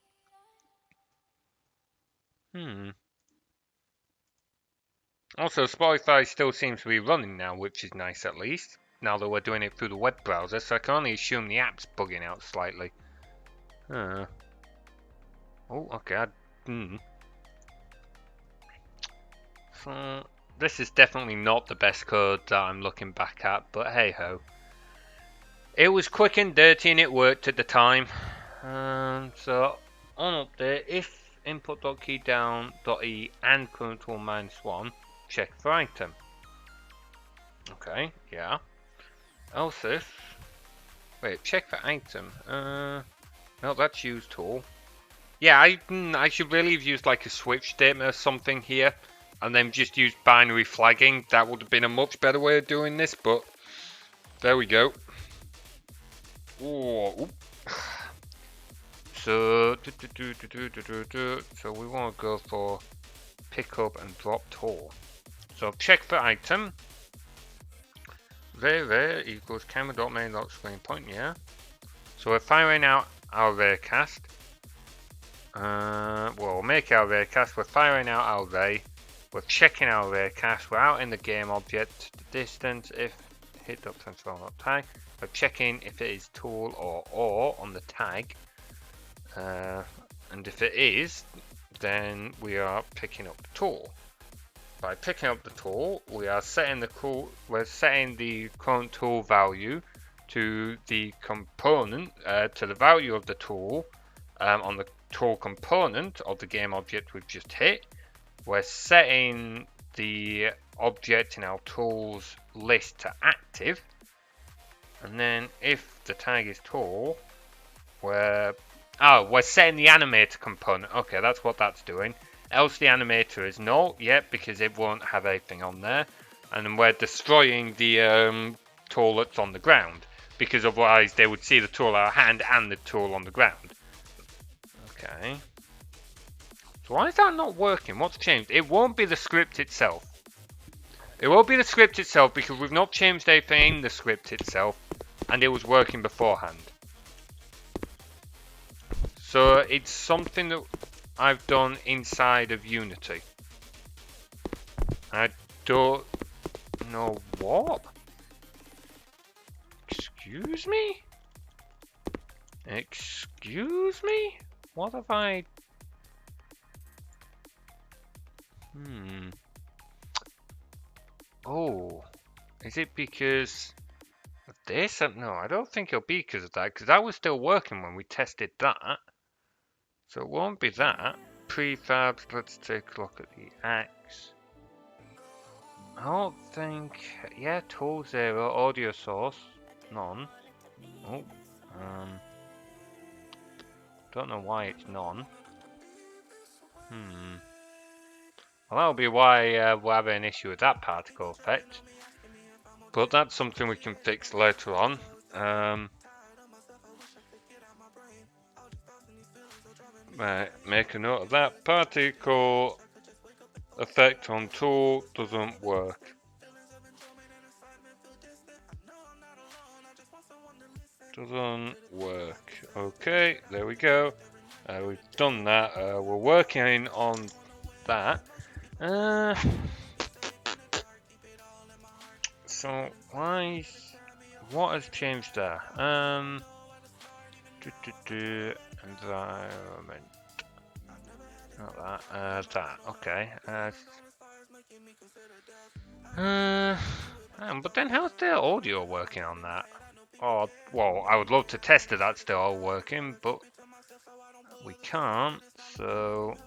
Also, Spotify still seems to be running now, which is nice at least. Now that we're doing it through the web browser, so I can only assume the app's bugging out slightly. Oh, okay. So, this is definitely not the best code that I'm looking back at, but hey ho. It was quick and dirty and it worked at the time. So, on update, if input.keydown.e and current tool -1, check for item. Okay, yeah. Else if... Wait, check for item. No, that's use tool. Yeah, I should really have used like a switch statement or something here. And then just used binary flagging. That would have been a much better way of doing this, but... There we go. Ooh. So we want to go for pick up and drop tool. So check for item. There equals camera.main.screen point, yeah. So we're firing out our raycast. We'll make our raycast. We're firing out our ray. We're checking our raycast. We're out in the game object. The distance if hit.transform.tag. We're checking if it is tool or on the tag. And if it is, then we are picking up the tool. By picking up the tool, we are setting the current tool value to the component, to the value of the tool on the tool component of the game object we've just hit. We're setting the object in our tools list to active, and then if the tag is tool, we're Oh, we're setting the animator component. Okay, that's what that's doing. Else the animator is no, yep, because it won't have anything on there. And then we're destroying the tool that's on the ground, because otherwise they would see the tool out of hand and the tool on the ground. Okay. So why is that not working? What's changed? It won't be the script itself. It won't be the script itself because we've not changed anything in the script itself, and it was working beforehand. So it's something that I've done inside of Unity. I don't know what. Excuse me? Excuse me? What have I... Oh. Is it because of this? No, I don't think it'll be because of that, because that was still working when we tested that. So it won't be that. Prefabs, let's take a look at the axe. I don't think... Yeah, tool 0, audio source, none. Oh, don't know why it's none. Well, that'll be why we're having an issue with that particle effect. But that's something we can fix later on. Right, make a note of that. Particle effect on tool doesn't work. Doesn't work. Okay, there we go. We've done that. We're working on that. So why? What has changed there? Environment. Not that. That. Okay. But then how's the audio working on that? Oh, well, I would love to test that that's still all working, but we can't. So,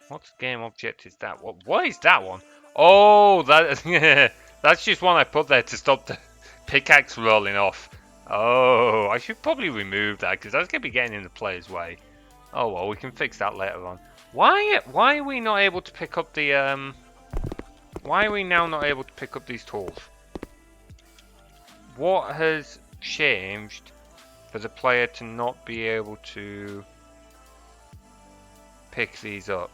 what game object is that? What is that one? Oh, that that's just one I put there to stop the pickaxe rolling off. Oh, I should probably remove that because that's gonna be getting in the player's way. Oh well, we can fix that later on. Why are we not able to pick up the Why are we now not able to pick up these tools? What has changed for the player to not be able to pick these up?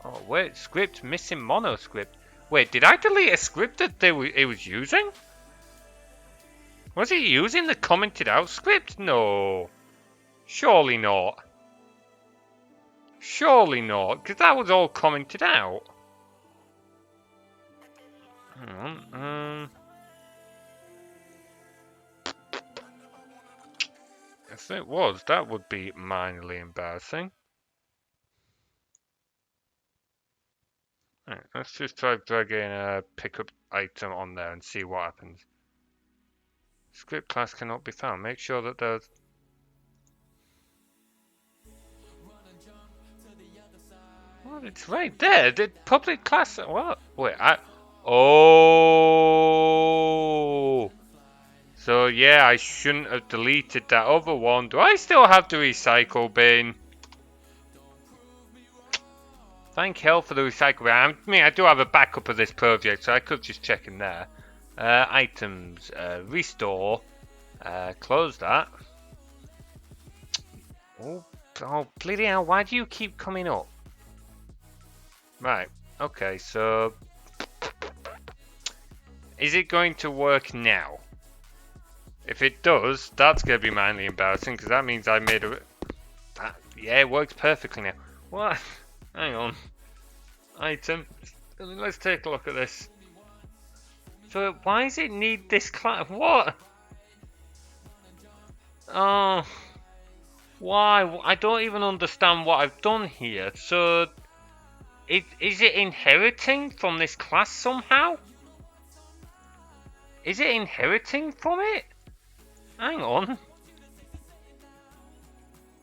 Oh wait, script missing mono script. Wait, did I delete a script that it was using? Was he using the commented out script? No. Surely not. Surely not, because that was all commented out. Hang on, if it was, that would be minorly embarrassing. Right, let's just try dragging a pickup item on there and see what happens. Script class cannot be found. Make sure that there's... Well, it's right there. The public class... What? Wait, Oh! So, yeah, I shouldn't have deleted that other one. Do I still have the recycle bin? Thank hell for the recycle bin. I mean, I do have a backup of this project, so I could just check in there. Items. Restore. Close that. Oh, bloody hell. Why do you keep coming up? Right. Okay, so... Is it going to work now? If it does, that's going to be mildly embarrassing, because that means I made a... yeah, it works perfectly now. What? Hang on. Item. Let's take a look at this. So, why does it need this class? What? Oh. Why? I don't even understand what I've done here. So, is it inheriting from this class somehow? Is it inheriting from it? Hang on.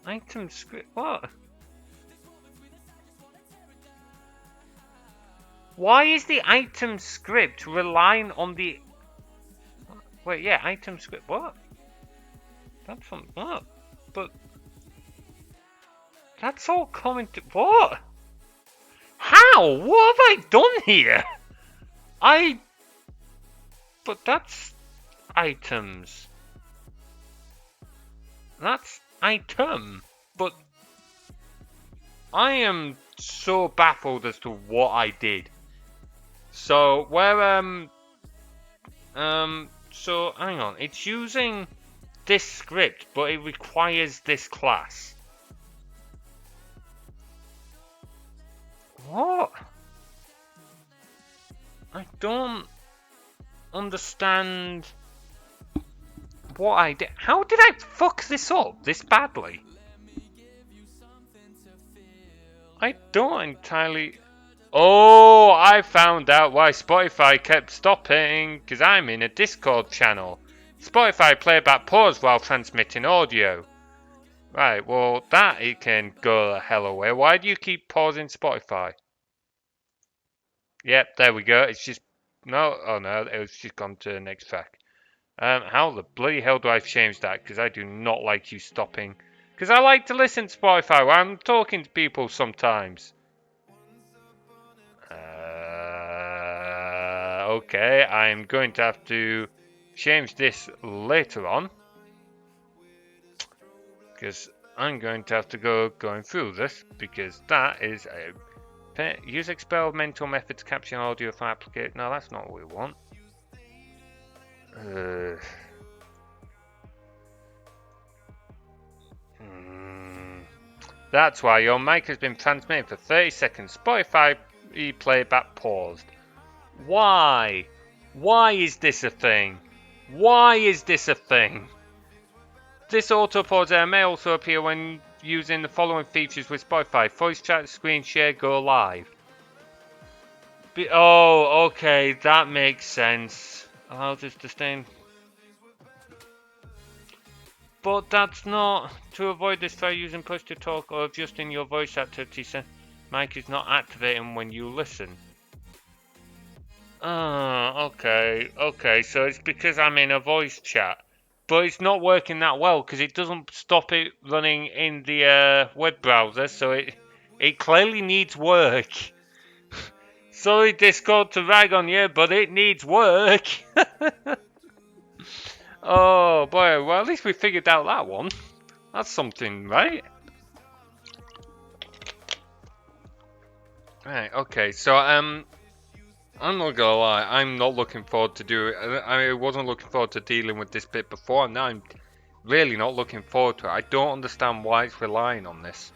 Item script, what? Why is the item script relying on the... Wait, yeah, item script, what? That's from... What? But... That's all coming to... What? How? What have I done here? But that's... Items. That's item. But... I am so baffled as to what I did. So, so, hang on. It's using this script, but it requires this class. What? I don't understand what I did. How did I fuck this up this badly? I don't entirely... Oh, I found out why Spotify kept stopping, because I'm in a Discord channel. Spotify playback pause while transmitting audio. Right, well, that it can go the hell away. Why do you keep pausing Spotify? Yep, there we go. It's just... No, oh no, it's just gone to the next track. How the bloody hell do I change that? Because I do not like you stopping. Because I like to listen to Spotify while I'm talking to people sometimes. Okay, I'm going to have to change this later on. Because I'm going to have to going through this. Because that is a... Use experimental method to capture audio from application. No, that's not what we want. That's why your mic has been transmitted for 30 seconds. Spotify playback paused. Why? Why is this a thing? Why is this a thing? This auto pause error may also appear when using the following features with Spotify: voice chat, screen share, go live. Oh, okay, that makes sense. Allows us to stay in. But that's not... To avoid this, try using push to talk or adjusting your voice activity. Mic is not activating when you listen. Okay, so it's because I'm in a voice chat. But it's not working that well because it doesn't stop it running in the web browser, so it clearly needs work. Sorry, Discord, to rag on you, but it needs work. Oh boy, well at least we figured out that one. That's something, right? Right, okay, so I'm not gonna lie, I'm not looking forward to do it. I wasn't looking forward to dealing with this bit before, and now I'm really not looking forward to it. I don't understand why it's relying on this.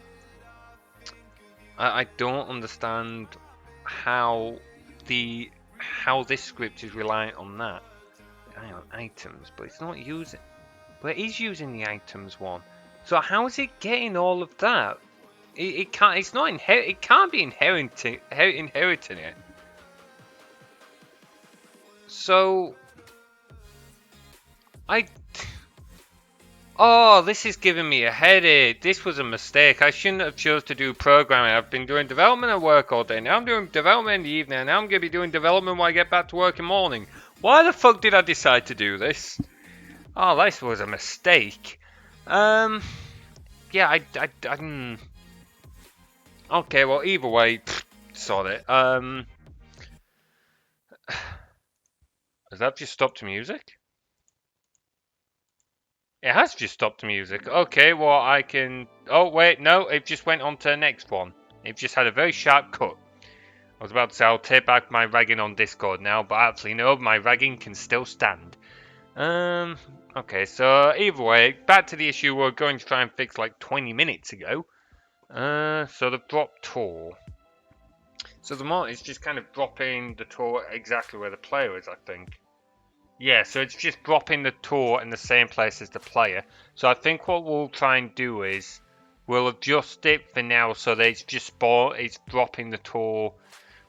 I don't understand how this script is relying on that. Hang on, items, but it's not using. But it is using the items one. So how is it getting all of that? It can't. It's not inherit. It can't be inheriting it. So Oh, this is giving me a headache. This was a mistake. I shouldn't have chose to do programming. I've been doing development at work all day. Now I'm doing development in the evening. And now I'm going to be doing development when I get back to work in the morning. Why the fuck did I decide to do this? Oh, this was a mistake. Yeah, Okay, well, either way, sod it. Has that just stopped music? It has just stopped music. Okay, well, I can... Oh, wait, no, it just went on to the next one. It just had a very sharp cut. I was about to say I'll take back my ragging on Discord now, but actually, no, my ragging can still stand. Okay, so either way, back to the issue we're going to try and fix like 20 minutes ago. So the drop tour. So the mod is just kind of dropping the tour exactly where the player is, I think. Yeah, so it's just dropping the tour in the same place as the player. So I think what we'll try and do is we'll adjust it for now so that it's just it's dropping the tour.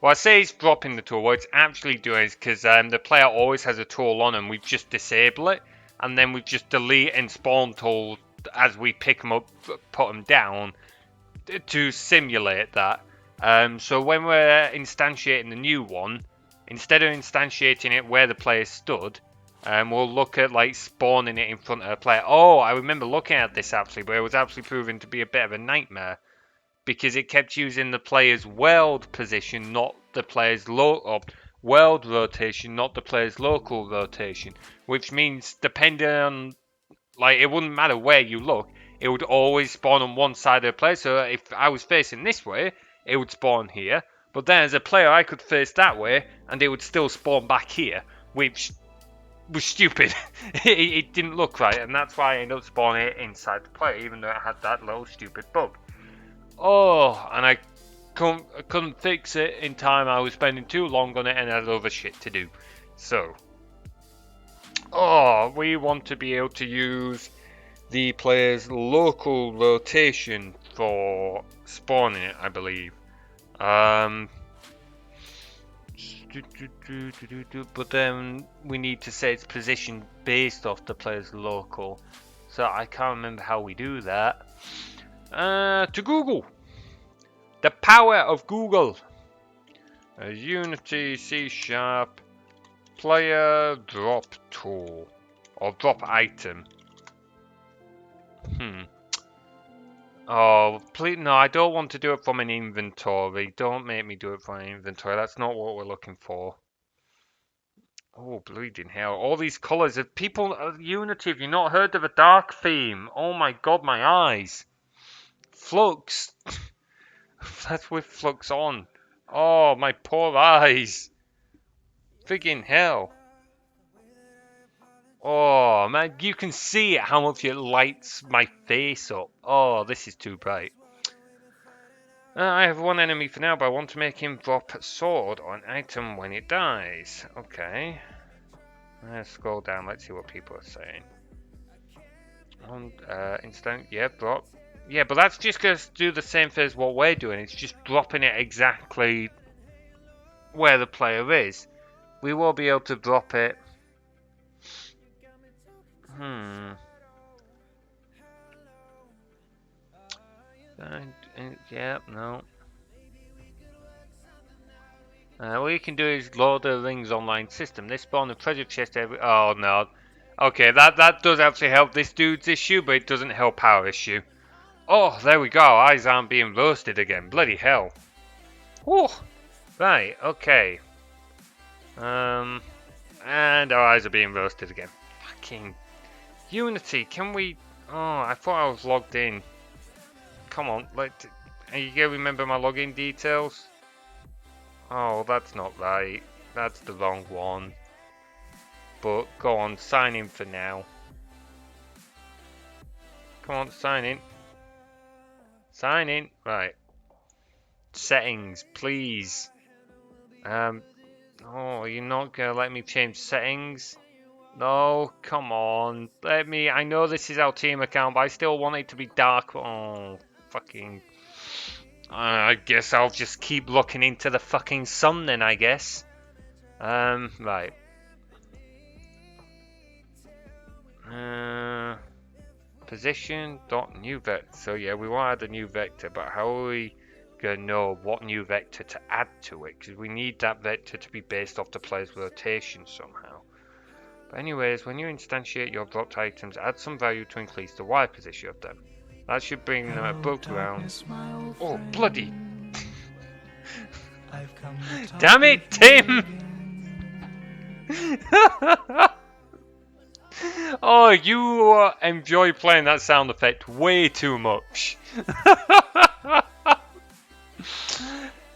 Well, I say it's dropping the tool. What it's actually doing is because the player always has a tool on and we just disable it. And then we just delete and spawn tools as we pick them up, put them down to simulate that. So when we're instantiating the new one, instead of instantiating it where the player stood, we'll look at like spawning it in front of a player. Oh, I remember looking at this actually, but it was actually proving to be a bit of a nightmare because it kept using the player's world position, not the player's world rotation, not the player's local rotation, which means depending on, like, it wouldn't matter where you look, it would always spawn on one side of the player. So if I was facing this way, it would spawn here, but then as a player I could face that way and it would still spawn back here, which was stupid. It didn't look right, and that's why I ended up spawning it inside the player, even though it had that little stupid bug. Oh, and I couldn't fix it in time. I was spending too long on it and I had other shit to do. So, we want to be able to use the player's local rotation for spawning it, I believe. But then we need to set its position based off the player's local. So I can't remember how we do that. To Google. The power of Google. Unity C# player drop tool or drop item. Oh, please, no, I don't want to do it from an inventory. Don't make me do it from an inventory. That's not what we're looking for. Oh, bleeding hell. All these colours. If people, Unity, have you not heard of a dark theme? Oh my god, my eyes. Flux. That's with Flux on. Oh, my poor eyes. Friggin' hell. Oh, man, you can see how much it lights my face up. Oh, this is too bright. I have one enemy for now, but I want to make him drop a sword or an item when it dies. Okay. Let's scroll down, let's see what people are saying. Instant, yeah, drop. Yeah, but that's just going to do the same thing as what we're doing. It's just dropping it exactly where the player is. We will be able to drop it. Yeah, no. What you can do is Lord of the Rings online system. They spawn a treasure chest every... Oh, no. Okay, that does actually help this dude's issue, but it doesn't help our issue. Oh, there we go. Eyes aren't being roasted again. Bloody hell. Whew. Right, okay. And our eyes are being roasted again. Fucking Unity, can we... Oh, I thought I was logged in. Come on, are you gonna remember my login details? Oh, that's not right. That's the wrong one. But go on, sign in for now. Come on, sign in. Sign in. Right. Settings, please. Oh, you're not gonna let me change settings? No, come on. Let me. I know this is our team account, but I still want it to be dark. Oh, fucking. I guess I'll just keep looking into the fucking sun then, I guess. Right. Position dot new vector. So yeah, we want to add a new vector, but how are we gonna know what new vector to add to it? Because we need that vector to be based off the player's rotation somehow. But anyways, when you instantiate your dropped items, add some value to increase the Y position of them. That should bring them above ground. Oh, bloody! Damn it, Tim! Oh, you enjoy playing that sound effect way too much.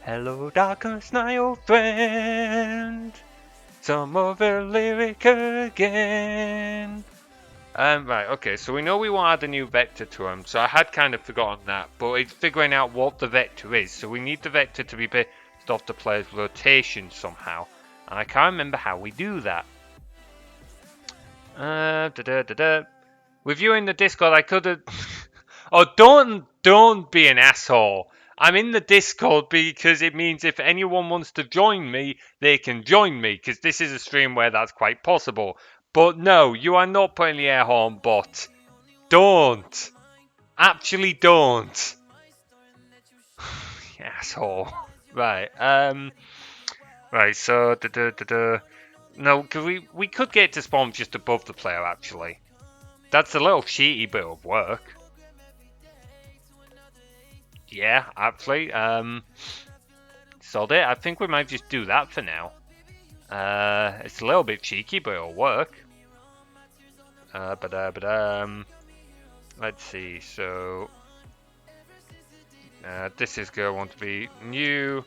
Hello, darkness, my old friend. Some other lyric again. Right, okay, so we know we want to add a new vector to them, so I had kind of forgotten that, but it's figuring out what the vector is, so we need the vector to be based off the player's rotation somehow, and I can't remember how we do that. With you in the Discord, I could have... Oh, don't be an asshole. I'm in the Discord because it means if anyone wants to join me, they can join me, because this is a stream where that's quite possible. But no, you are not putting the air horn bot. Don't. Actually don't. Asshole. Right. Right. So no, 'cause we could get to spawn just above the player actually. That's a little cheaty bit of work. Yeah, actually. Sod it. I think we might just do that for now. It's a little bit cheeky, but it'll work. Let's see. So this is going to want to be new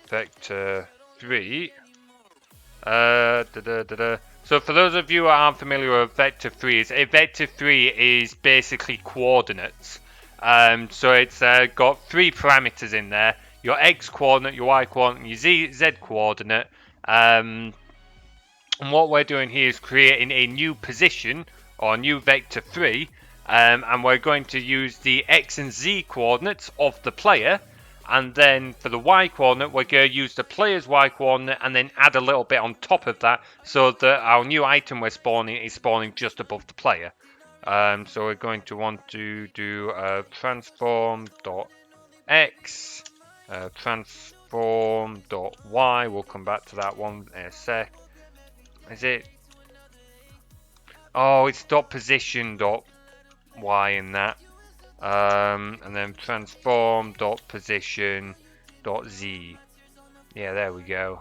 vector 3. So for those of you who aren't familiar with vector 3, a vector 3 is basically coordinates. So it's got 3 parameters in there: your x coordinate, your y coordinate, and your z coordinate. And what we're doing here is creating a new position, or a new vector 3, and we're going to use the x and z coordinates of the player, and then for the y coordinate we're going to use the player's y coordinate and then add a little bit on top of that so that our new item we're spawning is spawning just above the player. So we're going to want to do transform.x, transform.y, we'll come back to that one in a sec. Is it? Oh, it's dot position dot y in that. And then transform dot position dot z. Yeah, there we go.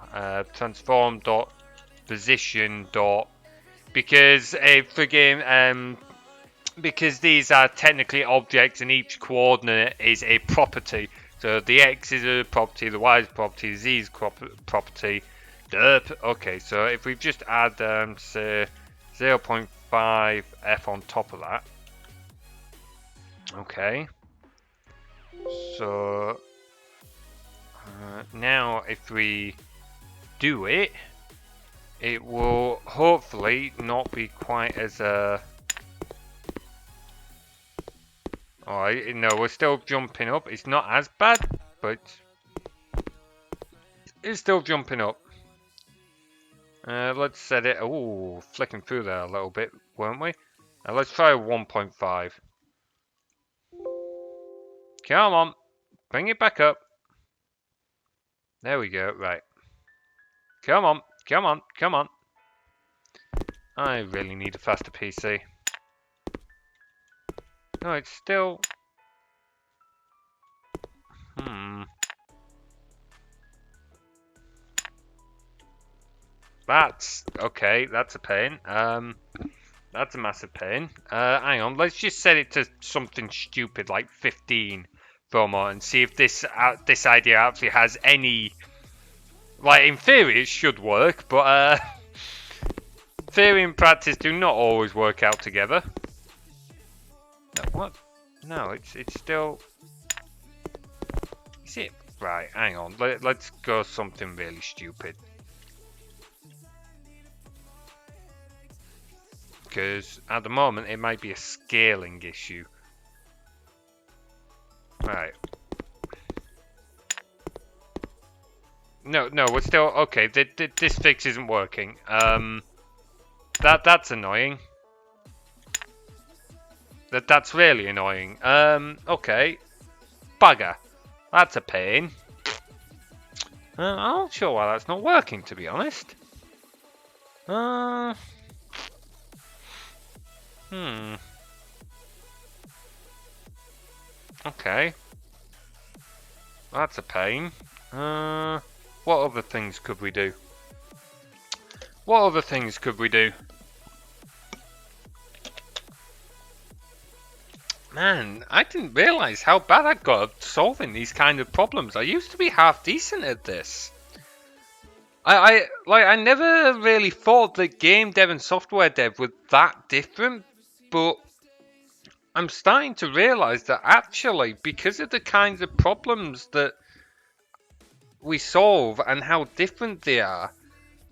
Transform dot position dot, because because these are technically objects and each coordinate is a property. So the x is a property, the y is a property, the z is property. Derp. Okay, so if we just add say 0.5 f on top of that. Okay. So now if we do it, it will hopefully not be quite as Alright, no, we're still jumping up. It's not as bad, but it's still jumping up. Let's set it. Ooh, flicking through there a little bit, weren't we? Let's try 1.5. Come on, bring it back up. There we go. Right. Come on, come on, come on. I really need a faster PC. No, it's still. That's okay. That's a pain. That's a massive pain. Hang on. Let's just set it to something stupid like 15 for a moment and see if this idea actually has any. Like in theory, it should work, but theory and practice do not always work out together. No, what? No, it's still. Is it right? Hang on. Let's go something really stupid. Because at the moment it might be a scaling issue. Right. No, we're still okay. This fix isn't working. That's annoying. That's really annoying. Okay. Bugger. That's a pain. I'm not sure why that's not working, to be honest. Okay. That's a pain. What other things could we do? What other things could we do? Man, I didn't realise how bad I got at solving these kind of problems. I used to be half decent at this. I never really thought that game dev and software dev were that different, but I'm starting to realise that actually, because of the kinds of problems that we solve and how different they are,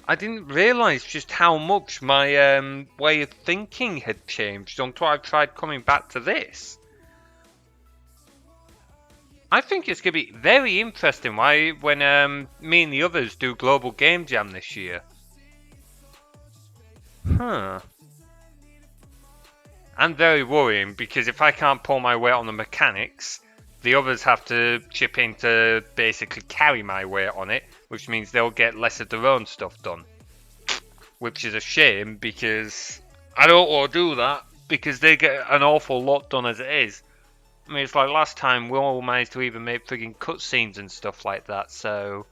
I didn't realise just how much my way of thinking had changed until I tried coming back to this. I think it's going to be very interesting when me and the others do Global Game Jam this year. Huh. And very worrying, because if I can't pull my weight on the mechanics, the others have to chip in to basically carry my weight on it, which means they'll get less of their own stuff done. Which is a shame because I don't want to do that because they get an awful lot done as it is. I mean, it's like last time we all managed to even make frigging cutscenes and stuff like that, so...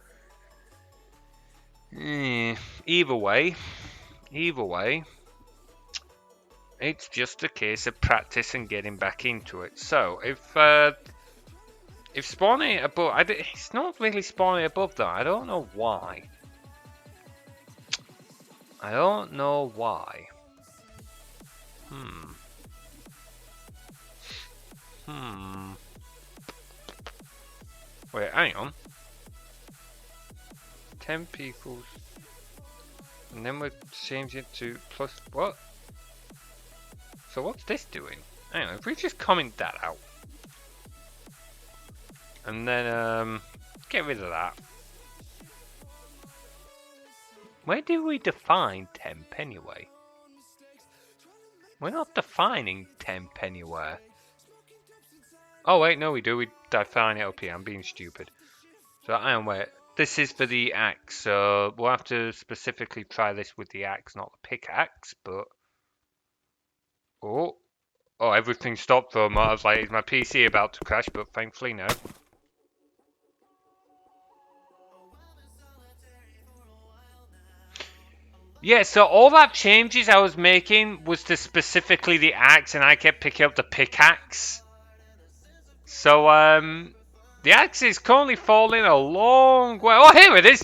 Either way, it's just a case of practice and getting back into it. So, if spawning above... it's not really spawning above that, I don't know why. I don't know why. Wait, hang on. Temp equals... And then we're changing it to plus... What? So what's this doing? Hang on, if we just comment that out. And then, get rid of that. Where do we define temp anyway? We're not defining temp anywhere. Oh wait, no we do. We define it up here. I'm being stupid. So hang on, wait. This is for the axe, so we'll have to specifically try this with the axe, not the pickaxe, but... Oh, everything stopped for a moment. I was like, is my PC about to crash? But thankfully no. Yeah, so all that changes I was making was to specifically the axe, and I kept picking up the pickaxe. So, the axe is currently falling a long way. Oh, here it is!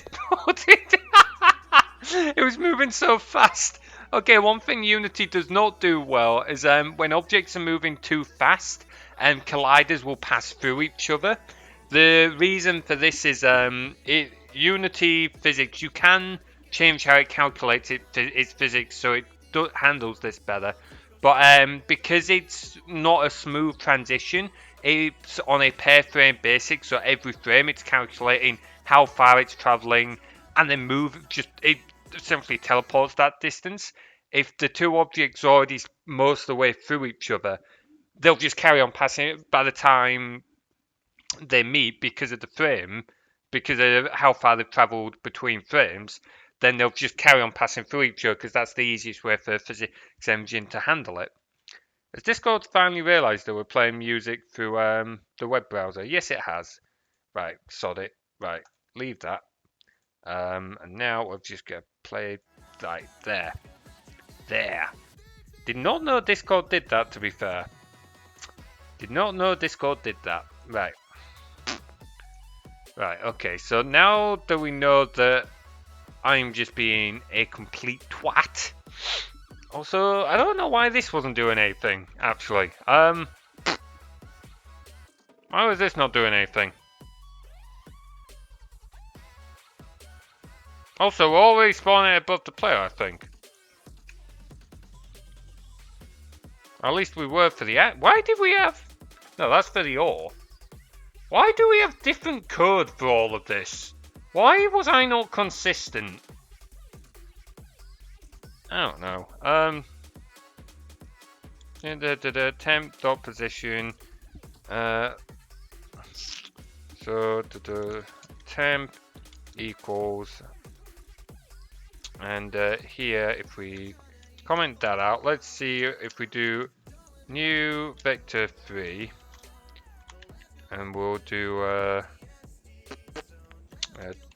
It was moving so fast. Okay, one thing Unity does not do well is when objects are moving too fast, colliders will pass through each other. The reason for this is Unity physics, you can change how it calculates its physics so it handles this better. But because it's not a smooth transition, it's on a per frame basis, so every frame it's calculating how far it's traveling and then it essentially teleports that distance. If the two objects are already most of the way through each other, they'll just carry on passing it by the time they meet because of the frame, because of how far they've traveled between frames. Then they'll just carry on passing through each other because that's the easiest way for a physics engine to handle it. Has Discord finally realised that we're playing music through the web browser? Yes, it has. Right, sod it. Right, leave that. And now we've just got to play right there. There. Did not know Discord did that, to be fair. Did not know Discord did that. Right. Right, okay, so now that we know that I'm just being a complete twat. Also, I don't know why this wasn't doing anything, actually. Why was this not doing anything? Also, we're already spawning above the player, I think. At least we were for the... Why did we have... No, that's for the ore. Why do we have different code for all of this? Why was I not consistent? I don't know. Temp dot position. So the temp equals, and here if we comment that out, let's see if we do new vector 3, and we'll do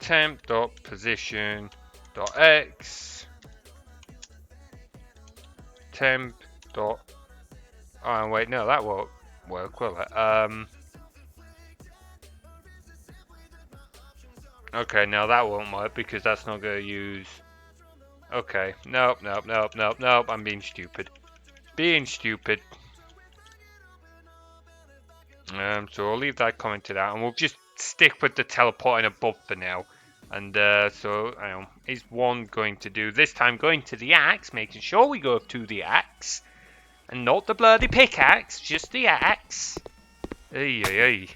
temp dot position dot x temp dot... Oh wait, no, that won't work, will it? Okay, no, that won't work because that's not going to use... Okay, nope, I'm being stupid. So I'll leave that commented out, and we'll just stick with the teleporting above for now. And so, is one going to do this time? Going to the axe, making sure we go to the axe, and not the bloody pickaxe, just the axe. Ay.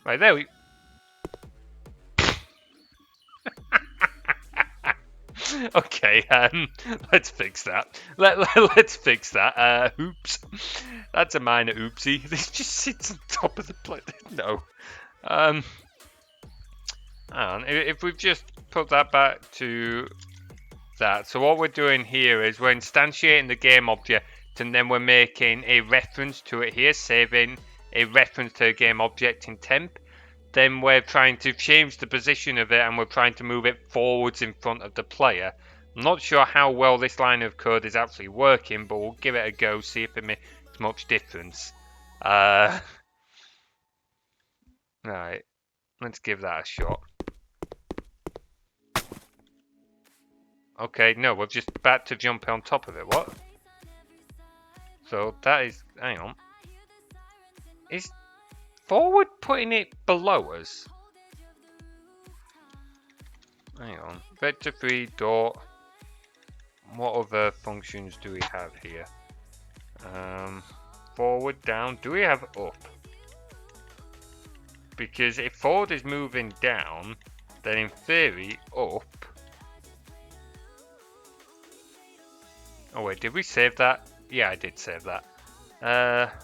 Right there we. Okay, let's fix that. Let's fix that. Oops. That's a minor oopsie. This just sits on top of the plate. No. Hang on. If we've just put that back to that. So what we're doing here is we're instantiating the game object and then we're making a reference to it here, saving a reference to a game object in temp. Then we're trying to change the position of it and we're trying to move it forwards in front of the player. I'm not sure how well this line of code is actually working, but we'll give it a go, see if it makes much difference. Right, let's give that a shot. Okay, no, we've just about to jump on top of it. What? So that is, hang on. Is forward putting it below us? Hang on. Vector 3 dot. What other functions do we have here? Forward, down. Do we have up? Because if forward is moving down, then in theory up. Oh wait, did we save that? Yeah, I did save that.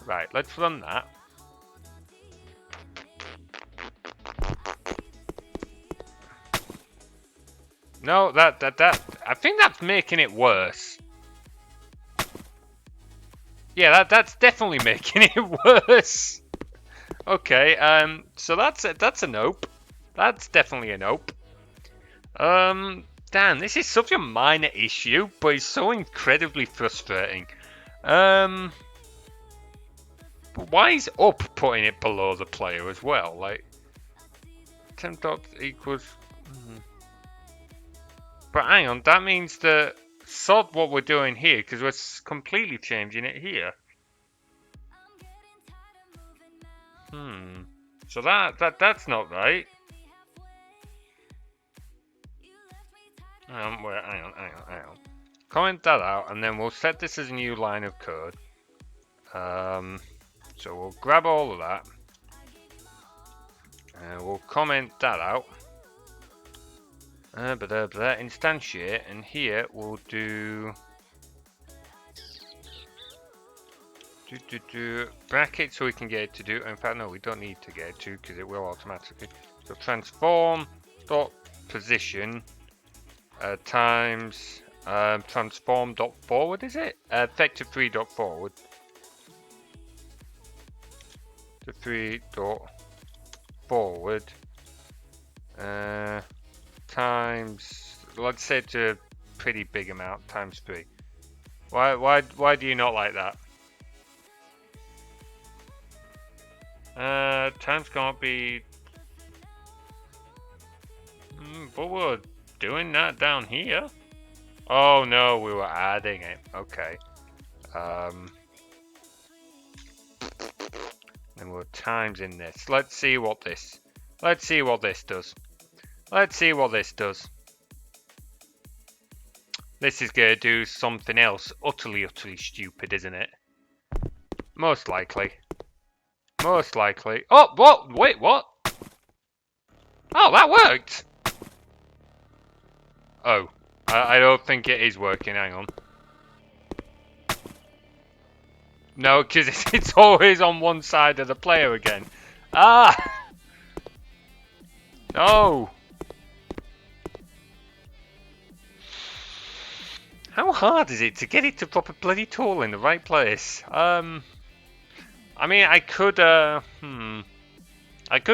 Right, let's run that. No, that I think that's making it worse. Yeah, that's definitely making it worse. Okay, so that's a nope. That's definitely a nope. Damn, this is such a minor issue, but it's so incredibly frustrating. But why is up putting it below the player as well? Like, temp dot equals. But hang on, that means that sod what we're doing here because we're completely changing it here. So that's not right. Hang on. Comment that out, and then we'll set this as a new line of code. So we'll grab all of that, and we'll comment that out. Instantiate, and here we'll do bracket so we can get it to do. In fact, no, we don't need to get it to because it will automatically. So transform dot position times transform dot forward. Is it vector 3 dot forward to 3 dot forward times, let's say to a pretty big amount, times 3. Why do you not like that? Times can't be. But we're doing that down here. Oh no, we were adding it. Okay. Then we're times in this. Let's see what this does. Let's see what this does. This is going to do something else utterly stupid, isn't it? Most likely. Most likely. Oh, what? Wait, what? Oh, that worked! Oh, I don't think it is working. Hang on. No, because it's always on one side of the player again. Ah! No! How hard is it to get it to pop a bloody tool in the right place? I mean, I could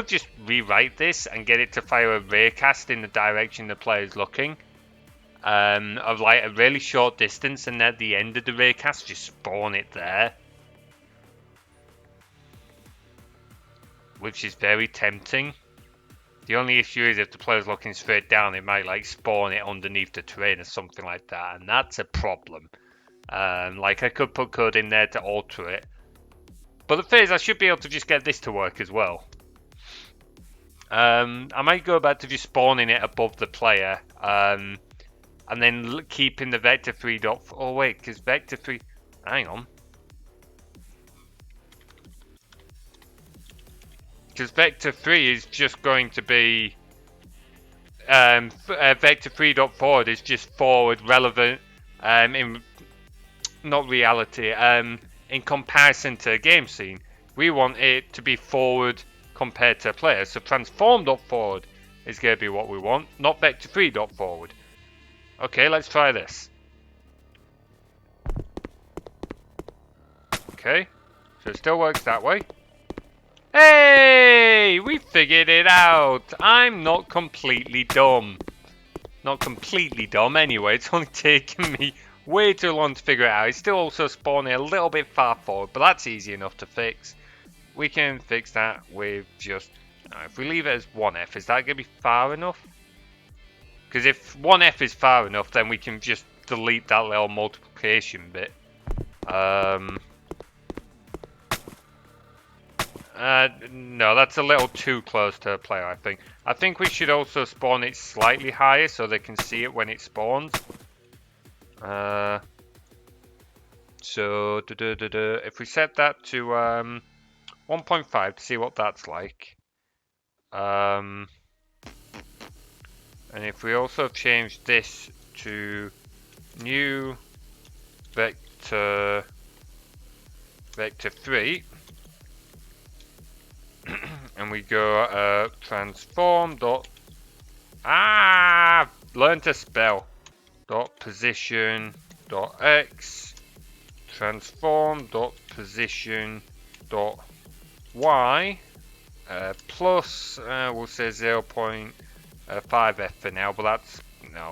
just rewrite this and get it to fire a raycast in the direction the player's looking, of like a really short distance, and at the end of the raycast, just spawn it there, which is very tempting. The only issue is if the player's looking straight down, it might like spawn it underneath the terrain or something like that, and that's a problem. Like I could put code in there to alter it, but the thing is I should be able to just get this to work as well. I might go back to just spawning it above the player, and then keeping the vector 3 dot. Oh wait, because vector 3. Hang on. Because vector 3 is just going to be vector 3 dot forward is just forward relevant in not reality in comparison to a game scene. We want it to be forward compared to a player. So transform.forward is going to be what we want, not vector3.forward. Okay, let's try this. Okay, so it still works that way. Hey, we figured it out. I'm not completely dumb. Not completely dumb anyway. It's only taken me way too long to figure it out. It's still also spawning a little bit far forward, but that's easy enough to fix. We can fix that with just... if we leave it as 1F, is that going to be far enough? Because if 1F is far enough, then we can just delete that little multiplication bit. No, that's a little too close to a player, I think. I think we should also spawn it slightly higher so they can see it when it spawns. So, if we set that to 1.5 to see what that's like. And if we also change this to new vector 3, and we go transform dot learn to spell dot position dot x transform dot position dot y plus we'll say 0.5f for now, but that's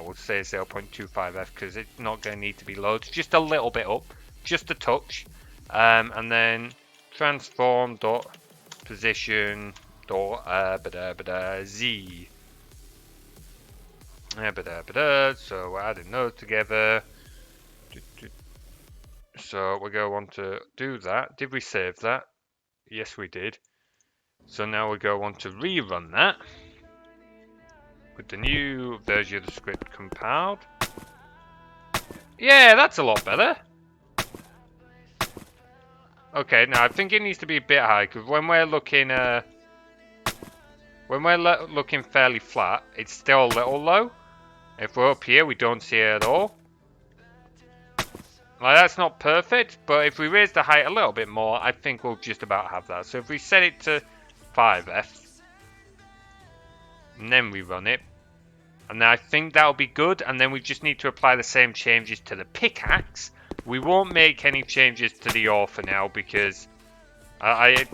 we'll say 0.25f because it's not going to need to be loads, just a little bit up, just a touch, and then transform dot position dot z. So we're adding those together. So we're going to want to do that. Did we save that? Yes, we did. So now we go want to rerun that with the new version of the script compiled. Yeah, that's a lot better. Okay, now I think it needs to be a bit high because when we're looking looking fairly flat, it's still a little low. If we're up here, we don't see it at all. Like, that's not perfect, but if we raise the height a little bit more, I think we'll just about have that. So if we set it to 5F, and then we run it, and then I think that'll be good, and then we just need to apply the same changes to the pickaxe. We won't make any changes to the ore for now, because because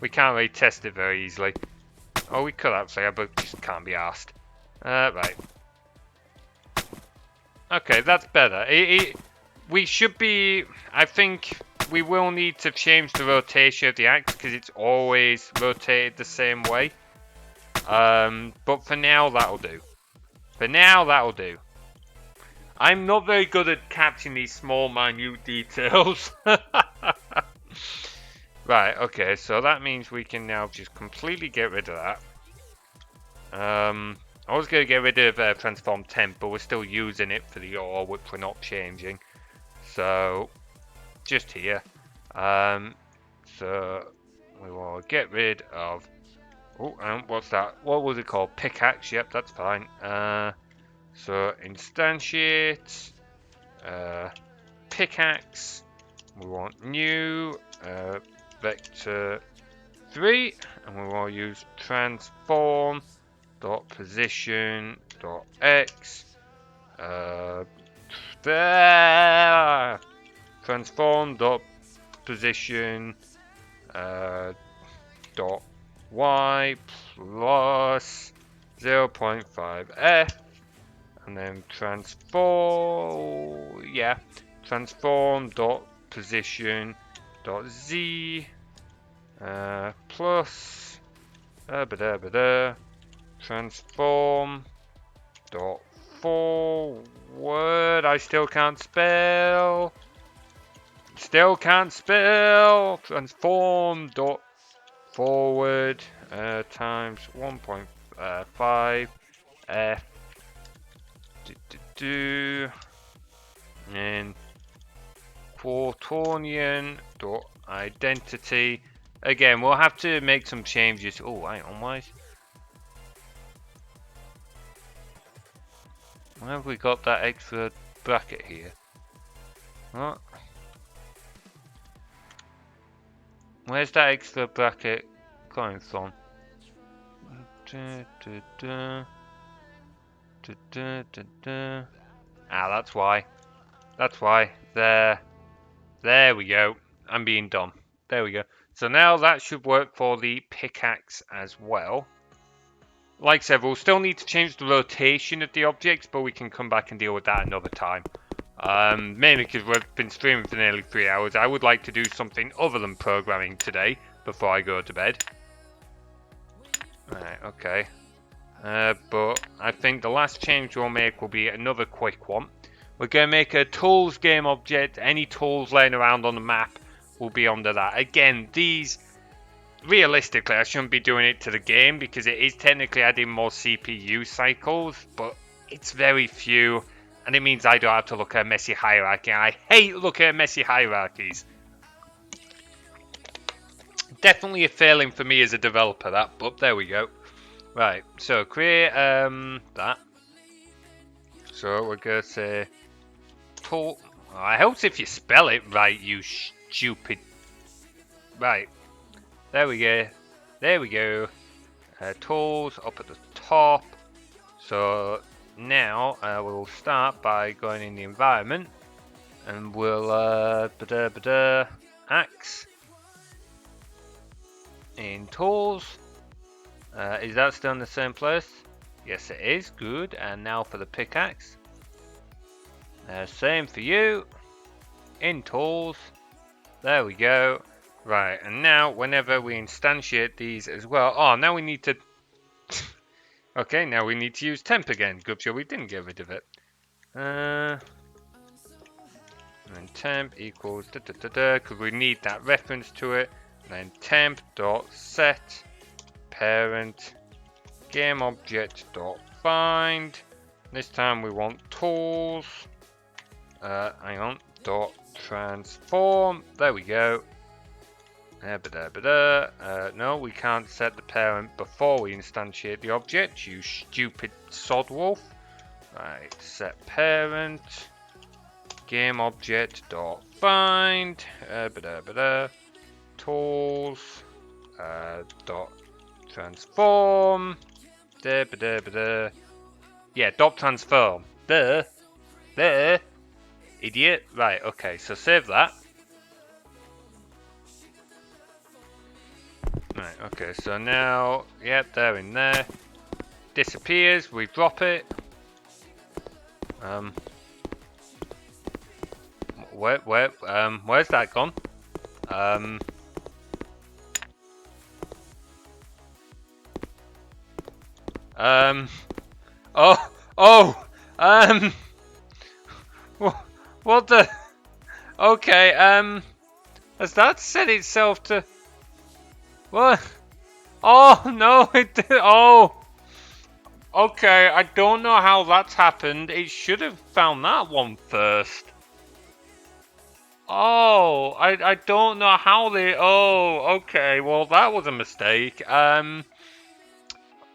we can't really test it very easily. Oh, we could actually, but just can't be asked. Right. Okay, that's better. We should be... I think we will need to change the rotation of the axe because it's always rotated the same way. But for now, that'll do. For now, that'll do. I'm not very good at capturing these small, minute details. Right, okay, so that means we can now just completely get rid of that. I was going to get rid of transform temp, but we're still using it for the ore, which we're not changing. So, just here. So, we will get rid of... Oh, what's that? What was it called? Pickaxe, yep, that's fine. So, instantiate... pickaxe. We want new vector 3, and we will use transform dot position dot x transform dot position dot y plus 0.5f, and then transform dot position dot z plus transform dot forward. I still can't spell. Transform dot forward times 1.5 f and quaternion dot identity. Again, we'll have to make some changes. Oh, hang on, why have we got that extra bracket here? What? Where's that extra bracket coming from? Ah, that's why. That's why. There. There we go. I'm being dumb. There we go. So now that should work for the pickaxe as well. Like I said, we'll still need to change the rotation of the objects, but we can come back and deal with that another time. Mainly because we've been streaming for nearly 3 hours. I would like to do something other than programming today before I go to bed. Right, okay. But I think the last change we'll make will be another quick one. We're going to make a tools game object. Any tools laying around on the map will be under that. Again, these, realistically, I shouldn't be doing it to the game because it is technically adding more CPU cycles, but it's very few, and it means I don't have to look at a messy hierarchy. I hate looking at messy hierarchies. Definitely a failing for me as a developer, that, but there we go. Right, so create that. So we're going to say tool. Oh, it helps if you spell it right, you stupid. Right, there we go. There we go. Tools up at the top. So now we'll start by going in the environment, and we'll axe in tools. Is that still in the same place? Yes, it is. Good. And now for the pickaxe. Same for you. In tools. There we go. Right, and now whenever we instantiate these as well. Oh, now we need to. Okay, now we need to use temp again. Good job we didn't get rid of it. And temp equals because we need that reference to it. And then temp dot set parent game object dot find. This time we want tools. Hang on. Dot transform. There we go. No, we can't set the parent before we instantiate the object. You stupid sodwolf. Right. Set parent game object dot find. Tools. Dot transform. Yeah, dot transform. There. Idiot. Right, okay, so save that. Right, okay, so now, yep, they're in there. Disappears, we drop it. Where's that gone? What the? Okay, has that set itself to? What? Oh no, it did. Oh, okay. I don't know how that's happened. It should have found that one first. Oh, I don't know how they. Oh, okay. Well, that was a mistake.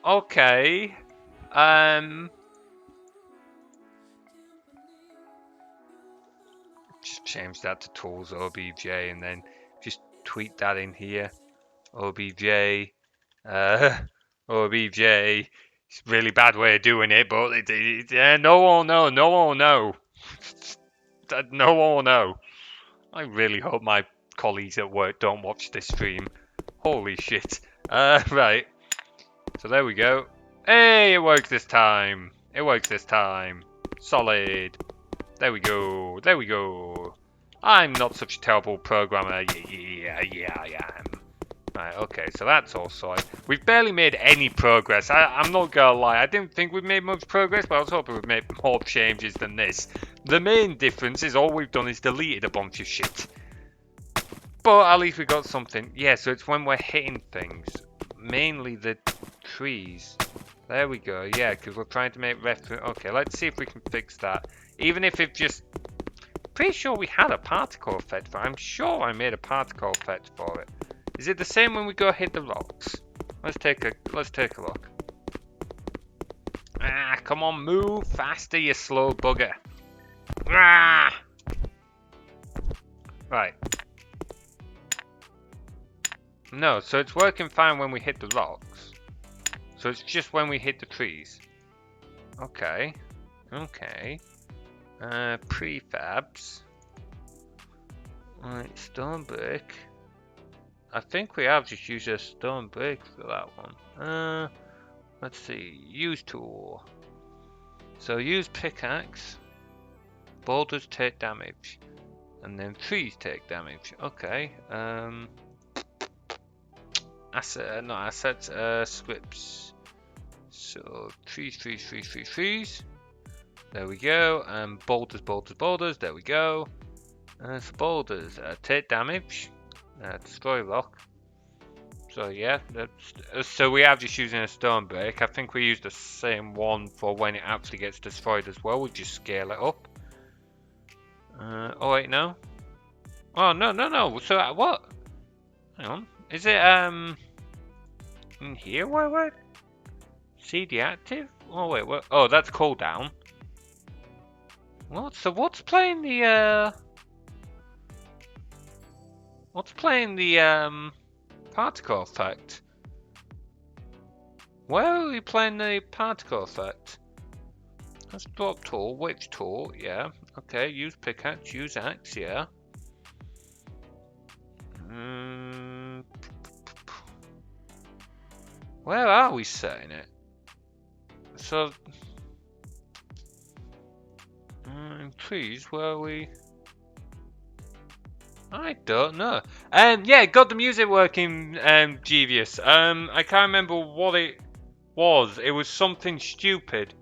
Okay. Just change that to tools obj and then just tweak that in here. OBJ. OBJ. It's a really bad way of doing it, but no one will know. No one will know. No one will know. I really hope my colleagues at work don't watch this stream. Holy shit. Right. So there we go. Hey, it works this time. It works this time. Solid. There we go. There we go. I'm not such a terrible programmer. Yeah, I am. Right, okay, so that's all sorted. We've barely made any progress. I'm not gonna lie. I didn't think we'd made much progress, but I was hoping we'd made more changes than this. The main difference is all we've done is deleted a bunch of shit. But at least we got something. Yeah, so it's when we're hitting things. Mainly the trees. There we go. Yeah, because we're trying to make reference. Okay, let's see if we can fix that. Even if it just... Pretty sure we had a particle effect for it. I'm sure I made a particle effect for it. Is it the same when we go hit the rocks? Let's take a look. Ah, come on, move faster, you slow bugger. Ah! Right. No, so it's working fine when we hit the rocks. So it's just when we hit the trees. Okay. Okay. Prefabs. Right, stone brick. I think we have just used a stone brick for that one. Let's see. Use tool. So use pickaxe. Boulders take damage. And then trees take damage. Okay. Not assets, scripts. So trees. There we go. And boulders. There we go. So boulders take damage. Destroy rock. So yeah, so we are just using a stone break. I think we used the same one for when it actually gets destroyed as well. We just scale it up. Oh wait, no. Oh no. So what? Hang on. Is it in here? What? CD active? Oh wait, what? Oh, that's cooldown. What? So what's playing the particle effect? Where are we playing the particle effect? Let's drop tool. Which tool? Yeah. Okay. Use pickaxe. Use axe. Yeah. Where are we setting it? So, trees. Where are we? I don't know. Yeah, got the music working. Devious. I can't remember what it was. It was something stupid.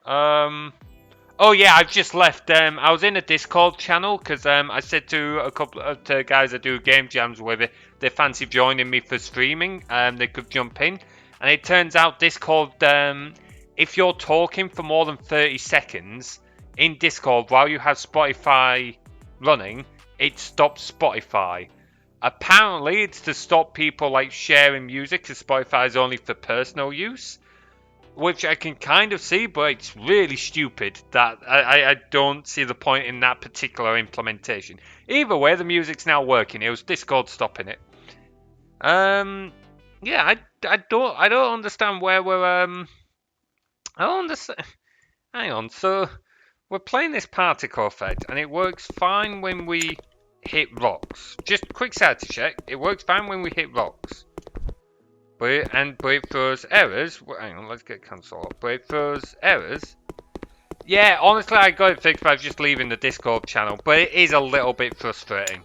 Oh yeah, I've just left. I was in a Discord channel because I said to a couple of guys I do game jams with, if they fancy joining me for streaming, they could jump in. And it turns out Discord, if you're talking for more than 30 seconds in Discord while you have Spotify running, it stops Spotify. Apparently, it's to stop people like sharing music, because Spotify is only for personal use. Which I can kind of see, but it's really stupid that I don't see the point in that particular implementation. Either way, the music's now working. It was Discord stopping it. Yeah, I don't understand where we're I don't understand. Hang on, so we're playing this particle effect, and it works fine when we hit rocks. Just quick sanity check. It works fine when we hit rocks. But it throws errors. Hang on, let's get cancel. But it throws errors. Yeah, honestly, I got it fixed by just leaving the Discord channel. But it is a little bit frustrating.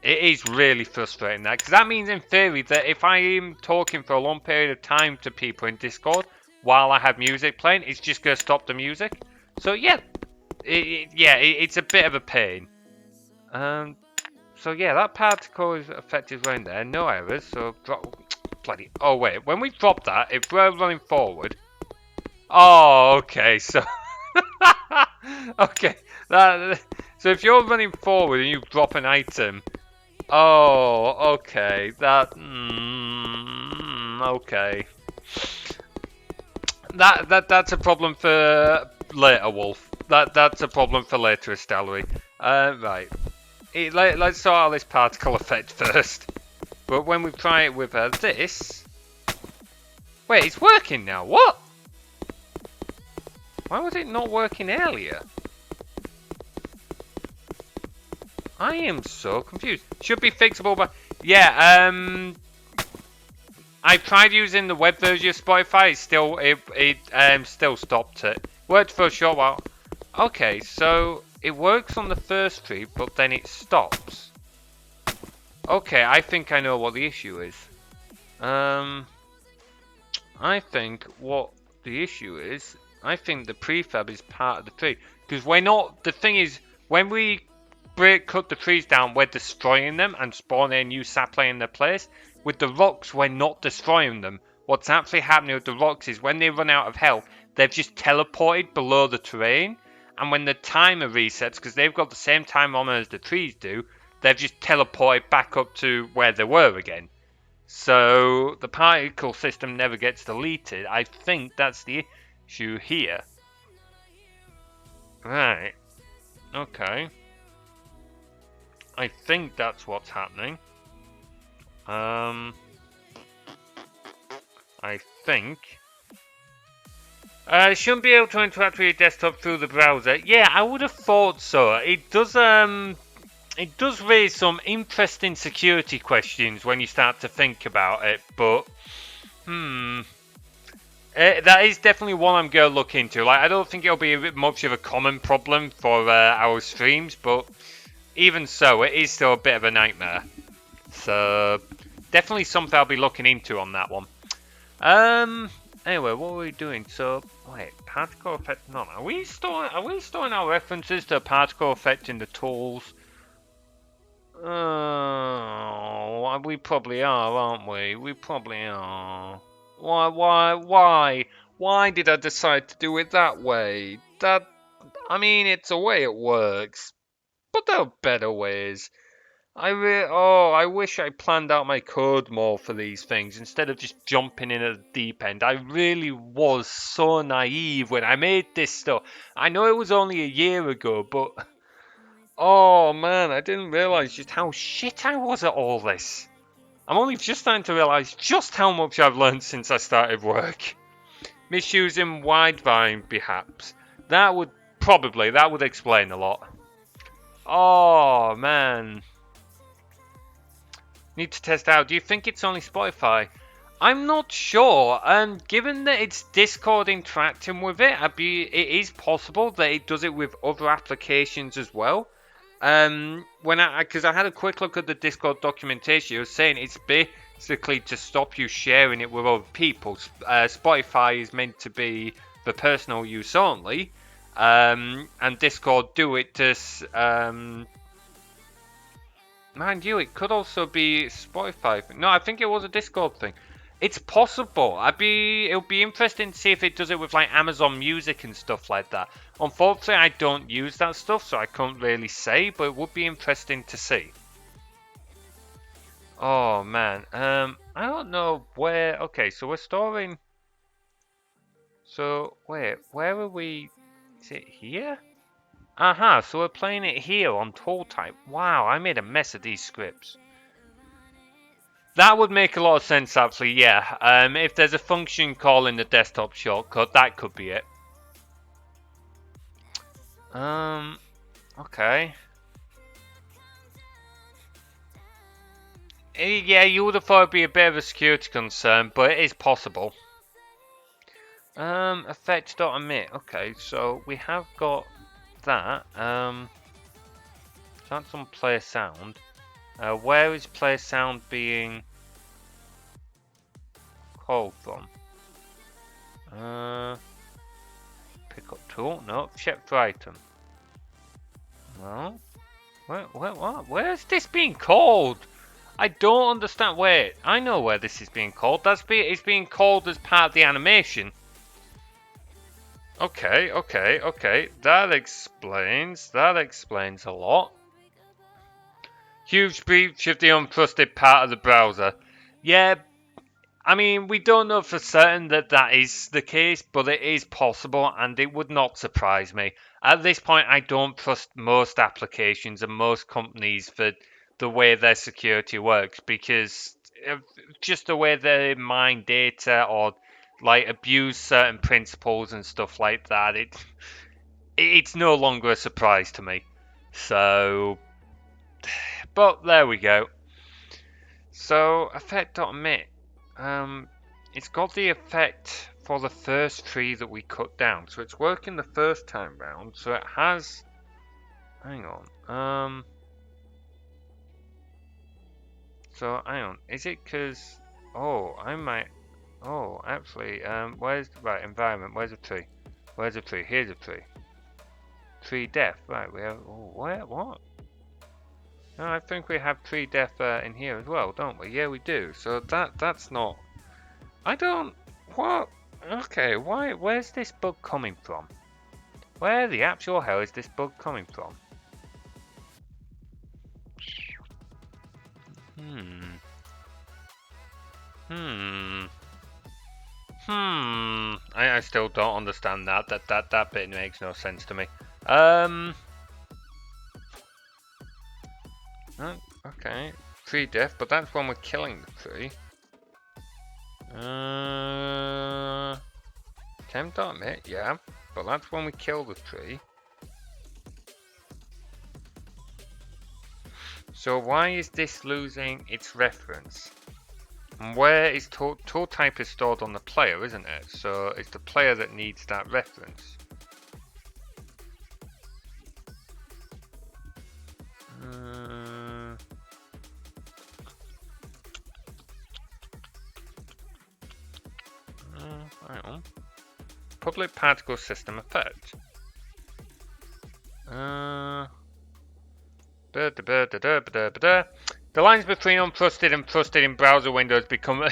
It is really frustrating that, because that means in theory that if I am talking for a long period of time to people in Discord while I have music playing, it's just going to stop the music. So yeah, it's a bit of a pain. So yeah, that particle is effective around there. No errors. So drop. Bloody. Oh wait, when we drop that, if we're running forward. Oh, okay. So. Okay. So if you're running forward and you drop an item. Oh, okay. Okay. That's a problem for later, Wolf. That's a problem for later, Estalry. Right. Let's sort out this particle effect first. But when we try it with this... Wait, it's working now. What? Why was it not working earlier? I am so confused. Should be fixable, but... Yeah, I tried using the web version of Spotify. It still stopped it. Worked for a short while. Okay, so it works on the first tree, but then it stops. Okay, I think I know what the issue is. I think what the issue is, I think the prefab is part of the tree. Because we're not, the thing is, when we cut the trees down, we're destroying them and spawning a new sapling in their place. With the rocks, we're not destroying them. What's actually happening with the rocks is when they run out of health, they've just teleported below the terrain. And when the timer resets, because they've got the same time on as the trees do, they've just teleported back up to where they were again. So the particle system never gets deleted. I think that's the issue here. Right. Okay. I think that's what's happening. I think. Shouldn't be able to interact with your desktop through the browser. Yeah, I would have thought so. It does raise some interesting security questions when you start to think about it, but that is definitely one I'm going to look into. Like, I don't think it'll be much of a common problem for our streams, but even so, it is still a bit of a nightmare. So, definitely something I'll be looking into on that one. Anyway, what were we doing? So, wait, particle effect none. Are we storing our references to particle effect in the tools? We probably are, aren't we? We probably are. Why did I decide to do it that way? I mean, it's a way it works, but there are better ways. I wish I planned out my code more for these things instead of just jumping in at the deep end. I really was so naive when I made this stuff. I know it was only a year ago, but oh man, I didn't realize just how shit I was at all this. I'm only just starting to realize just how much I've learned since I started work. Misusing Widevine, perhaps. That would explain a lot. Oh man. Need to test out. Do you think it's only Spotify? I'm not sure. Given that it's Discord interacting with it, it is possible that it does it with other applications as well. Because I had a quick look at the Discord documentation, it was saying it's basically to stop you sharing it with other people. Spotify is meant to be for personal use only, and Discord do it to. Mind you, it could also be Spotify. No, I think it was a Discord thing. It's possible. It'll be interesting to see if it does it with like Amazon Music and stuff like that. Unfortunately, I don't use that stuff, so I can't really say, but it would be interesting to see. Oh man, I don't know where. Okay, so we're storing. So wait, where are we? Is it here? Aha, so we're playing it here on tool type. Wow, I made a mess of these scripts. That would make a lot of sense, actually, yeah. If there's a function call in the desktop shortcut, that could be it. Okay. Yeah, you would have thought it'd be a bit of a security concern, but it is possible. Effect.emit. Okay, so we have got that. That's on player sound. Where is player sound being called from? Pick up tool? No, check for item. No. What? Where is this being called? I don't understand. Wait, I know where this is being called. It's being called as part of the animation. Okay. That explains a lot. Huge breach of the untrusted part of the browser. Yeah, I mean, we don't know for certain that is the case, but it is possible, and it would not surprise me. At this point, I don't trust most applications and most companies for the way their security works, because just the way they mine data or like abuse certain principles and stuff like that, it's no longer a surprise to me. So, but there we go. So, effect.emit. It's got the effect for the first tree that we cut down. So it's working the first time round. So it has... Hang on. So, hang on. Is it because... Oh, I might... Oh, actually, where's... Right, environment. Where's a tree? Where's a tree? Here's a tree. Tree death. Right, we have... Oh, where? What? No, I think we have tree death in here as well, don't we? Yeah, we do. So that's not... I don't... What? Okay, why? Where's this bug coming from? Where the actual hell is this bug coming from? I still don't understand that. That bit makes no sense to me. Oh, okay. Tree death, but that's when we're killing the tree. Tempt on it, yeah. But that's when we kill the tree. So why is this losing its reference? And where is tool type is stored on the player, isn't it? So it's the player that needs that reference. Hang on. Public particle system effect. The lines between untrusted and trusted in browser windows become,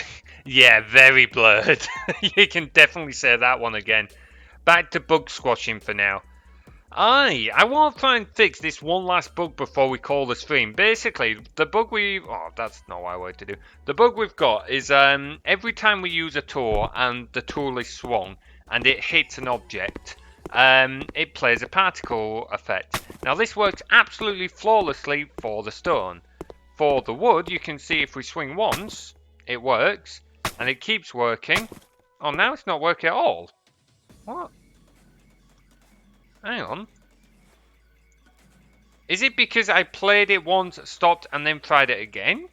yeah, very blurred. You can definitely say that one again. Back to bug squashing for now. I want to try and fix this one last bug before we call the stream. Basically, the bug that's not what I wanted to do. The bug we've got is every time we use a tool and the tool is swung and it hits an object, it plays a particle effect. Now this works absolutely flawlessly for the stone. For the wood, you can see if we swing once, it works, and it keeps working. Oh, now it's not working at all. What? Hang on. Is it because I played it once, stopped, and then tried it again?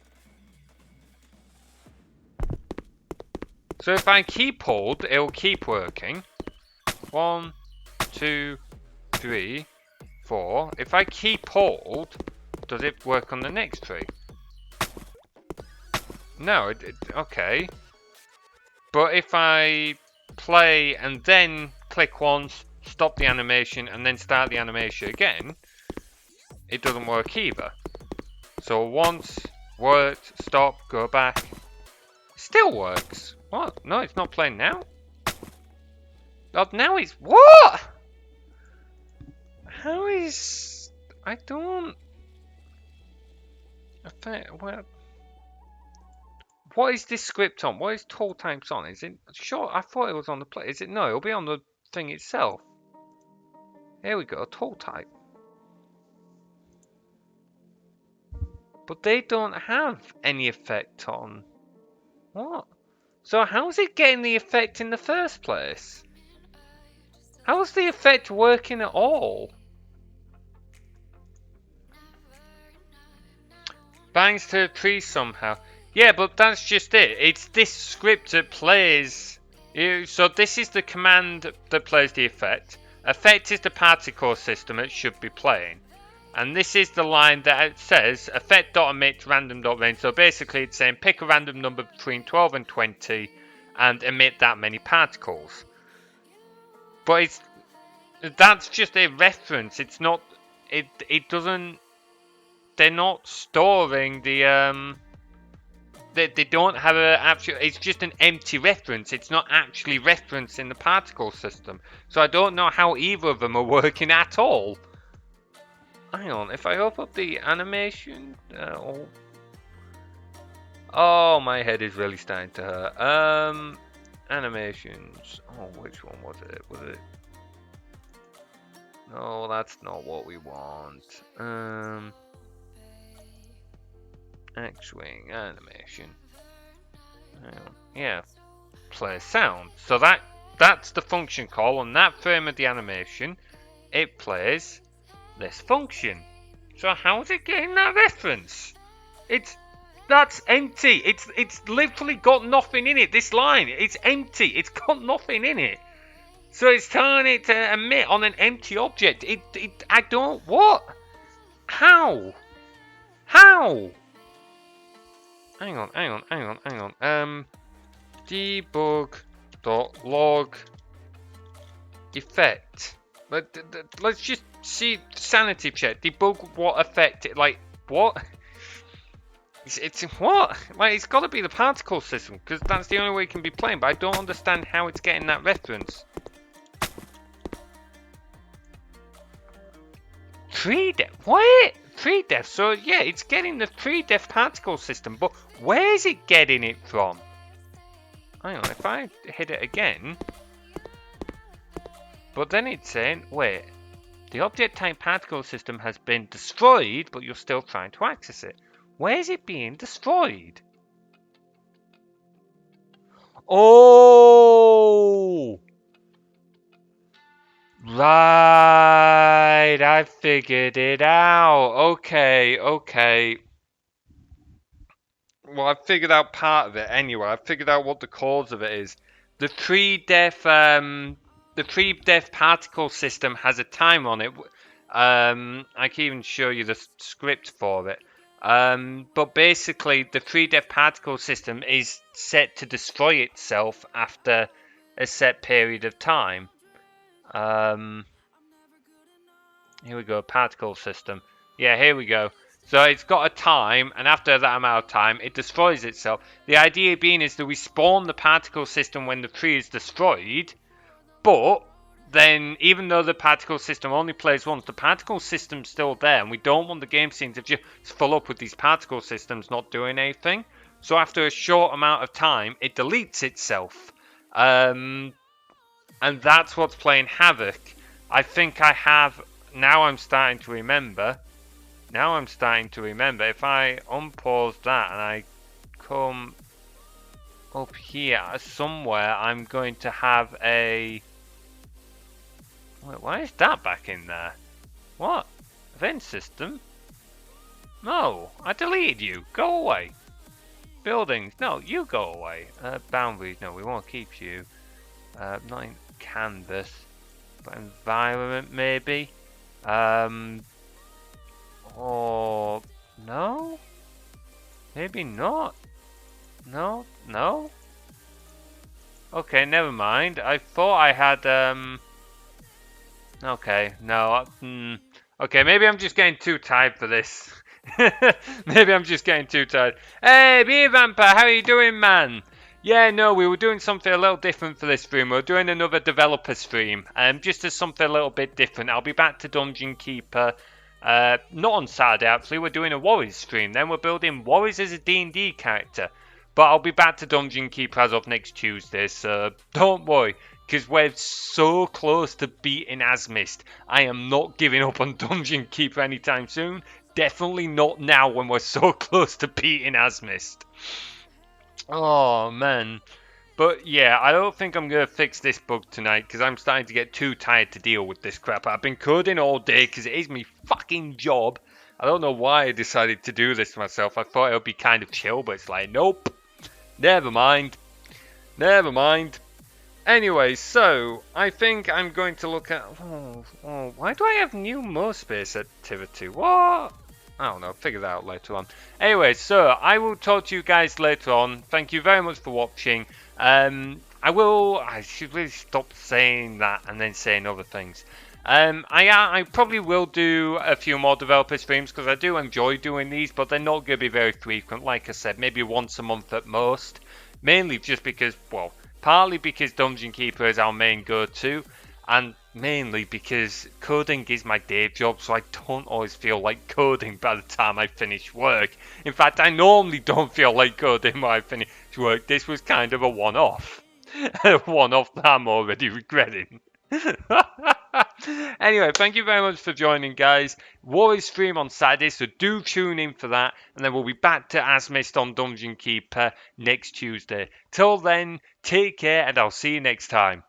So if I keep hold, it'll keep working. 1, 2, 3, 4. If I keep hold, does it work on the next tree? No, okay. But if I play and then click once, stop the animation, and then start the animation again, it doesn't work either. So once, worked, stop, go back. Still works. What? No, it's not playing now? Oh, now it's... What? How is... I don't... What is this script on? What is tool types on? Is it... Sure, I thought it was on the play. Is it? No, it'll be on the thing itself. Here we go, tool type. But they don't have any effect on... What? So how's it getting the effect in the first place? How's the effect working at all? Bangs to the tree somehow. Yeah, but that's just it. It's this script that plays... So this is the command that plays the effect. Effect is the particle system it should be playing. And this is the line that says effect.emit random.range. So basically it's saying pick a random number between 12 and 20 and emit that many particles. But that's just a reference. It's not... It doesn't... They're not storing the... They don't have a actual... It's just an empty reference. It's not actually referencing the particle system. So I don't know how either of them are working at all. Hang on, if I open up the animation... Oh, my head is really starting to hurt. Animations. Oh, which one was it? Was it... No, that's not what we want. X-Wing animation. Yeah. Play sound. So that's the function call. On that frame of the animation, it plays this function. So how is it getting that reference? That's empty. It's literally got nothing in it. This line, it's empty. It's got nothing in it. So it's telling it to emit on an empty object. I don't... What? How? How? Hang on. Debug.log effect. Let's just see sanity check. Debug what effect it, like, what? It's what? Like, it's got to be the particle system, because that's the only way it can be playing, but I don't understand how it's getting that reference. 3D? What? 3D? So, yeah, it's getting the 3D particle system, but where is it getting it from? Hang on, if I hit it again... But then it's saying, wait, The object type particle system has been destroyed, but you're still trying to access it. Where is it being destroyed? Oh! Right, I figured it out. Okay, okay. Well, I figured out part of it anyway. I figured out what the cause of it is. The three-def particle system has a timer on it. I can even show you the script for it. But basically, the three-def particle system is set to destroy itself after a set period of time. Here we go, particle system. Yeah, here we go. So it's got a time, and after that amount of time, it destroys itself. The idea being is that we spawn the particle system when the tree is destroyed, but then even though the particle system only plays once, the particle system's still there, and we don't want the game scene to just fill up with these particle systems not doing anything. So after a short amount of time, it deletes itself. And that's what's playing havoc. I think I have... Now I'm starting to remember. If I unpause that and I come up here somewhere, I'm going to have a... Wait, why is that back in there? What? Event system? No, I deleted you. Go away. Buildings. No, you go away. Boundaries. No, we won't keep you. Not in canvas. But environment, maybe. Or no? Maybe not. No. Okay, never mind. I thought I had Okay, no. Okay, maybe I'm just getting too tired for this. Maybe I'm just getting too tired. Hey, Beer Vampire, how are you doing, man? Yeah, no, we were doing something a little different for this stream. We're doing another developer stream, just as something a little bit different. I'll be back to Dungeon Keeper, not on Saturday actually. We're doing a Warriors stream. Then we're building Warriors as a D&D character. But I'll be back to Dungeon Keeper as of next Tuesday, so don't worry. Because we're so close to beating Asmist. I am not giving up on Dungeon Keeper anytime soon. Definitely not now when we're so close to beating Asmist. Oh, man. But yeah, I don't think I'm going to fix this bug tonight because I'm starting to get too tired to deal with this crap. I've been coding all day because it is my fucking job. I don't know why I decided to do this to myself. I thought it would be kind of chill, but it's like, nope. Never mind. Anyway, so I think I'm going to look at... why do I have new MoSpace activity? What? I don't know, figure that out later on. Anyway, so I will talk to you guys later on. Thank you very much for watching. I should really stop saying that and then saying other things. I probably will do a few more developer streams because I do enjoy doing these, but they're not going to be very frequent. Like I said, maybe once a month at most. Mainly just because, well, partly because Dungeon Keeper is our main go-to, and mainly because coding is my day job, so I don't always feel like coding by the time I finish work. In fact, I normally don't feel like coding when I finish work. This was kind of a one-off. A one-off that I'm already regretting. Anyway, thank you very much for joining, guys. Warriors stream on Saturday, so do tune in for that. And then we'll be back to Asmist on Dungeon Keeper next Tuesday. Till then, take care, and I'll see you next time.